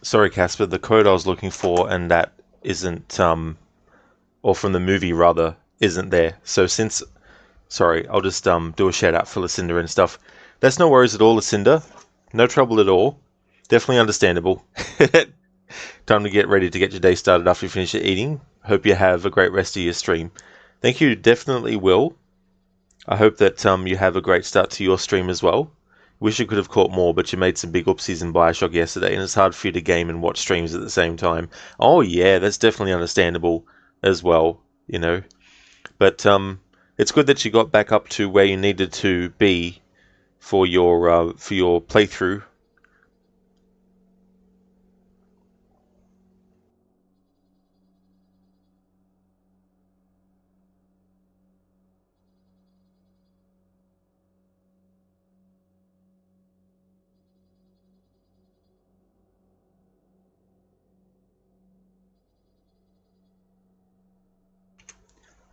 [SPEAKER 1] Sorry, Casper, the code I was looking for, and that isn't, or from the movie rather, isn't there. So since, sorry, I'll just do a shout out for Lucinda and stuff. That's no worries at all, Lucinda. No trouble at all. Definitely understandable. Time to get ready to get your day started after you finish your eating. Hope you have a great rest of your stream. Thank you, definitely will. I hope that you have a great start to your stream as well. Wish you could have caught more, but you made some big oopsies in Bioshock yesterday, and it's hard for you to game and watch streams at the same time. Oh yeah, that's definitely understandable as well, you know. But it's good that you got back up to where you needed to be for your playthrough.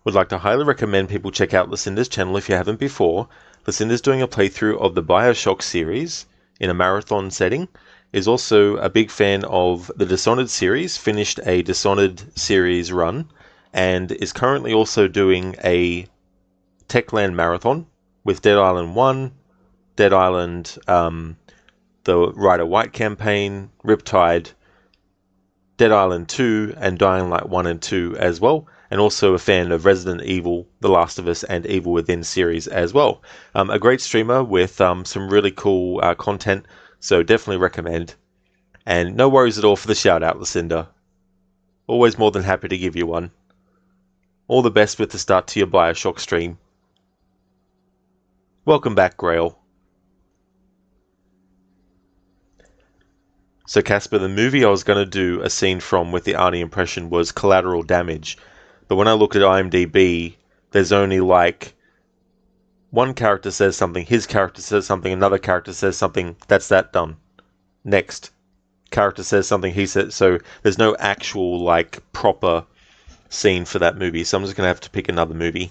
[SPEAKER 1] Would like to highly recommend people check out Lucinda's channel if you haven't before. Lucinda's doing a playthrough of the Bioshock series in a marathon setting. Is also a big fan of the Dishonored series, finished a Dishonored series run, and is currently also doing a Techland marathon with Dead Island 1, Dead Island, the Rider White campaign, Riptide, Dead Island 2, and Dying Light 1 and 2 as well, and also a fan of Resident Evil, The Last of Us, and Evil Within series as well. A great streamer with some really cool content, so definitely recommend. And no worries at all for the shout out, Lucinda. Always more than happy to give you one. All the best with the start to your Bioshock stream. Welcome back, Grail. So Casper, the movie I was going to do a scene from with the Arnie impression was Collateral Damage. But when I looked at IMDb, there's only like one character says something, his character says something, another character says something, that's that done. Next. Character says something, he says, so there's no actual like proper scene for that movie, so I'm just going to have to pick another movie.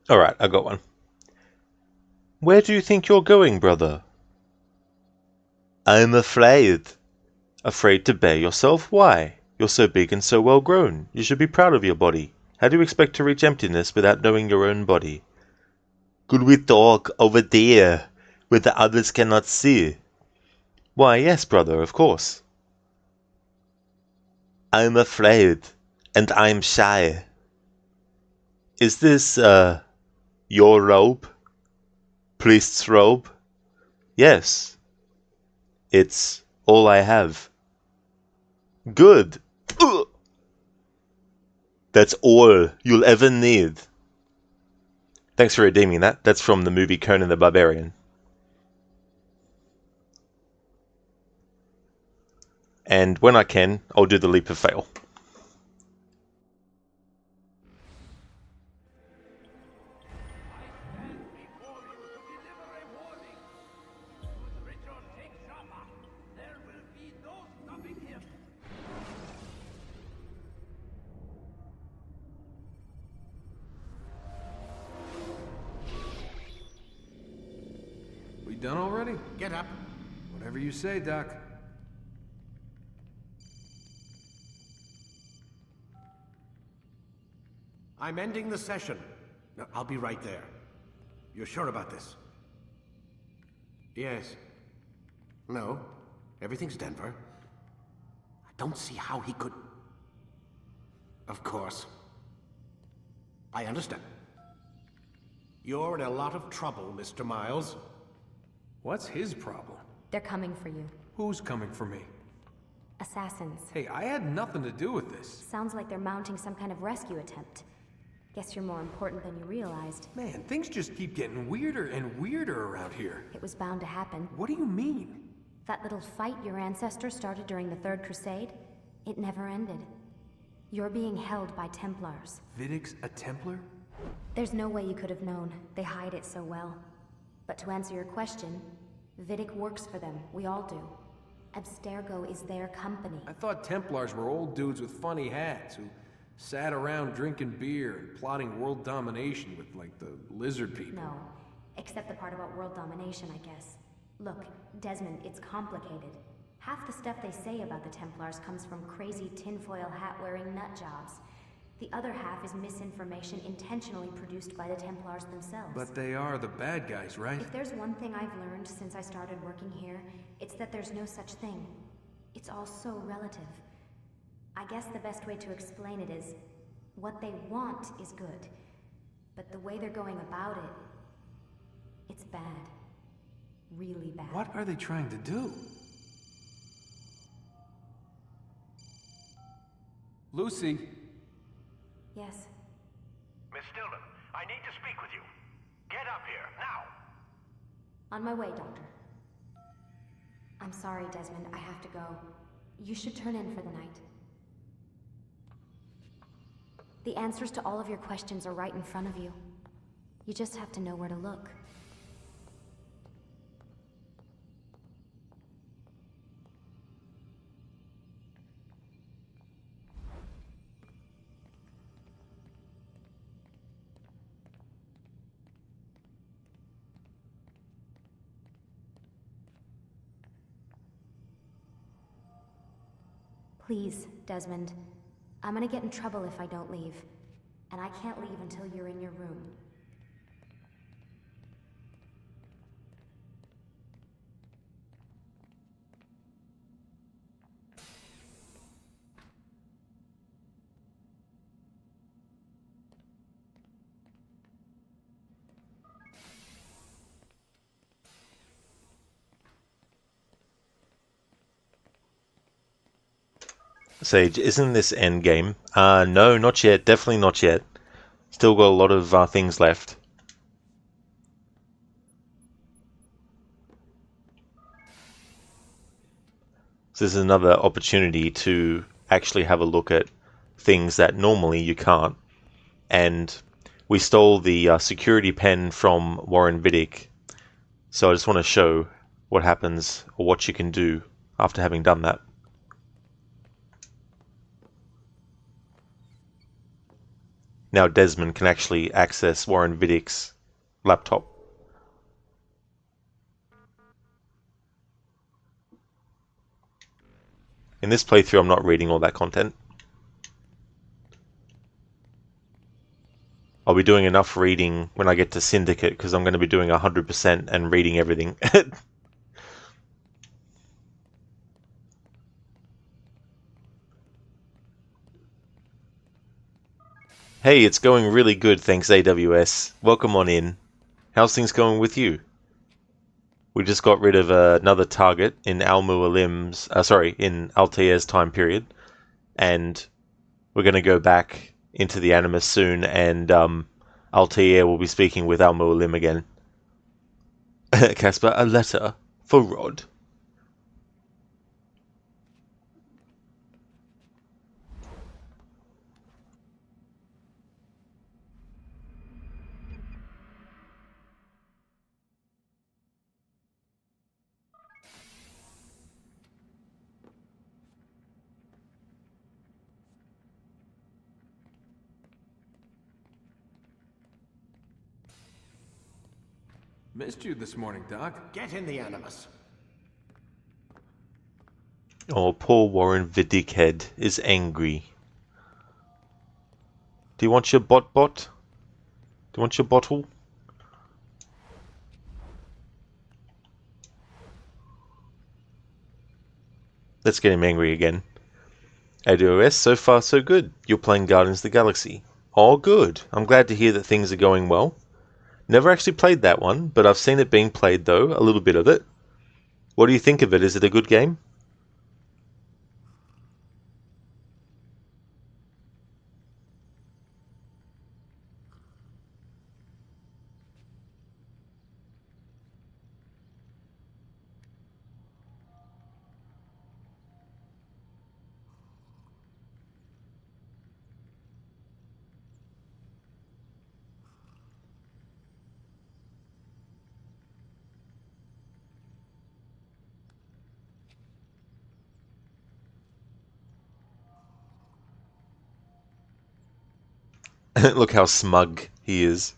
[SPEAKER 1] Alright, I got one. Where do you think you're going, brother? I'm afraid. Afraid to bear yourself? Why? You're so big and so well grown. You should be proud of your body. How do you expect to reach emptiness without knowing your own body? Could we talk over there, where the others cannot see? Why, yes, brother, of course. I'm afraid, and I'm shy. Is this, your robe? Priest's robe? Yes. It's all I have. Good. Ugh. That's all you'll ever need. Thanks for redeeming that. That's from the movie Conan the Barbarian. And when I can, I'll do the leap of fail.
[SPEAKER 21] done already?
[SPEAKER 15] Get up.
[SPEAKER 21] Whatever you say, Doc.
[SPEAKER 15] I'm ending the session. No, I'll be right there. You're sure about this? Yes. No. Everything's Denver. I don't see how he could... Of course. I understand. You're in a lot of trouble, Mr. Miles.
[SPEAKER 21] What's his problem?
[SPEAKER 22] They're coming for you.
[SPEAKER 21] Who's coming for me?
[SPEAKER 22] Assassins.
[SPEAKER 21] Hey, I had nothing to do with this.
[SPEAKER 22] Sounds like they're mounting some kind of rescue attempt. Guess you're more important than you realized.
[SPEAKER 21] Man, things just keep getting weirder and weirder around here.
[SPEAKER 22] It was bound to happen.
[SPEAKER 21] What do you mean?
[SPEAKER 22] That little fight your ancestors started during the Third Crusade, it never ended. You're being held by Templars.
[SPEAKER 21] Vidic's a Templar?
[SPEAKER 22] There's no way you could have known. They hide it so well. But to answer your question, Vidic works for them. We all do. Abstergo is their company.
[SPEAKER 21] I thought Templars were old dudes with funny hats who sat around drinking beer and plotting world domination with, like, the lizard people.
[SPEAKER 22] No, except the part about world domination, I guess. Look, Desmond, it's complicated. Half the stuff they say about the Templars comes from crazy tinfoil hat-wearing nut jobs. The other half is misinformation intentionally produced by the Templars themselves.
[SPEAKER 21] But they are the bad guys, right?
[SPEAKER 22] If there's one thing I've learned since I started working here, it's that there's no such thing. It's all so relative. I guess the best way to explain it is, what they want is good, but the way they're going about it, it's bad. Really bad.
[SPEAKER 21] What are they trying to do? Lucy?
[SPEAKER 22] Yes?
[SPEAKER 23] Miss Stillman, I need to speak with you. Get up here, now!
[SPEAKER 22] On my way, Doctor. I'm sorry, Desmond, I have to go. You should turn in for the night. The answers to all of your questions are right in front of you. You just have to know where to look. Please, Desmond. I'm gonna get in trouble if I don't leave. And I can't leave until you're in your room.
[SPEAKER 1] Sage, isn't this endgame? No, not yet. Definitely not yet. Still got a lot of things left. So this is another opportunity to actually have a look at things that normally you can't. And we stole the security pen from Warren Vidic. So I just want to show what happens or what you can do after having done that. Now Desmond can actually access Warren Vidic's laptop. In this playthrough, I'm not reading all that content. I'll be doing enough reading when I get to Syndicate, because I'm going to be doing 100% and reading everything. Hey, it's going really good, thanks AWS. Welcome on in. How's things going with you? We just got rid of another target in Al-Mualim's, in Altair's time period, and we're going to go back into the Animus soon, and Altair will be speaking with Al-Mualim again. Casper, a letter for Rod.
[SPEAKER 21] Missed you this morning, Doc.
[SPEAKER 10] Get in the Animus.
[SPEAKER 1] Oh, poor Warren the dickhead is angry. Do you want your bot? Do you want your bottle? Let's get him angry again. ADOS, so far so good. You're playing Guardians of the Galaxy. Oh, good. I'm glad to hear that things are going well. Never actually played that one, but I've seen it being played though, a little bit of it. What do you think of it? Is it a good game? Look how smug he is.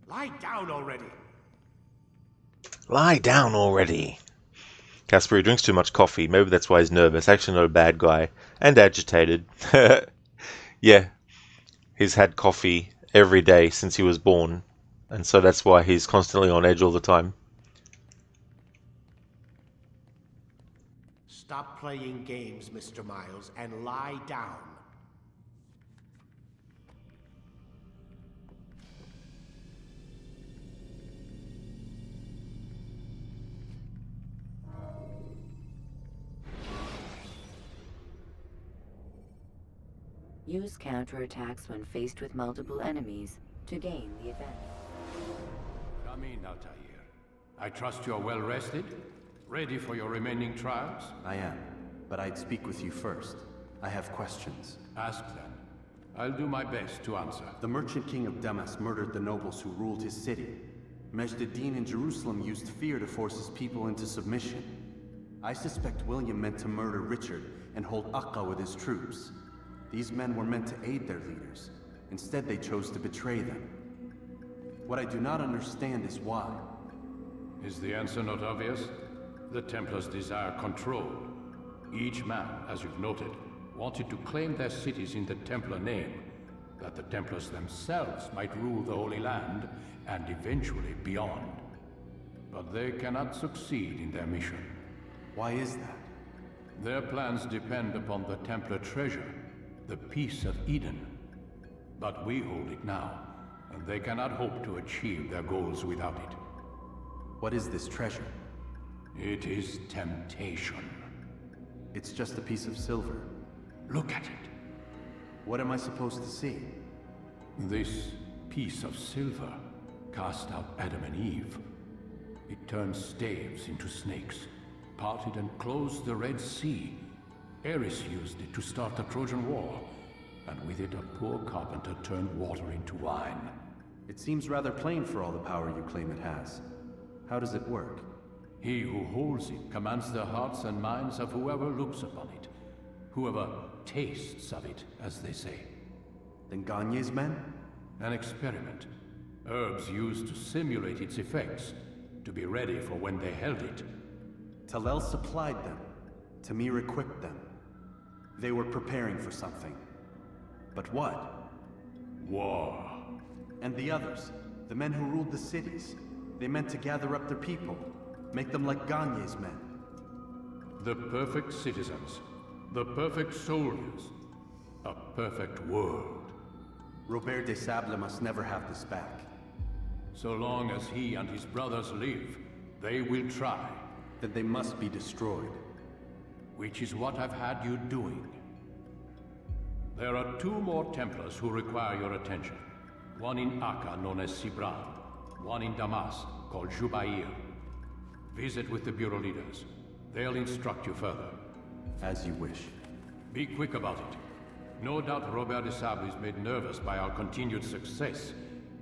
[SPEAKER 10] Lie down already.
[SPEAKER 1] Lie down already. Casper, he drinks too much coffee. Maybe that's why he's nervous. Actually not a bad guy. And agitated. Yeah. He's had coffee every day since he was born. And so that's why he's constantly on edge all the time.
[SPEAKER 10] Stop playing games, Mr. Miles, and lie down.
[SPEAKER 2] Use counterattacks when faced with multiple enemies to gain the advantage.
[SPEAKER 16] Come in, Altair. I trust you're well rested? Ready for your remaining trials?
[SPEAKER 3] I am, but I'd speak with you first. I have questions.
[SPEAKER 16] Ask them. I'll do my best to answer.
[SPEAKER 3] The merchant king of Damas murdered the nobles who ruled his city. Majd-ad-Din in Jerusalem used fear to force his people into submission. I suspect William meant to murder Richard and hold Akka with his troops. These men were meant to aid their leaders. Instead, they chose to betray them. What I do not understand is why.
[SPEAKER 16] Is the answer not obvious? The Templars desire control. Each man, as you've noted, wanted to claim their cities in the Templar name, that the Templars themselves might rule the Holy Land, and eventually beyond. But they cannot succeed in their mission.
[SPEAKER 3] Why is that?
[SPEAKER 16] Their plans depend upon the Templar treasure, the Peace of Eden. But we hold it now, and they cannot hope to achieve their goals without it.
[SPEAKER 3] What is this treasure?
[SPEAKER 16] It is temptation.
[SPEAKER 3] It's just a piece of silver.
[SPEAKER 16] Look at it.
[SPEAKER 3] What am I supposed to see?
[SPEAKER 16] This piece of silver cast out Adam and Eve. It turned staves into snakes, parted and closed the Red Sea. Ares used it to start the Trojan War, and with it a poor carpenter turned water into wine.
[SPEAKER 3] It seems rather plain for all the power you claim it has. How does it work?
[SPEAKER 16] He who holds it commands the hearts and minds of whoever looks upon it. Whoever tastes of it, as they say.
[SPEAKER 3] Then Gagne's men?
[SPEAKER 16] An experiment. Herbs used to simulate its effects, to be ready for when they held it.
[SPEAKER 3] Talel supplied them. Tamir equipped them. They were preparing for something. But what?
[SPEAKER 16] War.
[SPEAKER 3] And the others, the men who ruled the cities, they meant to gather up their people, make them like Gagne's men.
[SPEAKER 16] The perfect citizens. The perfect soldiers. A perfect world.
[SPEAKER 3] Robert de Sable must never have this back.
[SPEAKER 16] So long as he and his brothers live, they will try.
[SPEAKER 3] Then they must be destroyed.
[SPEAKER 16] Which is what I've had you doing. There are 2 more Templars who require your attention. One in Akka, known as Sibrand. One in Damas, called Jubair. Visit with the Bureau leaders. They'll instruct you further.
[SPEAKER 3] As you wish.
[SPEAKER 16] Be quick about it. No doubt Robert de Sable is made nervous by our continued success.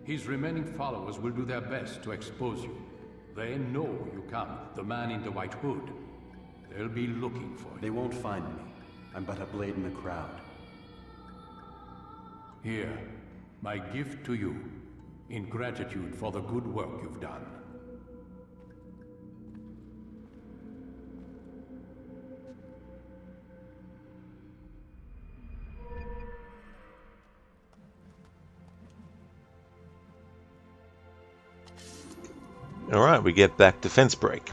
[SPEAKER 16] His remaining followers will do their best to expose you. They know you come, the man in the white hood. They'll be looking for you.
[SPEAKER 3] They won't find me. I'm but a blade in the crowd.
[SPEAKER 16] Here, my gift to you, in gratitude for the good work you've done.
[SPEAKER 1] Alright, we get back to fence break.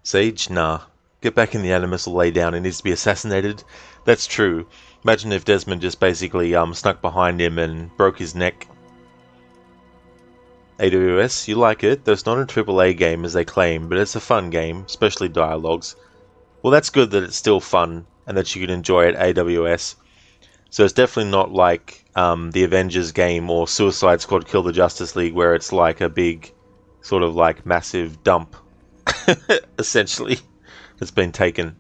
[SPEAKER 1] Sage, nah. Get back in the Animus or lay down. He needs to be assassinated. That's true. Imagine if Desmond just basically snuck behind him and broke his neck. AWS, you like it? Though it's not a AAA game as they claim, but it's a fun game, especially dialogues. Well, that's good that it's still fun and that you can enjoy it, AWS. So it's definitely not like the Avengers game or Suicide Squad Kill the Justice League, where it's like a big, sort of like massive dump, essentially, that's been taken.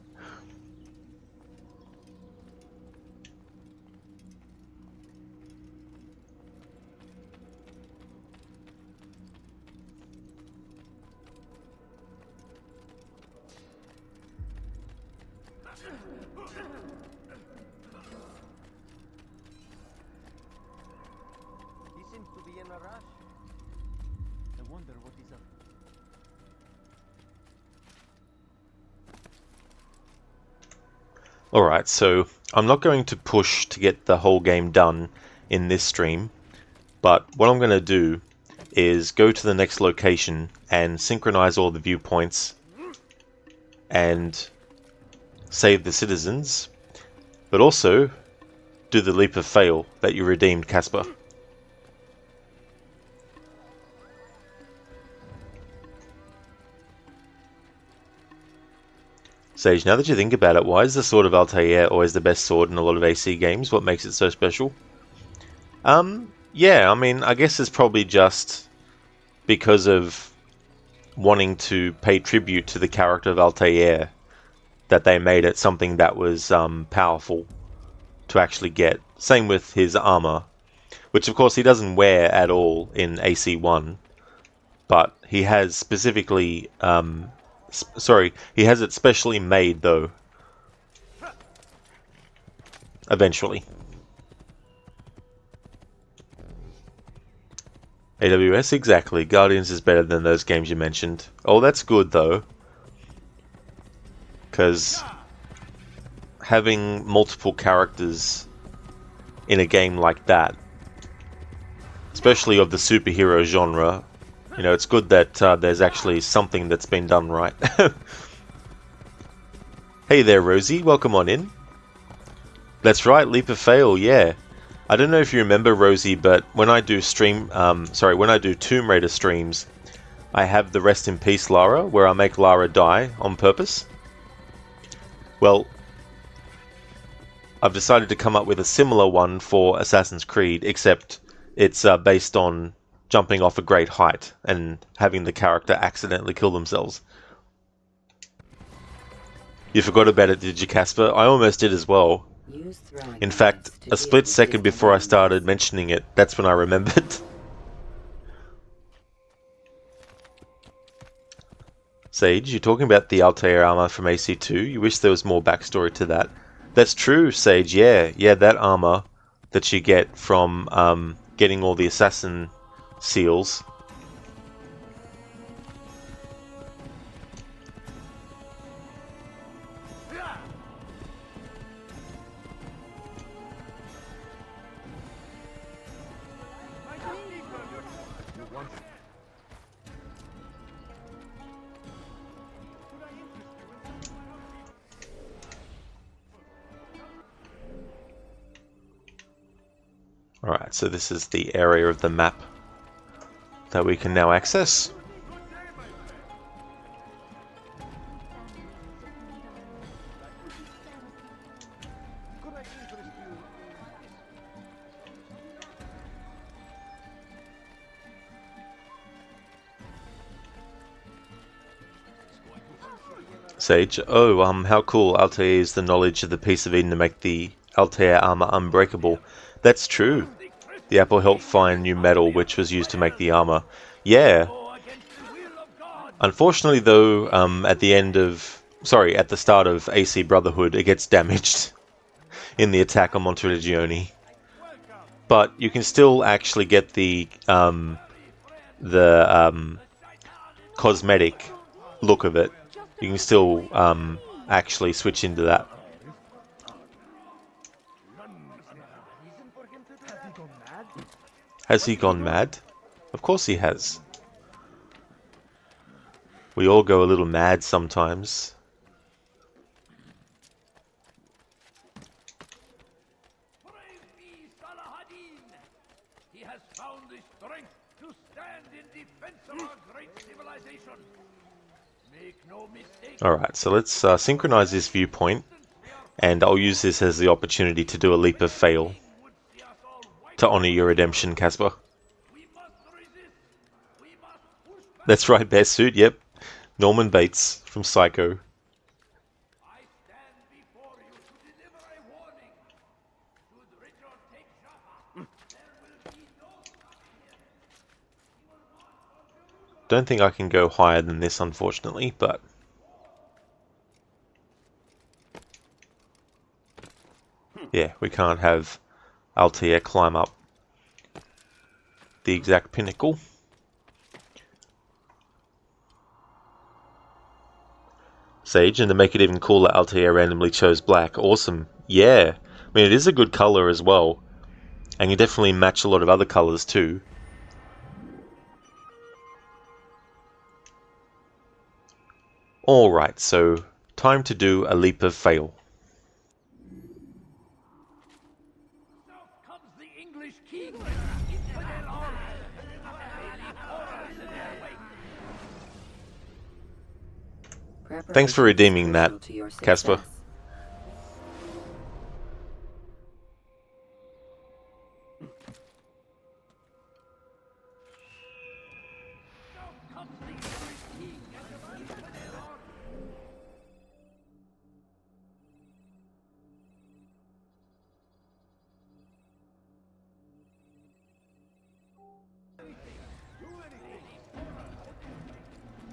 [SPEAKER 10] He seems to be in a rush. I wonder what he's up.
[SPEAKER 1] Alright, so I'm not going to push to get the whole game done in this stream, but what I'm going to do is go to the next location and synchronize all the viewpoints and save the citizens, but also do the leap of fail that you redeemed, Casper. Sage, now that you think about it, why is the Sword of Altair always the best sword in a lot of AC games? What makes it so special? Yeah, I mean, I guess it's probably just because of wanting to pay tribute to the character of Altair that they made it something that was powerful to actually get. Same with his armor, which of course he doesn't wear at all in AC1, but he has specifically... he has it specially made, though. Eventually. AWS, exactly. Guardians is better than those games you mentioned. Oh, that's good, though. Because having multiple characters in a game like that, especially of the superhero genre, you know, it's good that there's actually something that's been done right. Hey there, Rosie. Welcome on in. That's right, Leap of Fail, yeah. I don't know if you remember, Rosie, but when I do when I do Tomb Raider streams, I have the Rest in Peace Lara, where I make Lara die on purpose. Well, I've decided to come up with a similar one for Assassin's Creed, except it's based on jumping off a great height and having the character accidentally kill themselves. You forgot about it, did you, Casper? I almost did as well. In fact, a split second before I started mentioning it, that's when I remembered. Sage, you're talking about the Altair armor from AC2? You wish there was more backstory to that. That's true, Sage, yeah. Yeah, that armor that you get from getting all the assassin seals. Alright, so this is the area of the map that we can now access. Sage, oh, how cool. Altair used the knowledge of the Piece of Eden to make the Altair armor unbreakable. That's true. The apple helped find new metal, which was used to make the armor. Yeah. Unfortunately, though, at the start of AC Brotherhood, it gets damaged in the attack on Monteregione. But you can still actually get the cosmetic look of it. You can still actually switch into that. Has he gone mad? Of course he has. We all go a little mad sometimes.
[SPEAKER 5] He has found the strength to stand in defense of our great civilization. Make no mistake.
[SPEAKER 1] Alright, so let's synchronize this viewpoint, and I'll use this as the opportunity to do a leap of fail to honor your redemption, Casper. That's right, best suit, yep. Norman Bates from Psycho. Don't think I can go higher than this, unfortunately, but... yeah, we can't have Altair climb up the exact pinnacle. Sage, and to make it even cooler, Altair randomly chose black. Awesome. Yeah. I mean, it is a good color as well. And you definitely match a lot of other colors too. Alright, so time to do a leap of fail. Thanks for redeeming that, Casper.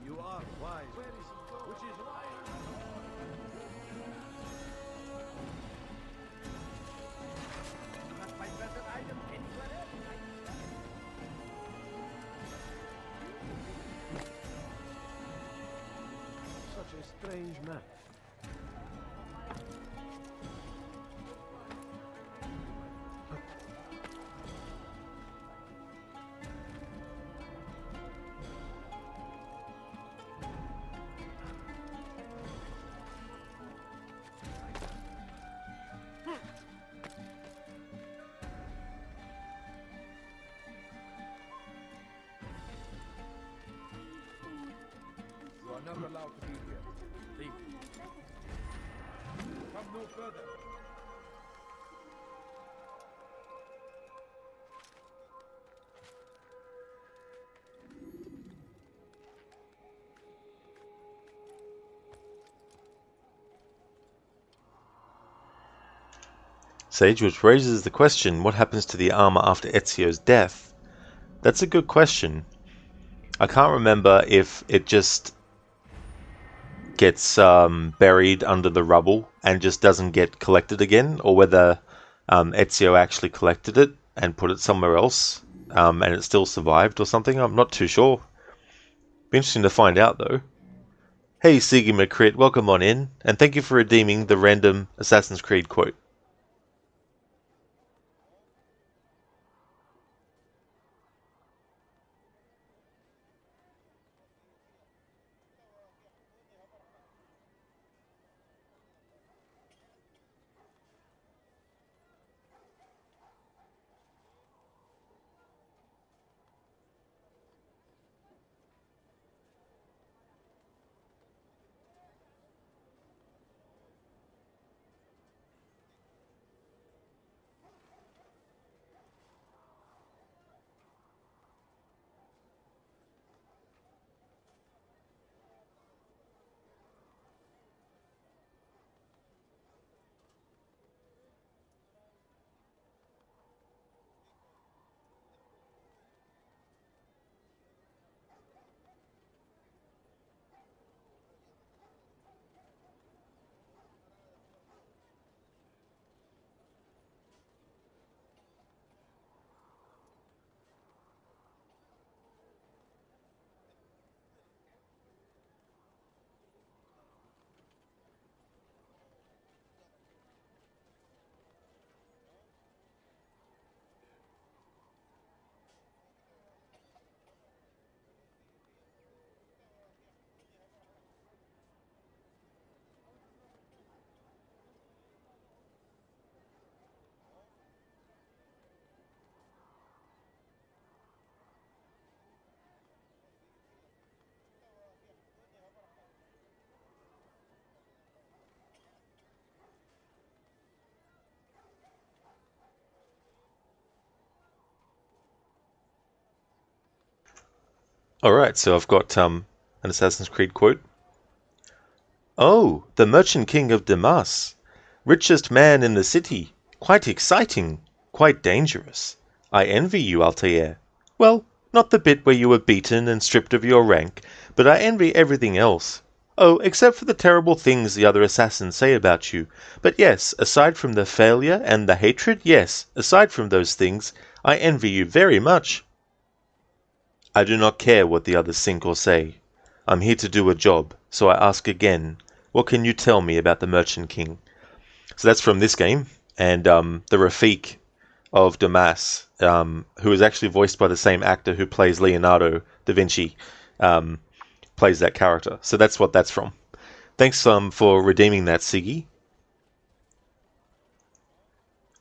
[SPEAKER 5] You are wise, which is why.
[SPEAKER 21] Such a strange man.
[SPEAKER 5] You are not allowed to be here. Leave. Come no further.
[SPEAKER 1] Sage, which raises the question, what happens to the armor after Ezio's death? That's a good question. I can't remember if it just gets buried under the rubble and just doesn't get collected again, or whether Ezio actually collected it and put it somewhere else, and it still survived or something. I'm not too sure. Be interesting to find out, though. Hey, Sigi McCrit, welcome on in, and thank you for redeeming the random Assassin's Creed quote. Alright, so I've got an Assassin's Creed quote. Oh, the Merchant King of Damas. Richest man in the city. Quite exciting. Quite dangerous. I envy you, Altair. Well, not the bit where you were beaten and stripped of your rank, but I envy everything else. Oh, except for the terrible things the other assassins say about you. But yes, aside from the failure and the hatred, yes, aside from those things, I envy you very much. I do not care what the others think or say. I'm here to do a job, so I ask again, what can you tell me about the Merchant King? So that's from this game, and the Rafik of Damas, who is actually voiced by the same actor who plays Leonardo da Vinci, plays that character. So that's what that's from. Thanks for redeeming that, Siggy.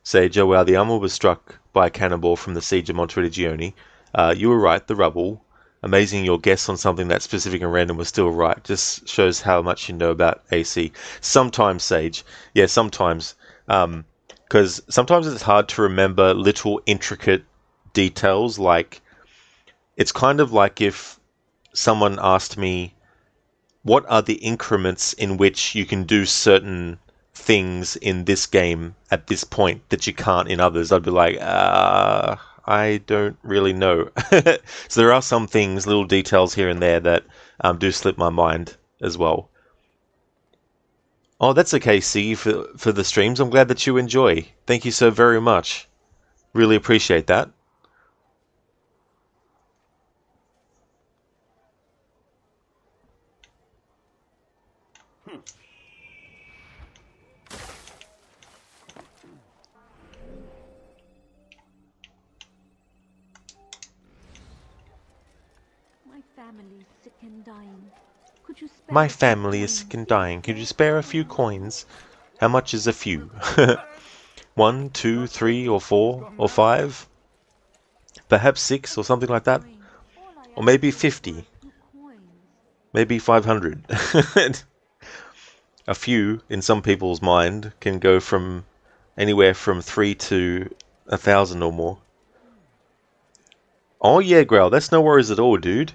[SPEAKER 1] Sage, while the armor was struck by a cannonball from the siege of Monteriggioni, you were right, the rubble. Amazing your guess on something that specific and random was still right. Just shows how much you know about AC. Sometimes, Sage. Yeah, sometimes. Because sometimes it's hard to remember little intricate details. Like, it's kind of like if someone asked me, what are the increments in which you can do certain things in this game at this point that you can't in others? I'd be like, I don't really know. So there are some things, little details here and there that do slip my mind as well. Oh, that's okay, C, for the streams. I'm glad that you enjoy. Thank you so very much. Really appreciate that.
[SPEAKER 18] My family is sick and dying. Could you spare
[SPEAKER 1] My
[SPEAKER 18] a few
[SPEAKER 1] family is
[SPEAKER 18] coins?
[SPEAKER 1] sick and dying. Could you spare a few coins? How much is a few? 1, 2, 3, or 4, or 5? Perhaps 6 or something like that? Or maybe 50? Maybe 500? A few, in some people's mind, can go from anywhere from 3 to 1,000 or more. Oh yeah, Growl, that's no worries at all, dude.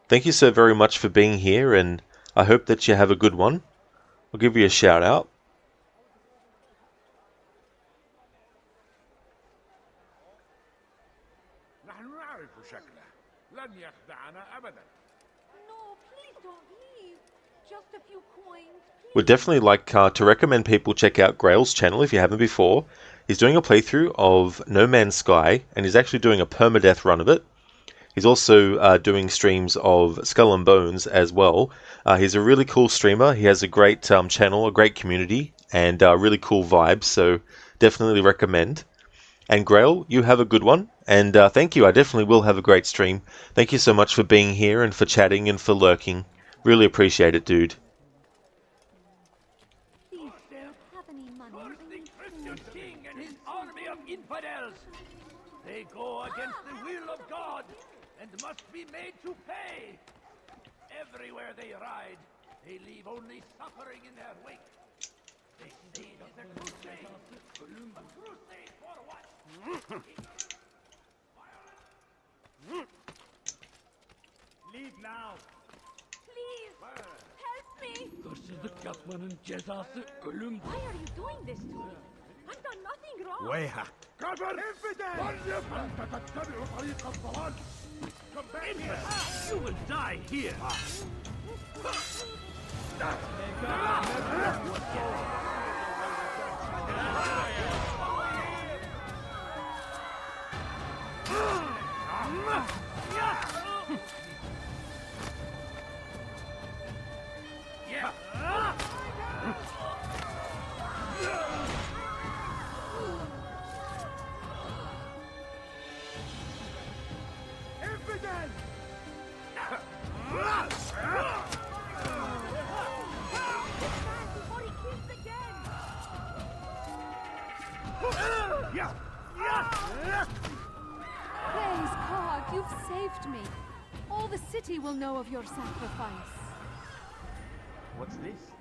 [SPEAKER 1] Thank you so very much for being here, and I hope that you have a good one. I'll give you a shout out.
[SPEAKER 18] No, please don't leave. Just a few coins.
[SPEAKER 1] Would definitely like to recommend people check out Grail's channel if you haven't before. He's doing a playthrough of No Man's Sky, and he's actually doing a permadeath run of it. He's also doing streams of Skull and Bones as well. He's a really cool streamer. He has a great channel, a great community, and really cool vibes, so definitely recommend. And Grail, you have a good one, and thank you. I definitely will have a great stream. Thank you so much for being here and for chatting and for lurking. Really appreciate it, dude.
[SPEAKER 5] King and his army of infidels. They go against the will of God and must be made to pay. Everywhere they ride, they leave only suffering in their wake. They say it is a crusade. A crusade for what? Leave now.
[SPEAKER 18] Please, help me.
[SPEAKER 5] Why
[SPEAKER 18] are you doing this to me? I've done nothing wrong.
[SPEAKER 5] ويحك كبر تتبع طريق الضلال. Come back here. You will die here.
[SPEAKER 7] Praise God, you've saved me. All the city will know of your sacrifice.
[SPEAKER 5] What's this?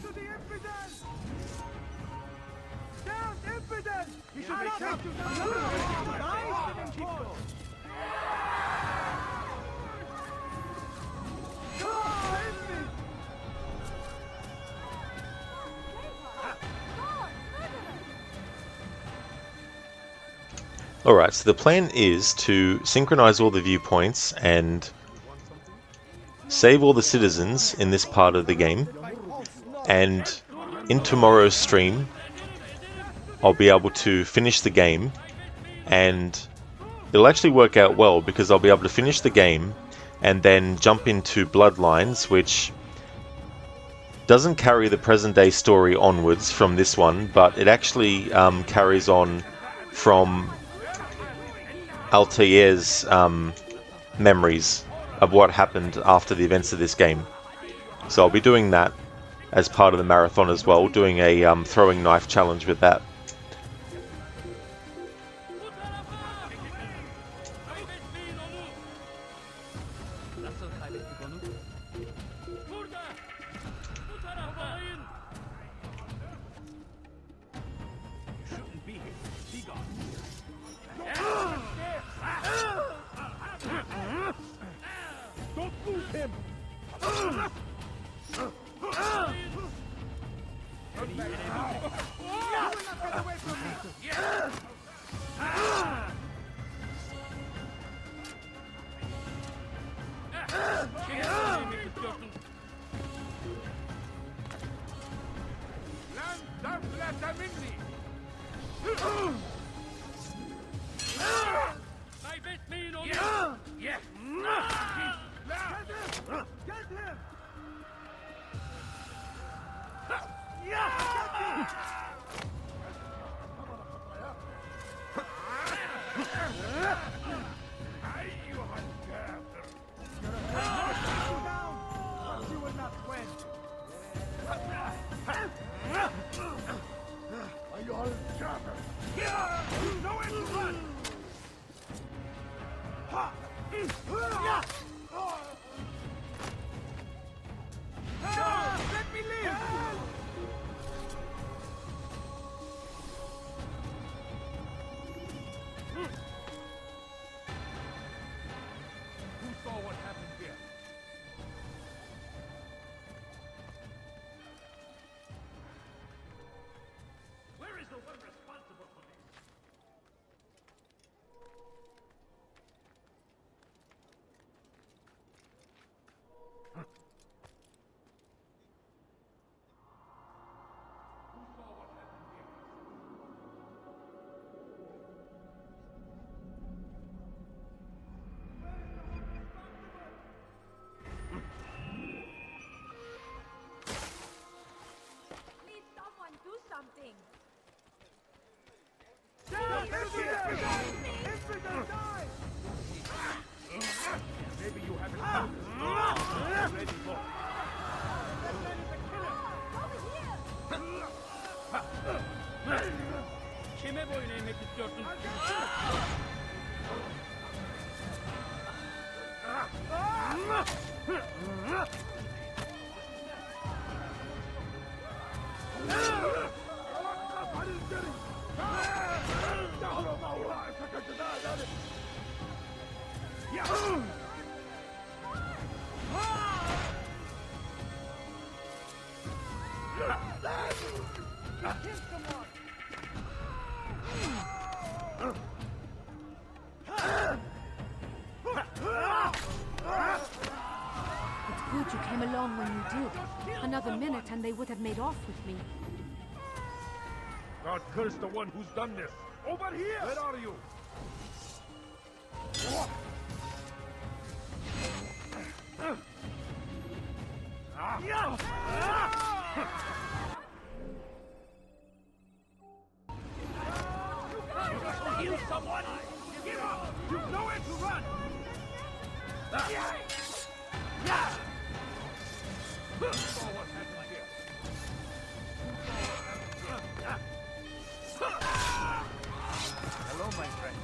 [SPEAKER 5] To the infidels!
[SPEAKER 1] Alright, so the plan is to synchronize all the viewpoints and save all the citizens in this part of the game, and in tomorrow's stream I'll be able to finish the game, and it'll actually work out well because I'll be able to finish the game and then jump into Bloodlines, which doesn't carry the present day story onwards from this one, but it actually carries on from Altair's memories of what happened after the events of this game. So I'll be doing that as part of the marathon as well, doing a throwing knife challenge with that.
[SPEAKER 5] Maybe you haven't ready for. Kime boyun eğmek istiyorsun?
[SPEAKER 7] Good you came along when you did. Another minute and they would have made off with me.
[SPEAKER 5] God curse the one who's done this. Over here! Where are you? Heal someone! Give up! You've nowhere to run! Forward, happened here.
[SPEAKER 4] Hello, my friend.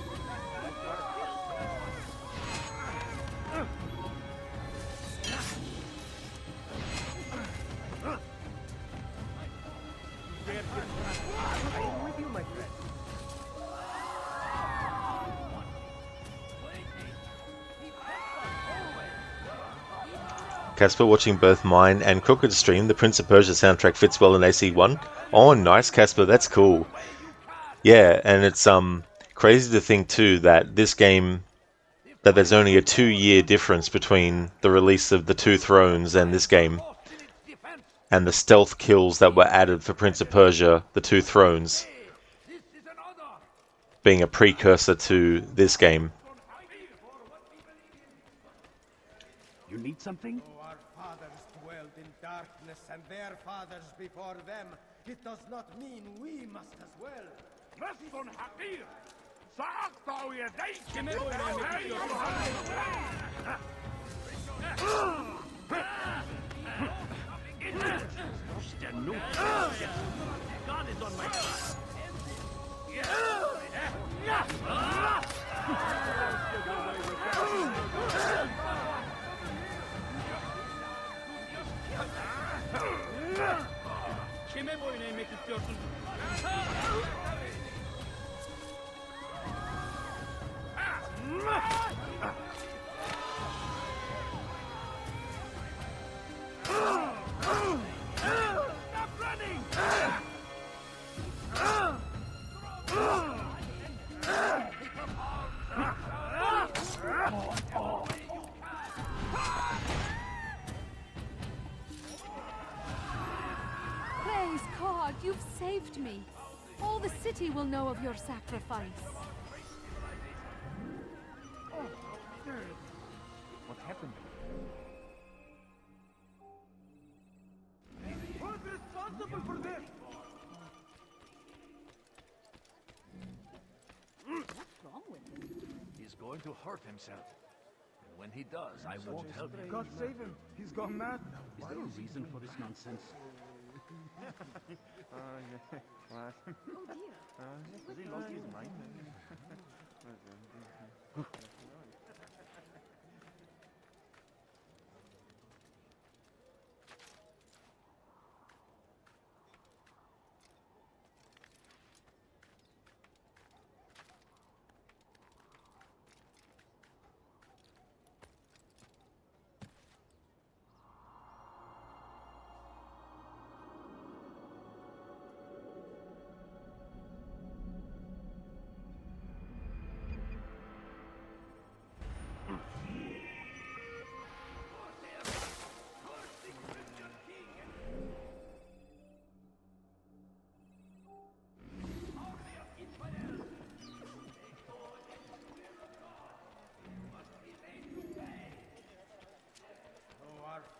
[SPEAKER 1] Casper. Watching both mine and Crooked's stream, the Prince of Persia soundtrack fits well in AC1. Oh, nice, Casper. That's cool. Yeah, and it's crazy to think too that this game, that there's only a 2-year difference between the release of the Two Thrones and this game, and the stealth kills that were added for Prince of Persia: The Two Thrones being a precursor to this game.
[SPEAKER 5] You need something?
[SPEAKER 17] Oh, our fathers dwelled in darkness, and their fathers before them. It does not mean we must as well.
[SPEAKER 5] رسل حقير سأقطع يديك God is on my side. Kime boyun eğmek istiyorsun? Stop running!
[SPEAKER 7] Praise God, you've saved me. All the city will know of your sacrifice.
[SPEAKER 5] What happened? Who's responsible for this?
[SPEAKER 16] What's wrong with him? He's going to hurt himself. And when he does, I won't help him.
[SPEAKER 5] God save him. He's gone mad.
[SPEAKER 16] Is there a reason for this nonsense?
[SPEAKER 5] Oh dear.
[SPEAKER 16] Has he lost his mind?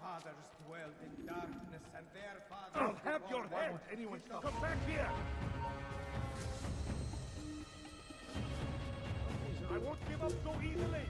[SPEAKER 17] Fathers dwelled in darkness, and their fathers...
[SPEAKER 5] I'll have your head!
[SPEAKER 17] Anyone stop?
[SPEAKER 5] Come back here! I won't give up so easily!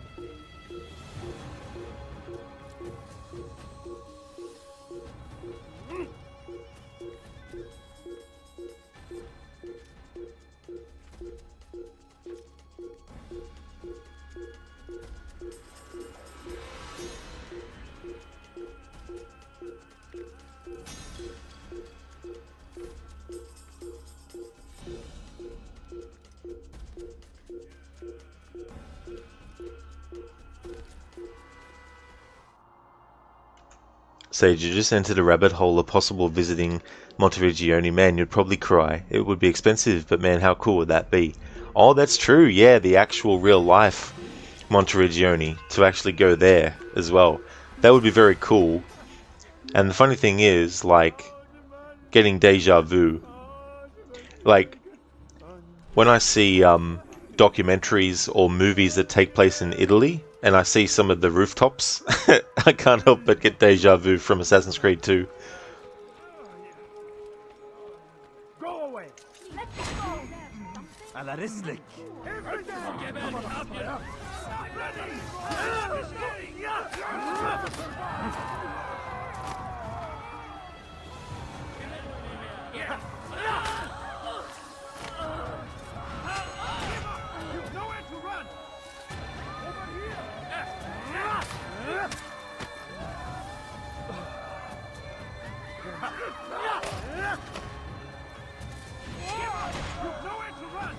[SPEAKER 1] Sage, you just entered a rabbit hole of possible visiting Monteregione. Man, you'd probably cry. It would be expensive, but man, how cool would that be? Oh, that's true. Yeah, the actual real life Monteregione, to actually go there as well. That would be very cool. And the funny thing is, like, getting deja vu. Like, when I see documentaries or movies that take place in Italy, and I see some of the rooftops, I can't help but get deja vu from Assassin's Creed 2.
[SPEAKER 5] Go away!
[SPEAKER 20] على رسلك.
[SPEAKER 5] You've nowhere to run! Over here! You've nowhere to run!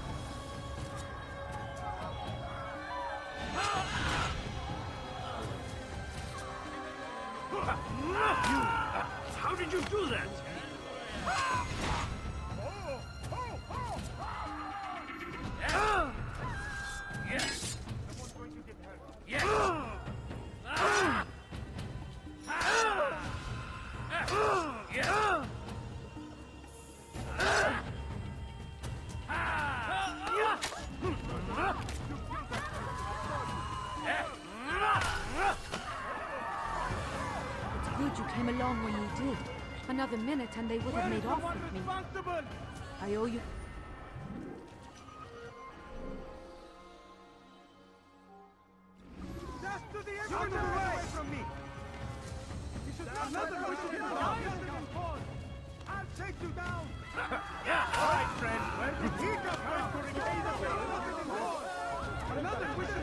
[SPEAKER 5] How did you do that? Yes. Yes.
[SPEAKER 7] It's good you came along when you did. Another minute and they would have made off with me. I owe you...
[SPEAKER 5] Just to the end away from me! Another I'll take you down! Yeah, all right, friend. Heat up her to repay the Another wish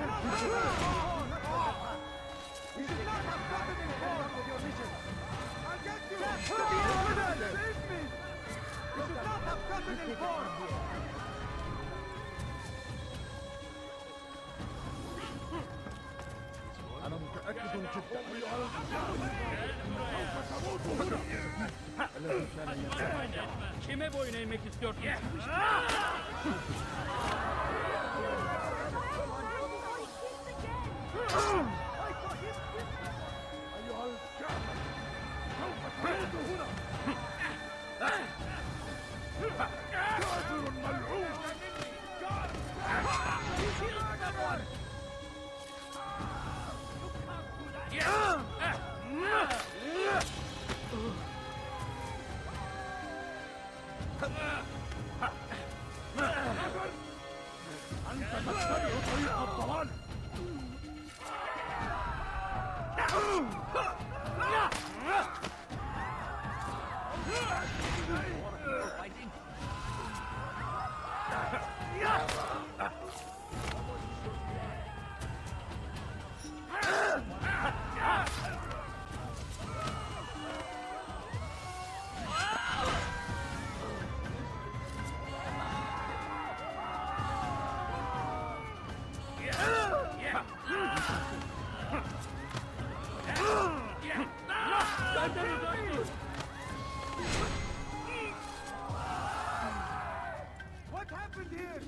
[SPEAKER 5] you should not have gotten involved with your mission. I'll get you! To the infidel! Save me! You should not have gotten involved!
[SPEAKER 19] أنا متأكد جدا
[SPEAKER 5] Kime boyun eğmek istiyorsun? What happened here?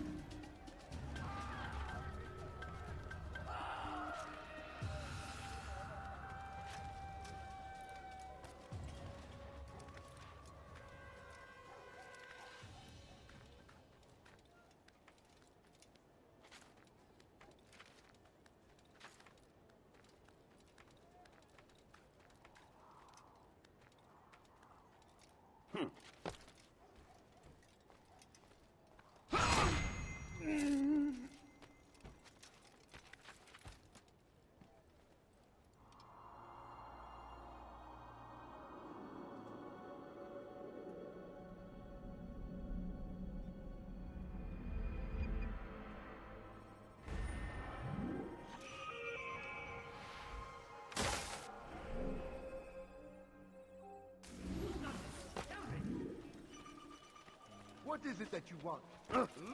[SPEAKER 15] What is it that you want?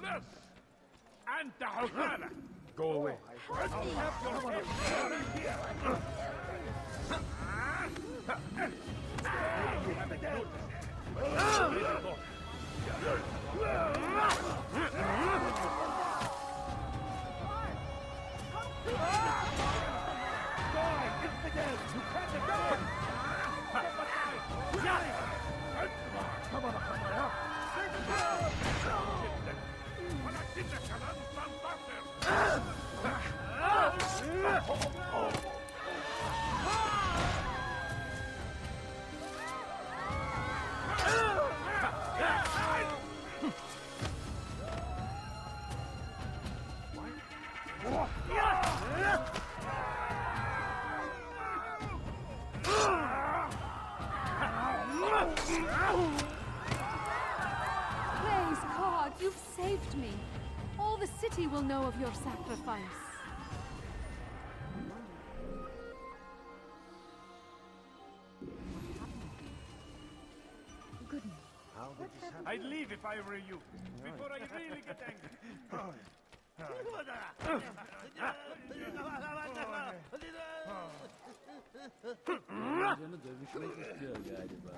[SPEAKER 5] Less! أنت حكالة!
[SPEAKER 15] Go away.
[SPEAKER 5] I'll have your head right here! You haven't noticed, but you're really bored.
[SPEAKER 7] Praise God, you've saved me. All the city will know of your sacrifice. Goodness.
[SPEAKER 5] I'd leave if I were you, before I really get angry.
[SPEAKER 6] Canı dövüşmek istiyor galiba.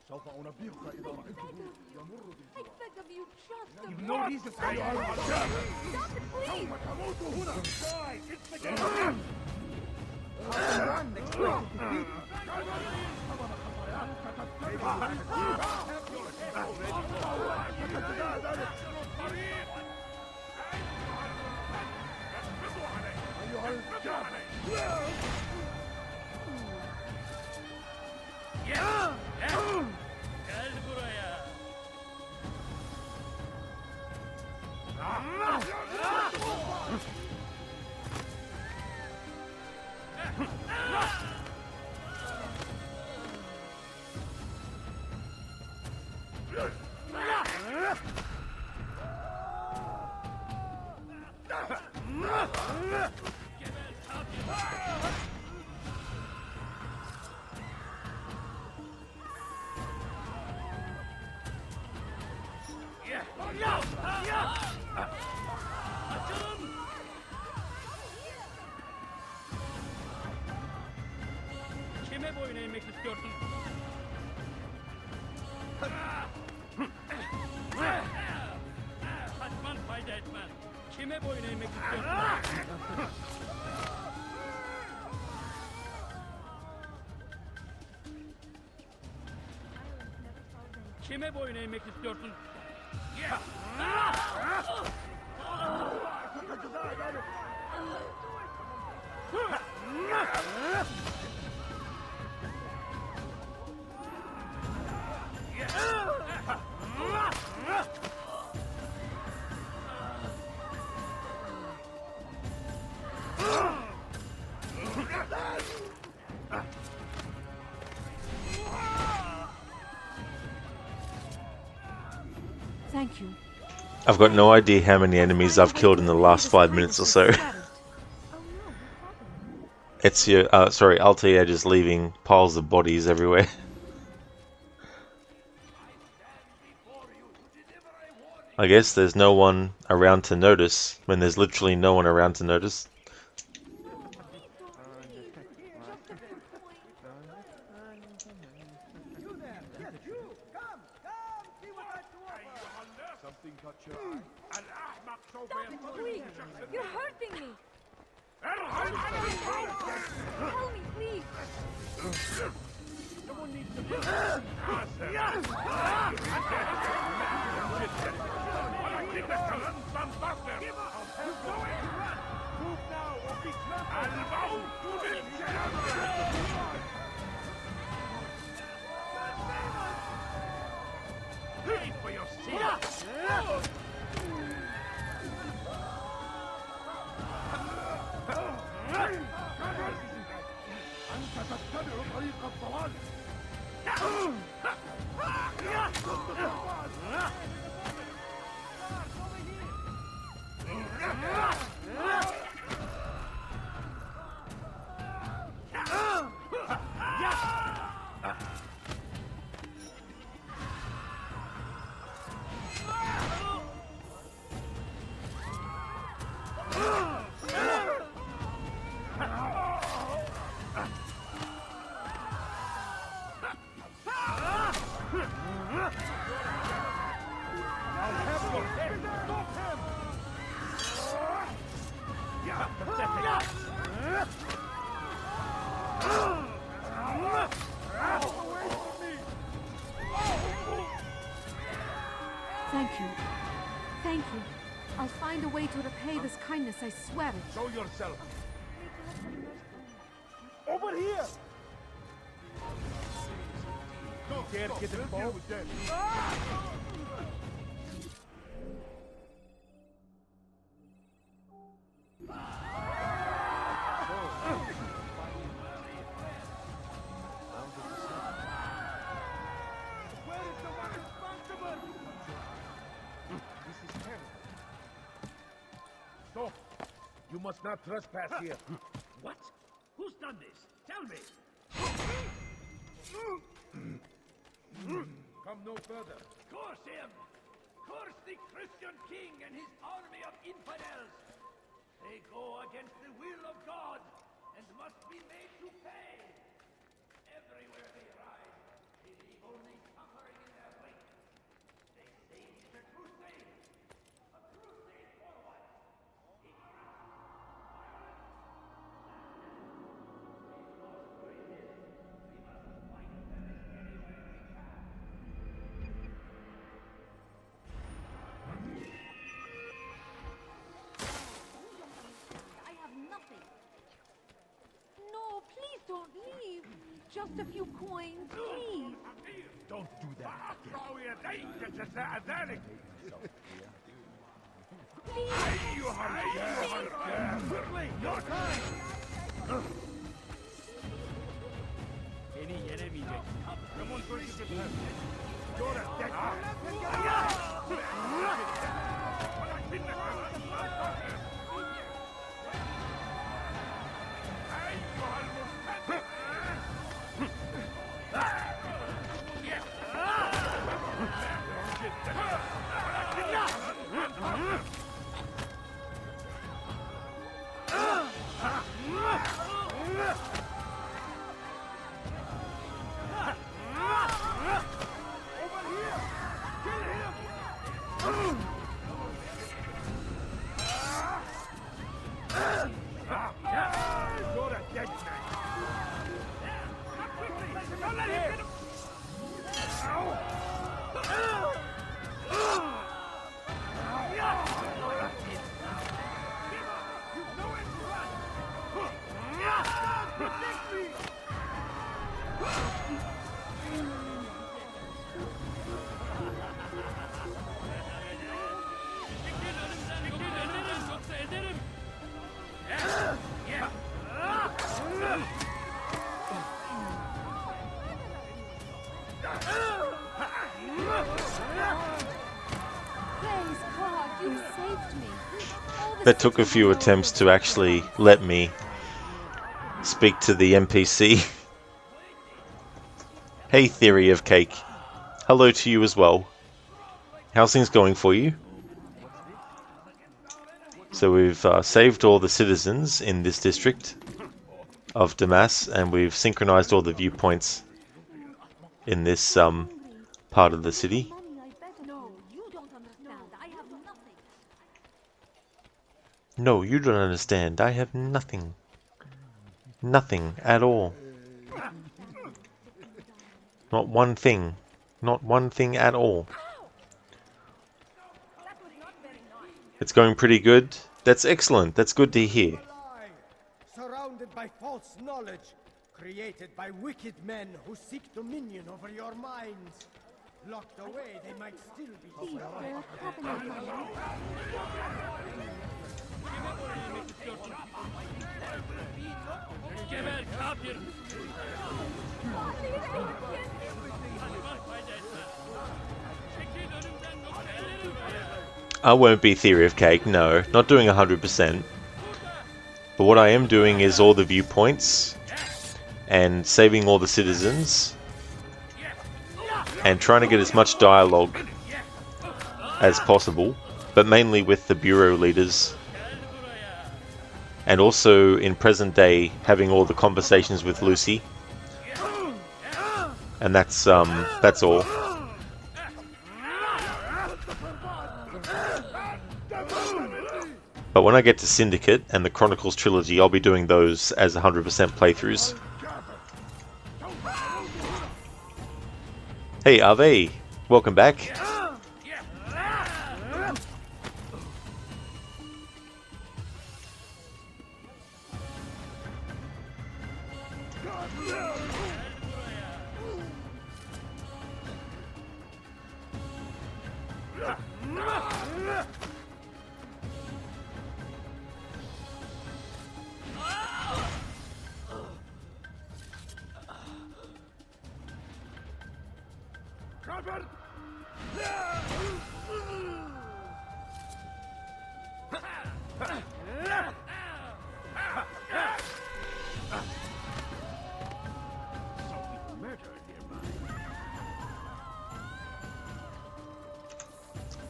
[SPEAKER 15] سوف أنبهك إذا رأيته يمر
[SPEAKER 18] I beg of you, just a
[SPEAKER 15] You've no reason to
[SPEAKER 18] Stop it, please!
[SPEAKER 15] سوف تموت هنا. Die! It's the game!
[SPEAKER 5] Gel buraya. Kime boyun eğmek istiyorsun? Kaçman fayda etmez. Kime boyun eğmek istiyorsun? Kime boyun eğmek istiyorsun?
[SPEAKER 2] Thank you.
[SPEAKER 1] I've got no idea how many enemies I've killed in the last 5 minutes or so. Ezio, sorry, Altair just leaving piles of bodies everywhere. I guess there's no one around to notice when there's literally no one around to notice.
[SPEAKER 15] Something caught your eye?
[SPEAKER 7] Stop it, please! You're hurting me! Tell me, please!
[SPEAKER 5] Someone needs to Pay for your sins!
[SPEAKER 15] أنت تتبع طريق الضلال.
[SPEAKER 2] Thank you. Thank you. I'll find a way to repay this kindness, I swear it.
[SPEAKER 15] Show yourself. Over here. Can't get involved with them.
[SPEAKER 9] Stop! You must not trespass here.
[SPEAKER 5] What? Who's done this? Tell me!
[SPEAKER 9] Come no further.
[SPEAKER 5] Curse him! Curse the Christian king and his army of infidels! They go against the will of God and must be made to pay. Everywhere they ride, they leave only suffering in their wake. They say it's a crusade for what?
[SPEAKER 2] I have nothing. No, please don't leave. Just a few coins, please.
[SPEAKER 5] Don't do that.
[SPEAKER 6] Beni yenemeyecek. Ramon bölgesi
[SPEAKER 1] That took a few attempts to actually let me speak to the NPC. Hey, Theory of Cake. Hello to you as well. How's things going for you? So we've saved all the citizens in this district of Damas, and we've synchronized all the viewpoints in this part of the city. No, you don't understand. I have nothing. Nothing at all. Not one thing. Not one thing at all. It's going pretty good. That's excellent. That's good to hear.
[SPEAKER 17] Surrounded by false knowledge, created by wicked men who seek dominion over your minds. Locked away, they might still be.
[SPEAKER 1] I won't be Theory of Cake, no. Not doing 100%. But what I am doing is all the viewpoints and saving all the citizens and trying to get as much dialogue as possible, but mainly with the bureau leaders, and also in present day having all the conversations with Lucy, and that's all. But when I get to Syndicate and the Chronicles trilogy, I'll be doing those as 100% playthroughs. Hey Ave, welcome back.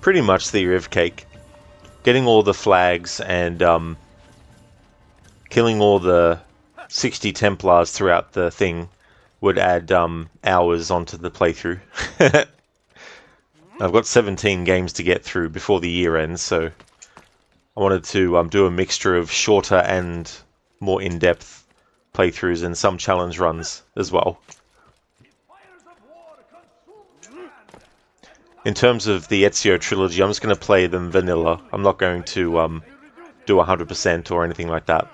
[SPEAKER 1] pretty much theory of cake. Getting all the flags and killing all the 60 Templars throughout the thing would add hours onto the playthrough. I've got 17 games to get through before the year ends, so I wanted to do a mixture of shorter and more in-depth playthroughs and some challenge runs as well. In terms of the Ezio trilogy, I'm just going to play them vanilla. I'm not going to do 100% or anything like that.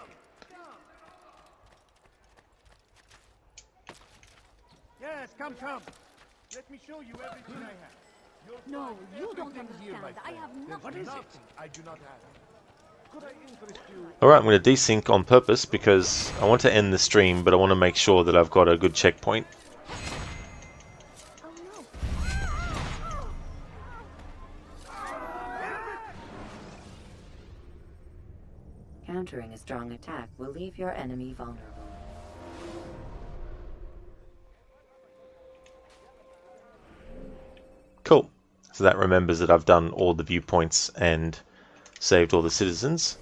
[SPEAKER 6] Yes, come. Let me show you everything I have.
[SPEAKER 2] No, you don't understand. I have nothing.
[SPEAKER 6] What is it? I do not have. Could I interest you?
[SPEAKER 1] Alright, I'm going to desync on purpose because I want to end the stream, but I want to make sure that I've got a good checkpoint.
[SPEAKER 12] Countering a strong attack will leave your enemy vulnerable.
[SPEAKER 1] Cool. So that remembers that I've done all the viewpoints and saved all the citizens.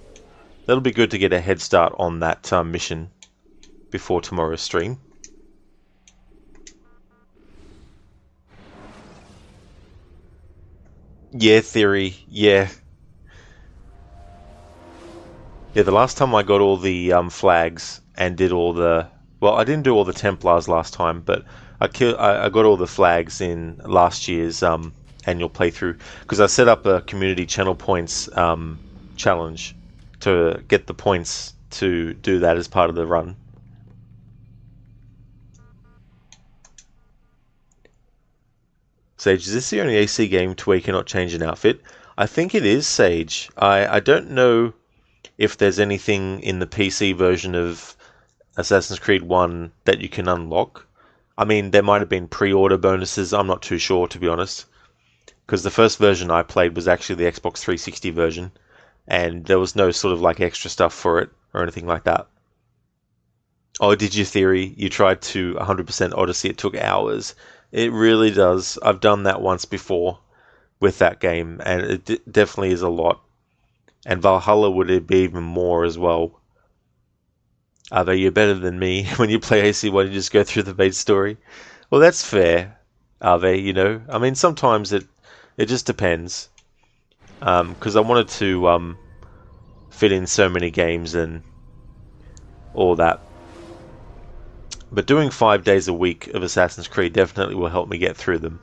[SPEAKER 1] That'll be good to get a head start on that mission before tomorrow's stream. Yeah, theory. Yeah. Yeah, the last time I got all the flags and did all the... Well, I didn't do all the Templars last time, but I got all the flags in last year's annual playthrough because I set up a community channel points challenge to get the points to do that as part of the run. Sage, is this the only AC game to where you cannot change an outfit? I think it is, Sage. I don't know if there's anything in the PC version of Assassin's Creed 1 that you can unlock. I mean, there might have been pre-order bonuses, I'm not too sure, to be honest. Because the first version I played was actually the Xbox 360 version, and there was no sort of like extra stuff for it, or anything like that. Oh, did you, Theory? You tried to 100% Odyssey, it took hours. It really does. I've done that once before with that game, and it definitely is a lot. And Valhalla would be even more as well. Although you're better than me. When you play AC1, you just go through the main story. Well, that's fair, Ave, you know. I mean, sometimes it just depends. Because I wanted to fit in so many games and all that. But doing 5 days a week of Assassin's Creed definitely will help me get through them.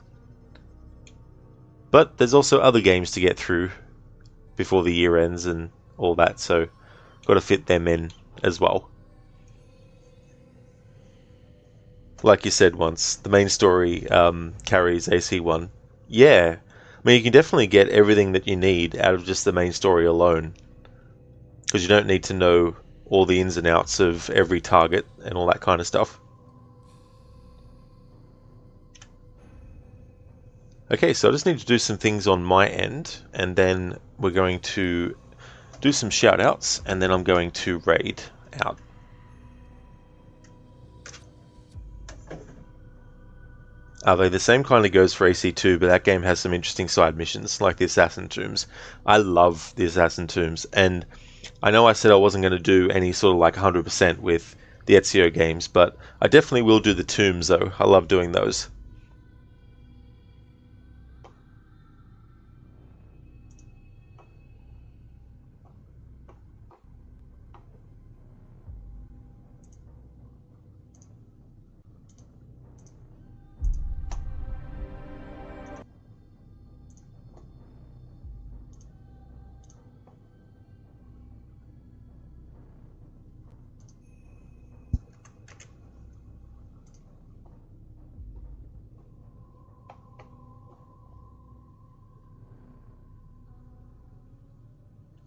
[SPEAKER 1] But there's also other games to get through before the year ends and all that, so got to fit them in as well. Like you said once, the main story carries AC1. Yeah, I mean, you can definitely get everything that you need out of just the main story alone. Because you don't need to know all the ins and outs of every target and all that kind of stuff. Okay, so I just need to do some things on my end, and then we're going to do some shout-outs, and then I'm going to raid out. The same kind of goes for AC2, but that game has some interesting side missions, like the Assassin Tombs. I love the Assassin Tombs, and I know I said I wasn't going to do any sort of like 100% with the Ezio games, but I definitely will do the Tombs though. I love doing those.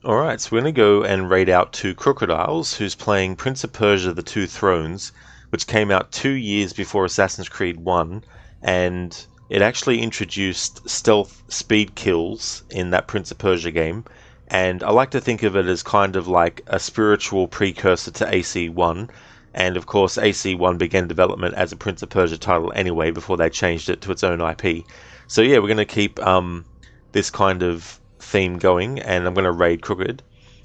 [SPEAKER 1] Alright, so we're going to go and raid out to Crocodiles, who's playing Prince of Persia The Two Thrones, which came out 2 years before Assassin's Creed 1, and it actually introduced stealth speed kills in that Prince of Persia game, and I like to think of it as kind of like a spiritual precursor to AC1, and of course AC1 began development as a Prince of Persia title anyway before they changed it to its own IP. So yeah, we're going to keep this kind of theme going, and I'm going to raid Crooked,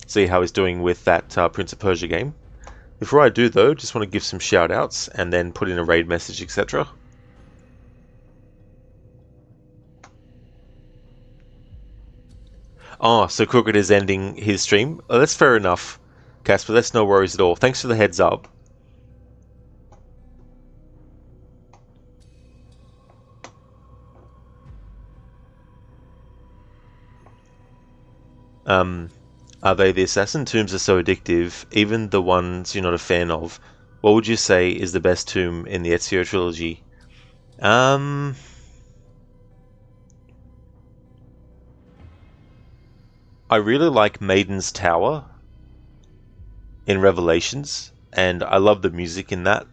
[SPEAKER 1] see how he's doing with that Prince of Persia game. Before I do though, just want to give some shout outs and then put in a raid message, etc. Oh, so Crooked is ending his stream. Oh, that's fair enough, Casper. That's no worries at all. Thanks for the heads up. Are they the assassin tombs are so addictive, even the ones you're not a fan of? What would you say is the best tomb in the Ezio trilogy? I really like Maiden's Tower in Revelations, and I love the music in that.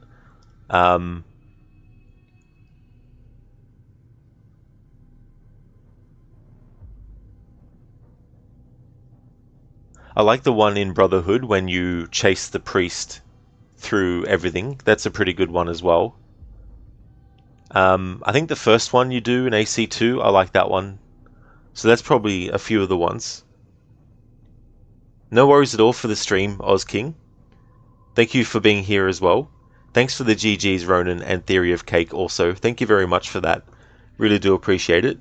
[SPEAKER 1] I like the one in Brotherhood when you chase the priest through everything. That's a pretty good one as well. I think the first one you do in AC2, I like that one. So that's probably a few of the ones. No worries at all for the stream, Oz King. Thank you for being here as well. Thanks for the GG's, Ronan, and Theory of Cake also. Thank you very much for that. Really do appreciate it.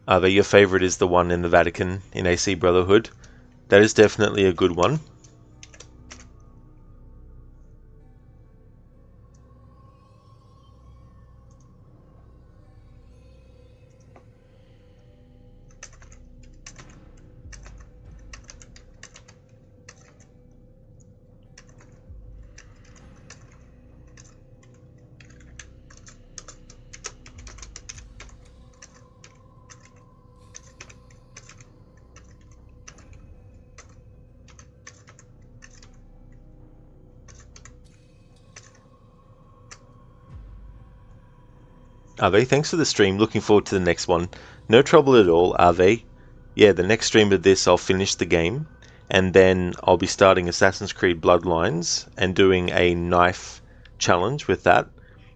[SPEAKER 1] But your favourite is the one in the Vatican in AC Brotherhood. That is definitely a good one. Ave, thanks for the stream. Looking forward to the next one. No trouble at all, Ave. Yeah, the next stream of this, I'll finish the game, and then I'll be starting Assassin's Creed Bloodlines and doing a knife challenge with that.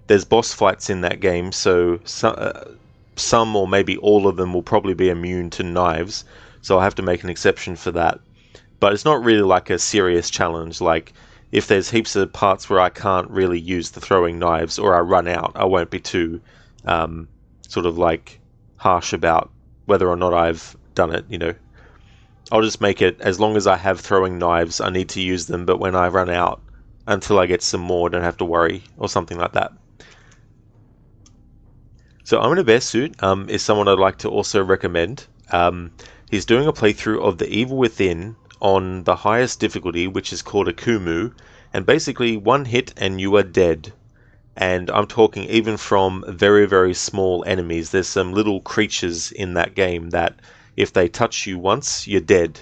[SPEAKER 1] There's boss fights in that game, so some or maybe all of them will probably be immune to knives, so I'll have to make an exception for that. But it's not really like a serious challenge. Like, if there's heaps of parts where I can't really use the throwing knives or I run out, I won't be too sort of like harsh about whether or not I've done it, you know. I'll just make it, as long as I have throwing knives, I need to use them, but when I run out, until I get some more, I don't have to worry, or something like that. So I'm in a bear suit is someone I'd like to also recommend. He's doing a playthrough of The Evil Within on the highest difficulty, which is called Akumu, and basically one hit and you are dead. And I'm talking even from very, very small enemies. There's some little creatures in that game that if they touch you once, you're dead.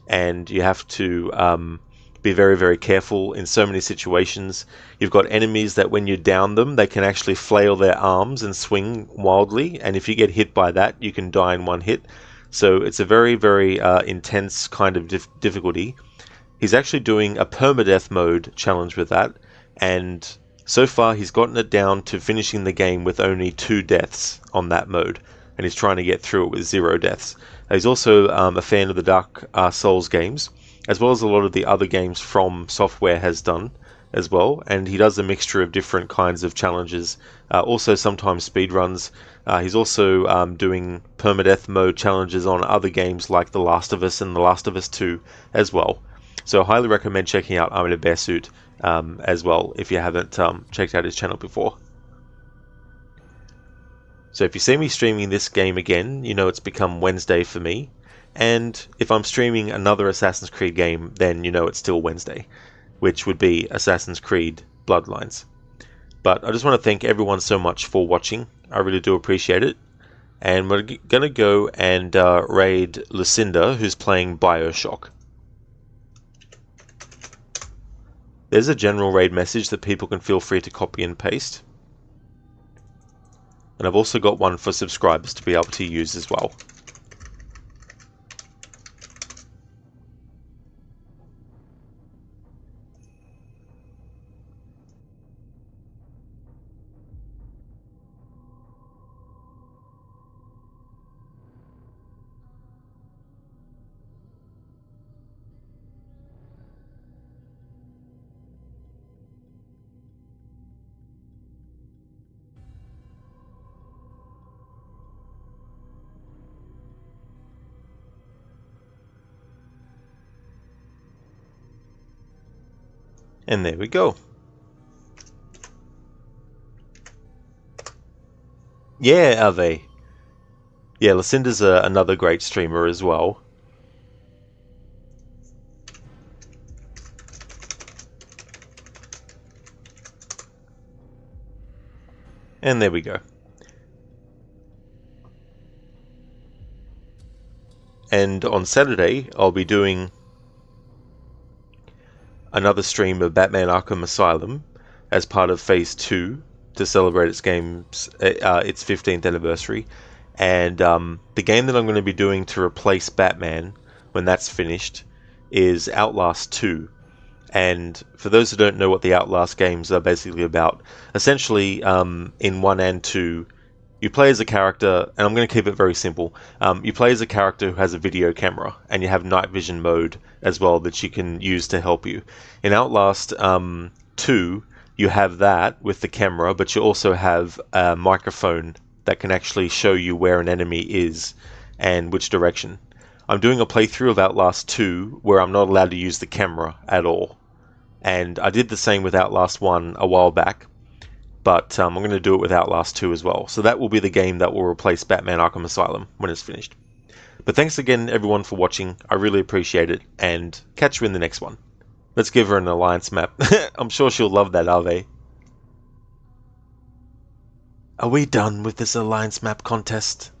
[SPEAKER 1] And you have to be very, very careful in so many situations. You've got enemies that when you down them, they can actually flail their arms and swing wildly. And if you get hit by that, you can die in one hit. So it's a very, very intense kind of difficulty. He's actually doing a permadeath mode challenge with that. And so far, he's gotten it down to finishing the game with only 2 deaths on that mode, and he's trying to get through it with 0 deaths. He's also a fan of the Dark Souls games, as well as a lot of the other games From Software has done as well, and he does a mixture of different kinds of challenges, also sometimes speedruns. He's also doing permadeath mode challenges on other games like The Last of Us and The Last of Us 2 as well. So I highly recommend checking out I'm in a Bear Suit as well, if you haven't checked out his channel before. So if you see me streaming this game again, you know it's become Wednesday for me, and if I'm streaming another Assassin's Creed game, then you know it's still Wednesday, which would be Assassin's Creed Bloodlines. But I just want to thank everyone so much for watching. I really do appreciate it, and we're gonna go and raid Lucinda, who's playing Bioshock. There's a general raid message that people can feel free to copy and paste. And I've also got one for subscribers to be able to use as well. And there we go. Yeah, Ave. Yeah, Lucinda's another great streamer as well. And there we go. And on Saturday, I'll be doing another stream of Batman Arkham Asylum as part of Phase 2 to celebrate its 15th anniversary. And the game that I'm going to be doing to replace Batman when that's finished is Outlast 2. And for those who don't know what the Outlast games are basically about, essentially in 1 and 2, you play as a character, and I'm going to keep it very simple. You play as a character who has a video camera, and you have night vision mode as well that you can use to help you. In Outlast 2, you have that with the camera, but you also have a microphone that can actually show you where an enemy is and which direction. I'm doing a playthrough of Outlast 2 where I'm not allowed to use the camera at all. And I did the same with Outlast 1 a while back, but I'm going to do it with Outlast 2 as well. So that will be the game that will replace Batman Arkham Asylum when it's finished. But thanks again everyone for watching, I really appreciate it, and catch you in the next one. Let's give her an alliance map. I'm sure she'll love that, Ave. Are we done with this alliance map contest?